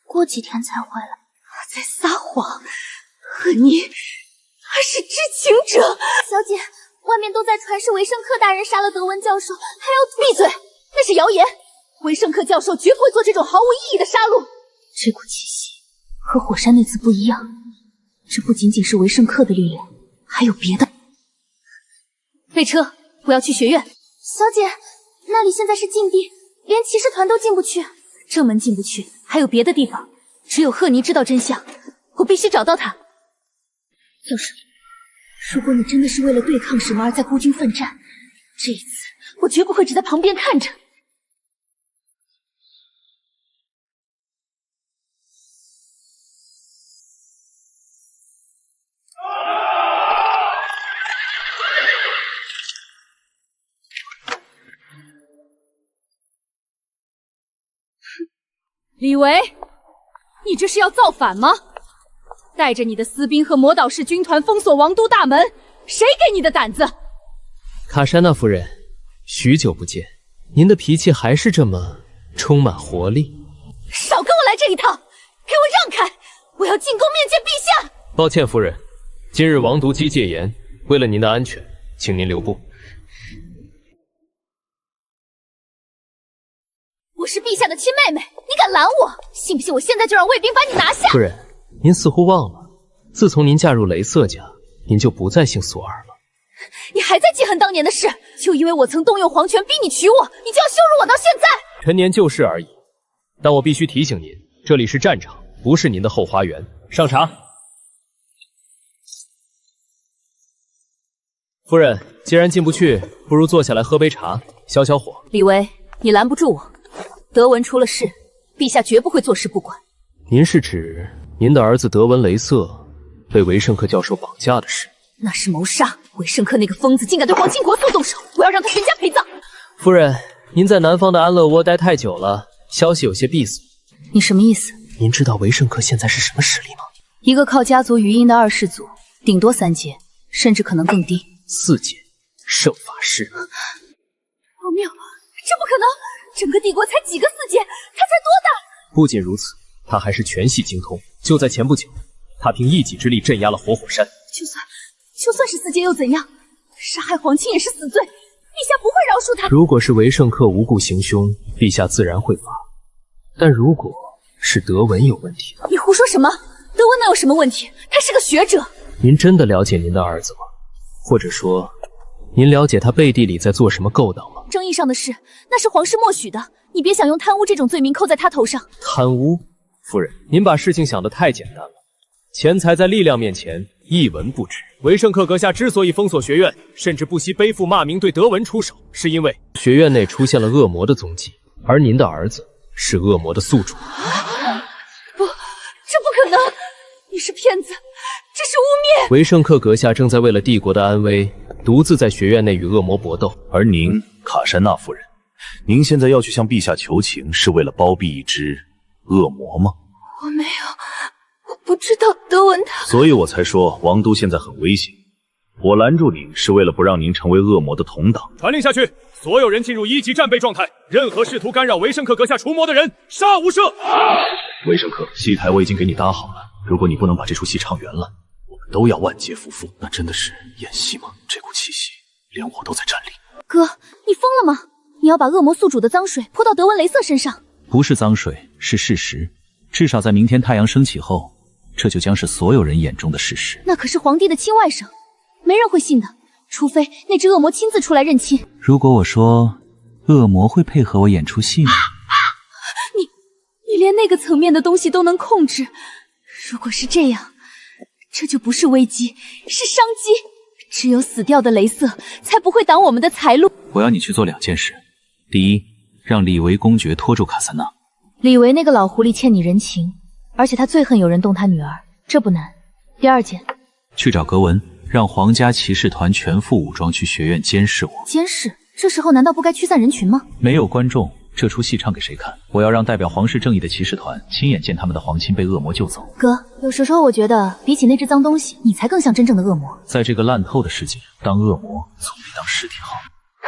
过几天才回来。在撒谎，赫尼他是知情者。小姐，外面都在传是维圣克大人杀了德文教授，还要闭嘴，那是谣言。维圣克教授绝不会做这种毫无意义的杀戮。这股气息和火山那次不一样，这不仅仅是维圣克的力量，还有别的。备车，我要去学院。小姐，那里现在是禁地，连骑士团都进不去。正门进不去，还有别的地方。只有赫尼知道真相，我必须找到他。教授，如果你真的是为了对抗什么而在孤军奋战，这一次我绝不会只在旁边看着。李维，你这是要造反吗？带着你的私兵和魔导士军团封锁王都大门，谁给你的胆子？卡珊娜夫人，许久不见，您的脾气还是这么充满活力。少跟我来这一套，给我让开！我要进宫面见陛下。抱歉，夫人，今日王毒姬戒严，为了您的安全，请您留步。我是陛下的亲妹妹，你敢拦我？信不信我现在就让卫兵把你拿下？夫人，您似乎忘了，自从您嫁入雷瑟家，您就不再姓索尔了。你还在记恨当年的事？就因为我曾动用皇权逼你娶我，你就要羞辱我到现在？陈年旧事而已。但我必须提醒您，这里是战场，不是您的后花园。上茶。夫人，既然进不去，不如坐下来喝杯茶，消消火。李维，你拦不住我。德文出了事，陛下绝不会坐视不管。您是指您的儿子德文雷瑟被维圣克教授绑架的事？那是谋杀，维圣克那个疯子竟敢对皇亲国戚动手，我要让他全家陪葬。夫人，您在南方的安乐窝待太久了，消息有些闭锁。你什么意思？您知道维圣克现在是什么实力吗？一个靠家族余荫的二世祖，顶多3阶，甚至可能更低。4阶，圣法师。荒谬，这不可能！整个帝国才几个4阶，他才多大？不仅如此，他还是全系精通。就在前不久，他凭一己之力镇压了活火山。就算是4阶又怎样？杀害皇亲也是死罪，陛下不会饶恕他。如果是维圣克无故行凶，陛下自然会罚。但如果是德文有问题，你胡说什么？德文哪有什么问题？他是个学者。您真的了解您的儿子吗？或者说，您了解他背地里在做什么勾当吗？争议上的事，那是皇室默许的，你别想用贪污这种罪名扣在他头上。贪污？夫人，您把事情想得太简单了。钱财在力量面前一文不值。维圣克阁下之所以封锁学院，甚至不惜背负骂名对德文出手，是因为学院内出现了恶魔的踪迹，而您的儿子是恶魔的宿主。不，这不可能！你是骗子，这是污蔑！维圣克阁下正在为了帝国的安危，独自在学院内与恶魔搏斗。而您，卡珊娜夫人，您现在要去向陛下求情，是为了包庇一只恶魔吗？我没有，我不知道德文他。所以我才说王都现在很危险。我拦住您是为了不让您成为恶魔的同党。传令下去，所有人进入1级战备状态，任何试图干扰维圣克阁下除魔的人，杀无赦。维圣克，戏台我已经给你搭好了，如果你不能把这出戏唱圆了，我们都要万劫不复。那真的是演戏吗？这股气息，连我都在战栗。哥，你疯了吗？你要把恶魔宿主的脏水泼到德文雷瑟身上？不是脏水，是事实。至少在明天太阳升起后，这就将是所有人眼中的事实。那可是皇帝的亲外甥，没人会信的，除非那只恶魔亲自出来认亲。如果我说恶魔会配合我演出戏呢？你连那个层面的东西都能控制，如果是这样，这就不是危机，是商机。只有死掉的雷瑟才不会挡我们的财路。我要你去做2件事：第一，让李维公爵拖住卡珊娜。李维那个老狐狸欠你人情，而且他最恨有人动他女儿，这不难。第2件，去找格文，让皇家骑士团全副武装去学院监视我。监视？这时候难道不该驱散人群吗？没有观众，这出戏唱给谁看？我要让代表皇室正义的骑士团亲眼见他们的皇亲被恶魔救走。哥，有时候我觉得比起那只脏东西，你才更像真正的恶魔。在这个烂透的世界，当恶魔总比当尸体好。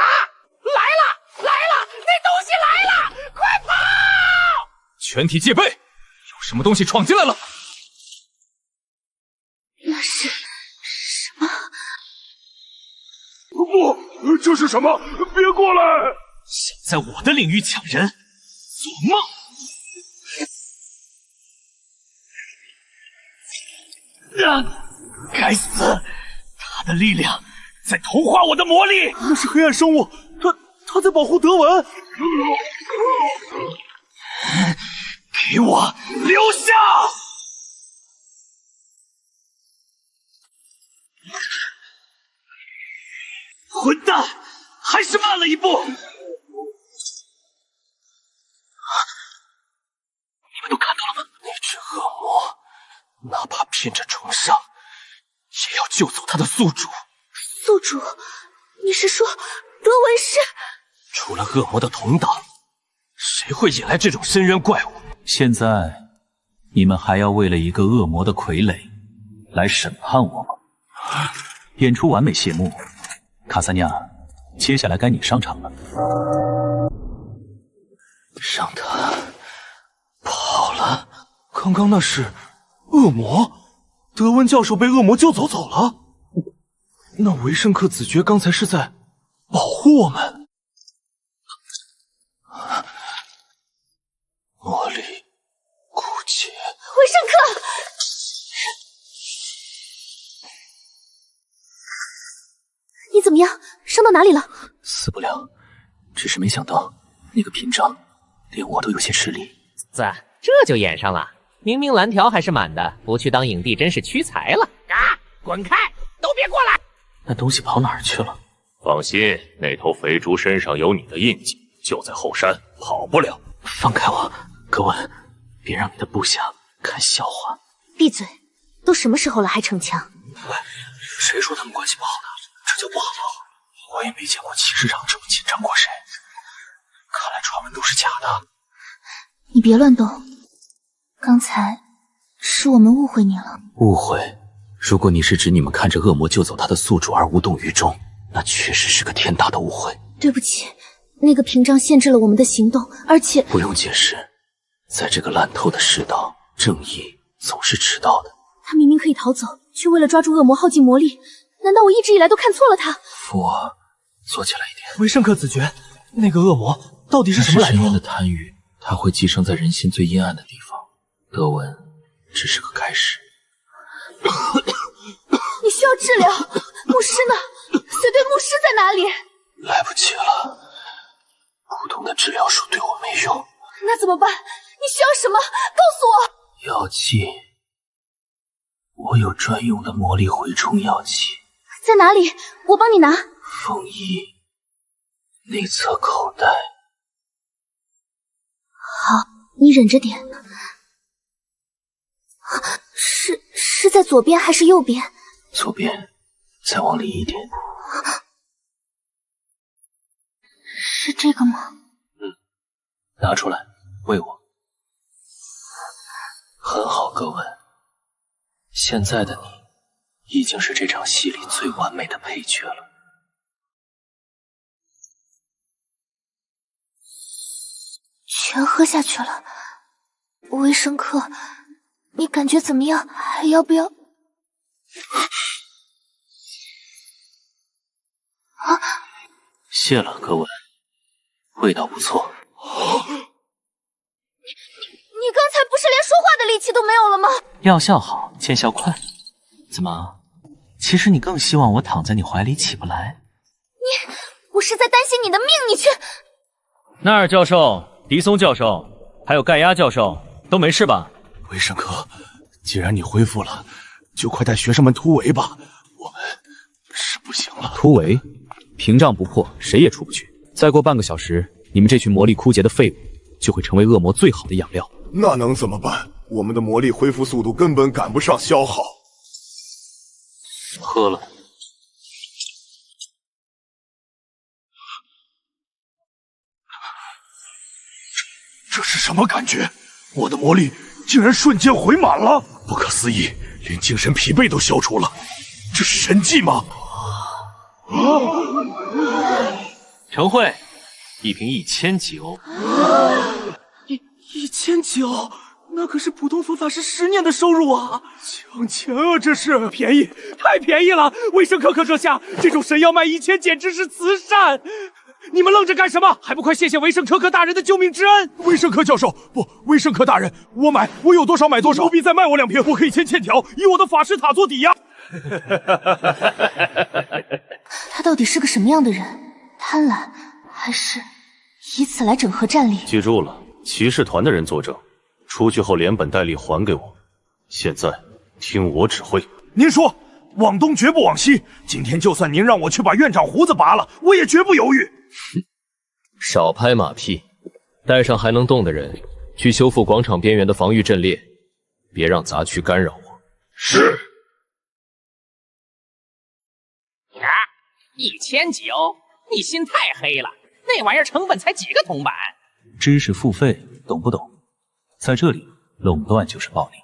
来了！那东西来了！快跑！全体戒备，有什么东西闯进来了？那是什么？不，这是什么？别过来！想在我的领域抢人，做梦！该死！他的力量在同化我的魔力。那是黑暗生物，他在保护德文。给我留下！混蛋，还是慢了一步。你们都看到了吗？那只恶魔，哪怕骗着重伤，也要救走他的宿主。宿主？你是说德文是？除了恶魔的同党，谁会引来这种深渊怪物？现在，你们还要为了一个恶魔的傀儡来审判我吗？演出完美谢幕，卡萨尼亚，接下来该你上场了。让他跑了。刚刚那是恶魔，德温教授被恶魔救走了。那维圣克子爵刚才是在保护我们。魔力枯竭。维圣克，你怎么样？伤到哪里了？死不了，只是没想到那个屏障连我都有些吃力。这就演上了，明明蓝条还是满的，不去当影帝真是屈才了。滚开，都别过来！那东西跑哪儿去了？放心，那头肥猪身上有你的印记，就在后山，跑不了。放开我，格温，别让你的部下看笑话。闭嘴！都什么时候了还逞强？谁说他们关系不好的？这叫不好。我也没见过骑士长这么紧张过谁。看来传闻都是假的。你别乱动，刚才是我们误会你了。误会？如果你是指你们看着恶魔救走他的宿主而无动于衷，那确实是个天大的误会。对不起，那个屏障限制了我们的行动，而且不用解释，在这个烂透的世道，正义总是迟到的。他明明可以逃走，却为了抓住恶魔耗尽魔力，难道我一直以来都看错了他？扶我坐起来一点。维圣克子爵，那个恶魔到底是什么来头？的贪欲，它会寄生在人心最阴暗的地方。德文只是个开始。你需要治疗，牧师呢？随队牧师在哪里？来不及了，普通的治疗术对我没用。那怎么办？你需要什么？告诉我。药剂，我有专用的魔力蛔虫药剂。在哪里？我帮你拿。风衣内侧口袋。好，你忍着点。是在左边还是右边？左边，再往里一点。是这个吗？拿出来，喂我。很好，格温。现在的你，已经是这场戏里最完美的配角了。全喝下去了。维生克，你感觉怎么样？还要不要？谢了，格温，味道不错。你刚才不是连说话的力气都没有了吗？药效好，见效快。怎么？其实你更希望我躺在你怀里起不来？我是在担心你的命，你却……纳尔教授、迪松教授，还有盖亚教授，都没事吧？维圣科，既然你恢复了，就快带学生们突围吧。我们是不行了。突围？屏障不破，谁也出不去。再过半个小时，你们这群魔力枯竭的废物就会成为恶魔最好的养料。那能怎么办？我们的魔力恢复速度根本赶不上消耗。喝了。这是什么感觉？我的魔力竟然瞬间回满了！不可思议，连精神疲惫都消除了。这是神迹吗？陈慧，一瓶1000级欧。1000级，那可是普通佛法师10年的收入啊！抢钱啊，这是便宜，太便宜了！维生科科阁下，这种神药卖1000，简直是慈善！你们愣着干什么？还不快谢谢维圣科科大人的救命之恩！维圣科教授，不，维圣科大人，我买，我有多少买多少，不必再卖我2瓶，我可以签欠条，以我的法师塔做抵押。他到底是个什么样的人？贪婪，还是以此来整合战力？记住了，骑士团的人作证，出去后连本带利还给我。现在听我指挥。您说，往东绝不往西。今天就算您让我去把院长胡子拔了，我也绝不犹豫。少拍马屁，带上还能动的人去修复广场边缘的防御阵列，别让杂区干扰我。是。 1000级欧，你心太黑了，那玩意儿成本才几个铜板。知识付费，懂不懂？在这里，垄断就是暴利。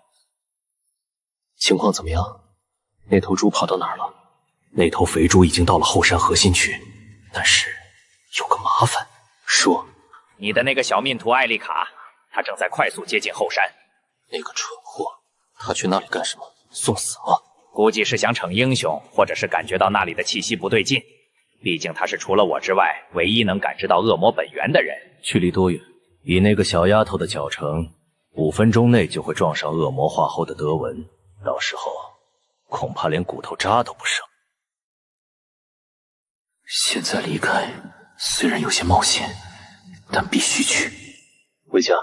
情况怎么样？那头猪跑到哪儿了？那头肥猪已经到了后山核心区，但是有个麻烦。说，你的那个小命徒艾丽卡，她正在快速接近后山。那个蠢货，他去那里干什么？送死吗？ 估计是想逞英雄，或者是感觉到那里的气息不对劲。毕竟他是除了我之外唯一能感知到恶魔本源的人。距离多远？以那个小丫头的脚程，5分钟内就会撞上恶魔化后的德文，到时候恐怕连骨头渣都不剩。现在离开虽然有些冒险，但必须去。回家，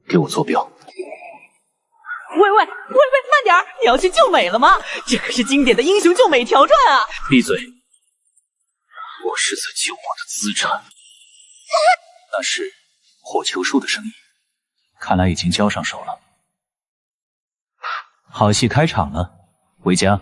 给我坐标。 喂，慢点儿！你要去救美了吗？这可是经典的英雄救美条传啊！闭嘴！我是在救我的资产，那是火球术的声音，看来已经交上手了。好戏开场了，韦家，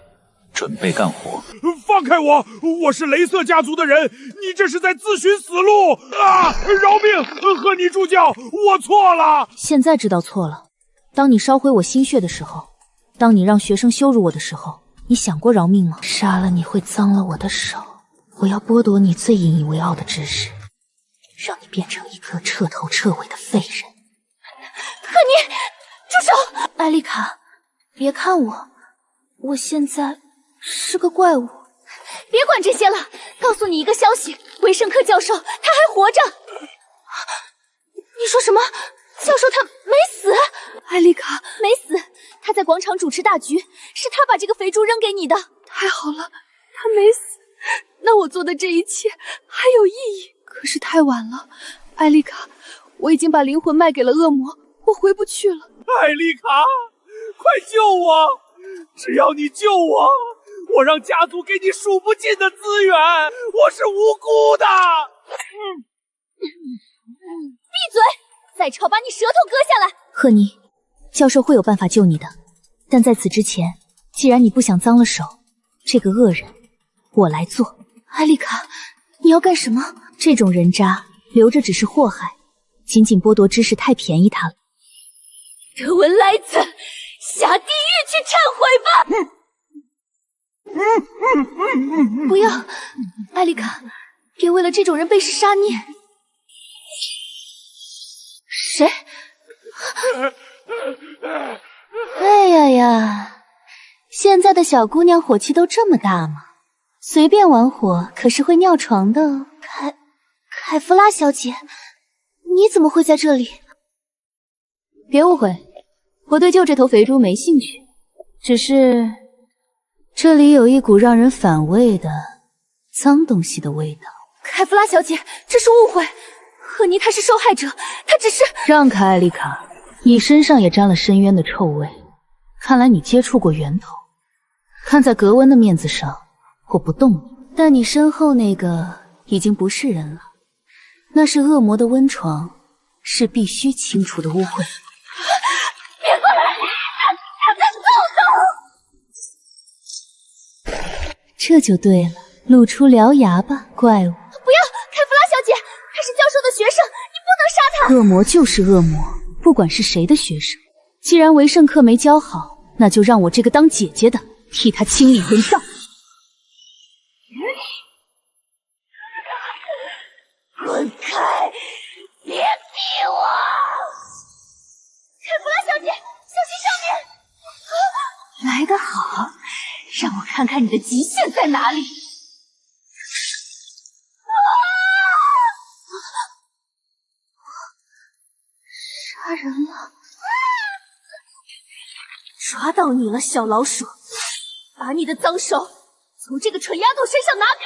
准备干活。放开我！我是雷瑟家族的人，你这是在自寻死路啊！饶命！和你助教，我错了。现在知道错了。当你烧毁我心血的时候，当你让学生羞辱我的时候，你想过饶命吗？杀了你会脏了我的手，我要剥夺你最引以为傲的知识，让你变成一个彻头彻尾的废人。可你，住手！艾丽卡，别看我，我现在是个怪物。别管这些了，告诉你一个消息，维胜克教授他还活着。你说什么？教授他没死？艾丽卡没死，他在广场主持大局，是他把这个肥猪扔给你的。太好了，他没死，那我做的这一切还有意义。可是太晚了，艾丽卡，我已经把灵魂卖给了恶魔，我回不去了。艾丽卡，快救我！只要你救我，我让家族给你数不尽的资源，我是无辜的。闭嘴！再吵把你舌头割下来！赫尼，教授会有办法救你的，但在此之前，既然你不想脏了手，这个恶人我来做。艾丽卡，你要干什么？这种人渣留着只是祸害，仅仅剥夺知识太便宜他了。德文莱茨，下地狱去忏悔吧！不要，艾丽卡，别为了这种人背时杀孽。谁？哎呀呀！现在的小姑娘火气都这么大吗？随便玩火可是会尿床的哦。凯弗拉小姐，你怎么会在这里？别误会，我对救这头肥猪没兴趣，只是这里有一股让人反胃的脏东西的味道。凯弗拉小姐，这是误会。赫尼他是受害者，他只是……让开，艾丽卡，你身上也沾了深渊的臭味，看来你接触过源头。看在格温的面子上，我不动你，但你身后那个已经不是人了，那是恶魔的温床，是必须清除的污秽。别过来！动动！这就对了，露出獠牙吧，怪物！不要，凯弗拉小姐，他是教授的学生，你不能杀他。恶魔就是恶魔，不管是谁的学生。既然维胜克没教好，那就让我这个当姐姐的替他清理文章。滚开！别逼我！凯弗拉小姐，小心上面！来得好，让我看看你的极限在哪里。杀人了！抓到你了，小老鼠！把你的脏手从这个蠢丫头身上拿开！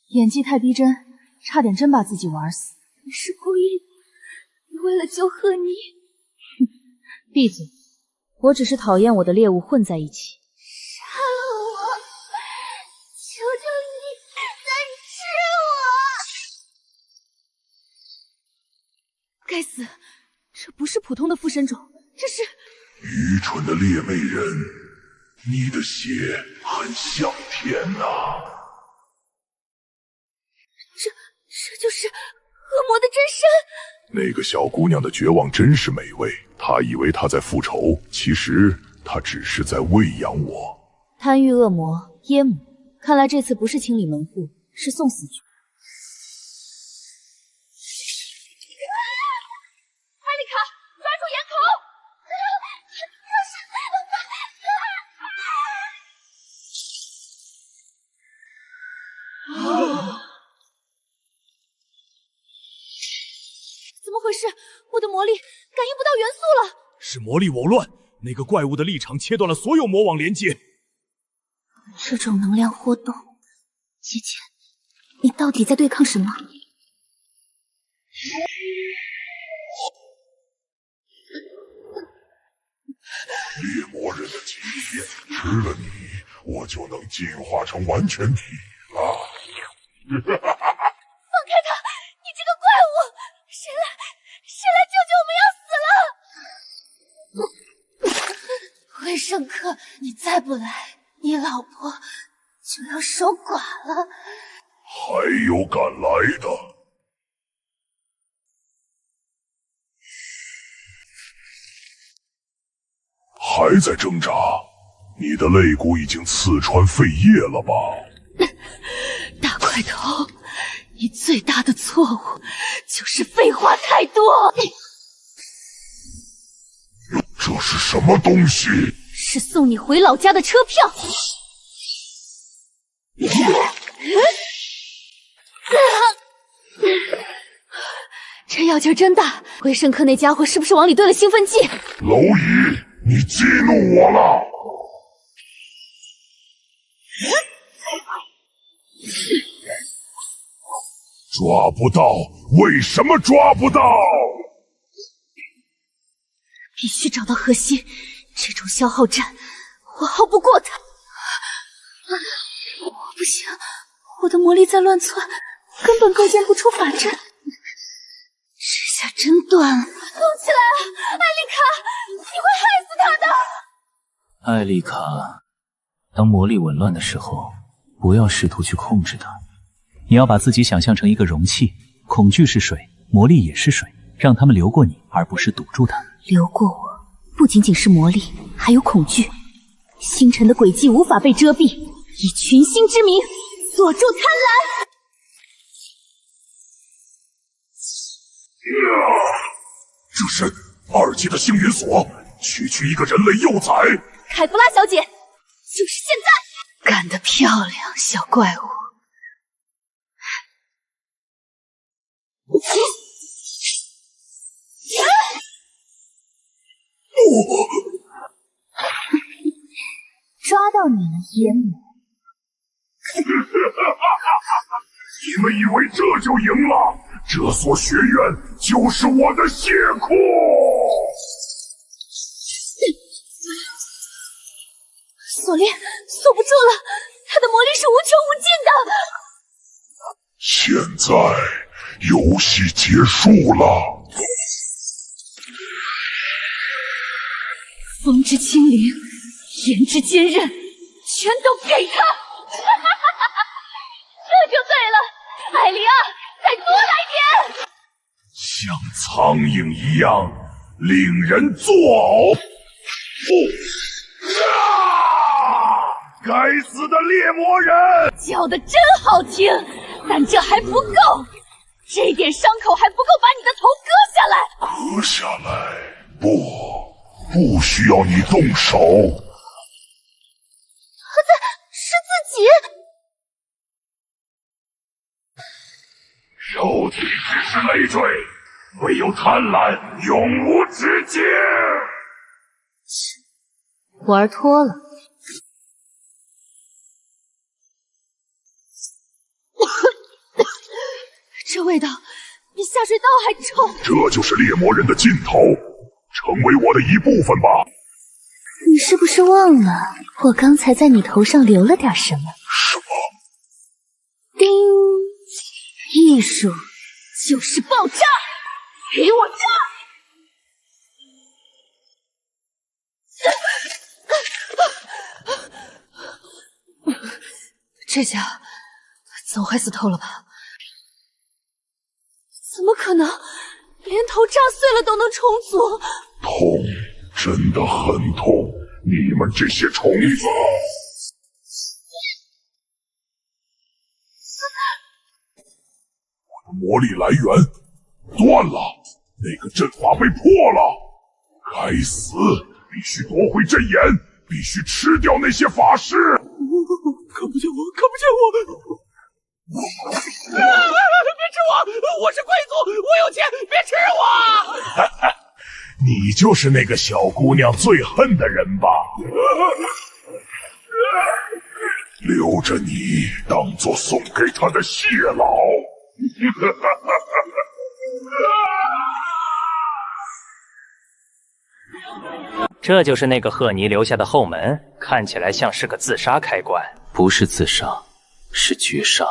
演技太逼真，差点真把自己玩死。你是故意的，你为了救赫尼。闭嘴！我只是讨厌我的猎物混在一起。杀了我！求求你，再吃我！该死，这不是普通的附身种，这是……愚蠢的猎魅人，你的血很香甜呐！这就是恶魔的真身。那个小姑娘的绝望真是美味，她以为她在复仇，其实她只是在喂养我。贪欲恶魔耶姆，看来这次不是清理门户，是送死局。艾丽卡，抓住岩口！怎么回事？我的魔力感应不到元素了。是魔力紊乱，那个怪物的立场切断了所有魔网连接。这种能量波动，姐姐，你到底在对抗什么？猎魔人的基因，吃了你，我就能进化成完全体了。放开他！你这个怪物！谁来救救我们，要死了！魏圣客，你再不来，你老婆就要守寡了。还有敢来的？还在挣扎？你的肋骨已经刺穿肺叶了吧？大块头，你最大的错误就是废话太多。这是什么东西？是送你回老家的车票。这药劲真大，回圣客那家伙是不是往里兑了兴奋剂？蝼蚁，你激怒我了！抓不到，为什么抓不到？必须找到核心，这种消耗战，我耗不过他。我不行，我的魔力在乱窜，根本构建不出法阵。指甲针断了，动起来啊！艾丽卡，你会害死他的！艾丽卡，当魔力紊乱的时候，不要试图去控制它。你要把自己想象成一个容器，恐惧是水，魔力也是水，让它们流过你，而不是堵住它。流过我，不仅仅是魔力，还有恐惧。星辰的轨迹无法被遮蔽，以群星之名锁住贪婪。这是2级的星云锁，区区一个人类幼崽。凯弗拉小姐，就是现在！干得漂亮，小怪物。抓到你了，野母！你们以为这就赢了？这所学院就是我的血库！锁链锁不住了，他的魔力是无穷无尽的。现在游戏结束了。风之清灵，炎之坚韧，全都给他！这就对了，艾莉亚，再多来点！像苍蝇一样令人作呕！该死的猎魔人！叫的真好听，但这还不够，这点伤口还不够把你的头割下来。割下来？不需要你动手。是自己。肉体只是累赘，唯有贪婪永无止境。玩脱了。这味道比下水道还臭。这就是猎魔人的尽头，成为我的一部分吧。你是不是忘了我刚才在你头上留了点什么？什么？叮！艺术就是爆炸，给我炸！这下早害死透了吧？怎么可能？连头炸碎了都能重组？痛，真的很痛！你们这些虫子！我的魔力来源断了，那个阵法被破了。该死！必须夺回阵眼，必须吃掉那些法师！看不见我，看不见我！别吃我！我是贵族，我有钱，别吃我！你就是那个小姑娘最恨的人吧？留着你当做送给她的谢老。这就是那个赫尼留下的后门，看起来像是个自杀开关。不是自杀，是绝杀。呜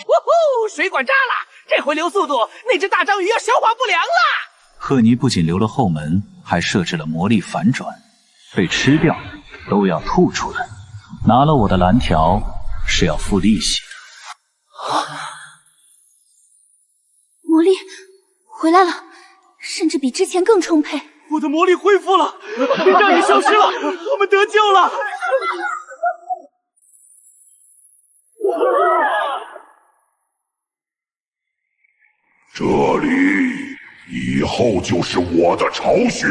呼！水管炸了，这回留速度，那只大章鱼要消化不良了。赫尼不仅留了后门，还设置了魔力反转，被吃掉都要吐出来。拿了我的蓝条是要付利息的。魔力回来了，甚至比之前更充沛。我的魔力恢复了，屏障也消失了，我们得救了。这里以后就是我的巢穴。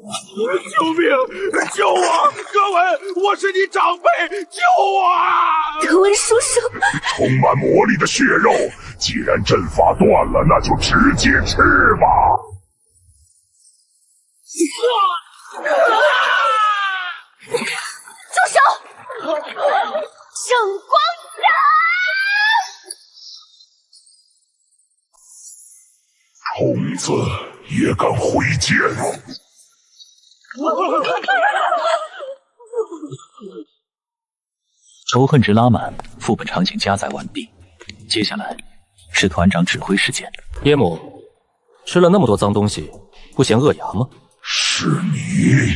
救命！救我！德文，我是你长辈，救我啊！德文叔叔，充满魔力的血肉，既然阵法断了，那就直接吃吧。住手！圣光斩！虫子也敢挥剑！仇恨值拉满，副本场景加载完毕。接下来是团长指挥时间。耶母，吃了那么多脏东西，不嫌饿牙吗？是你，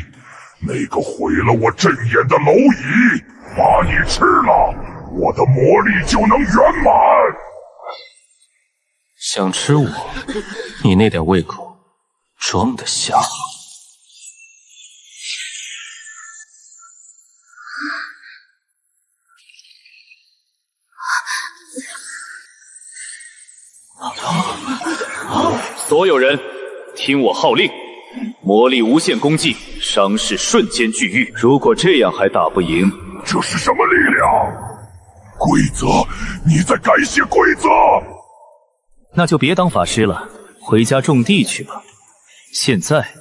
那个毁了我阵眼的蝼蚁，把你吃了，我的魔力就能圆满。想吃我，你那点胃口装得下？所有人听我号令，魔力无限攻击，伤势瞬间巨愈。如果这样还打不赢，这是什么力量？规则，你在改写规则？那就别当法师了，回家种地去吧。现在，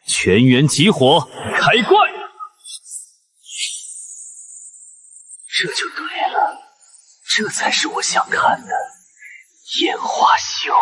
全员集火，开怪！这就对了，这才是我想看的烟花秀。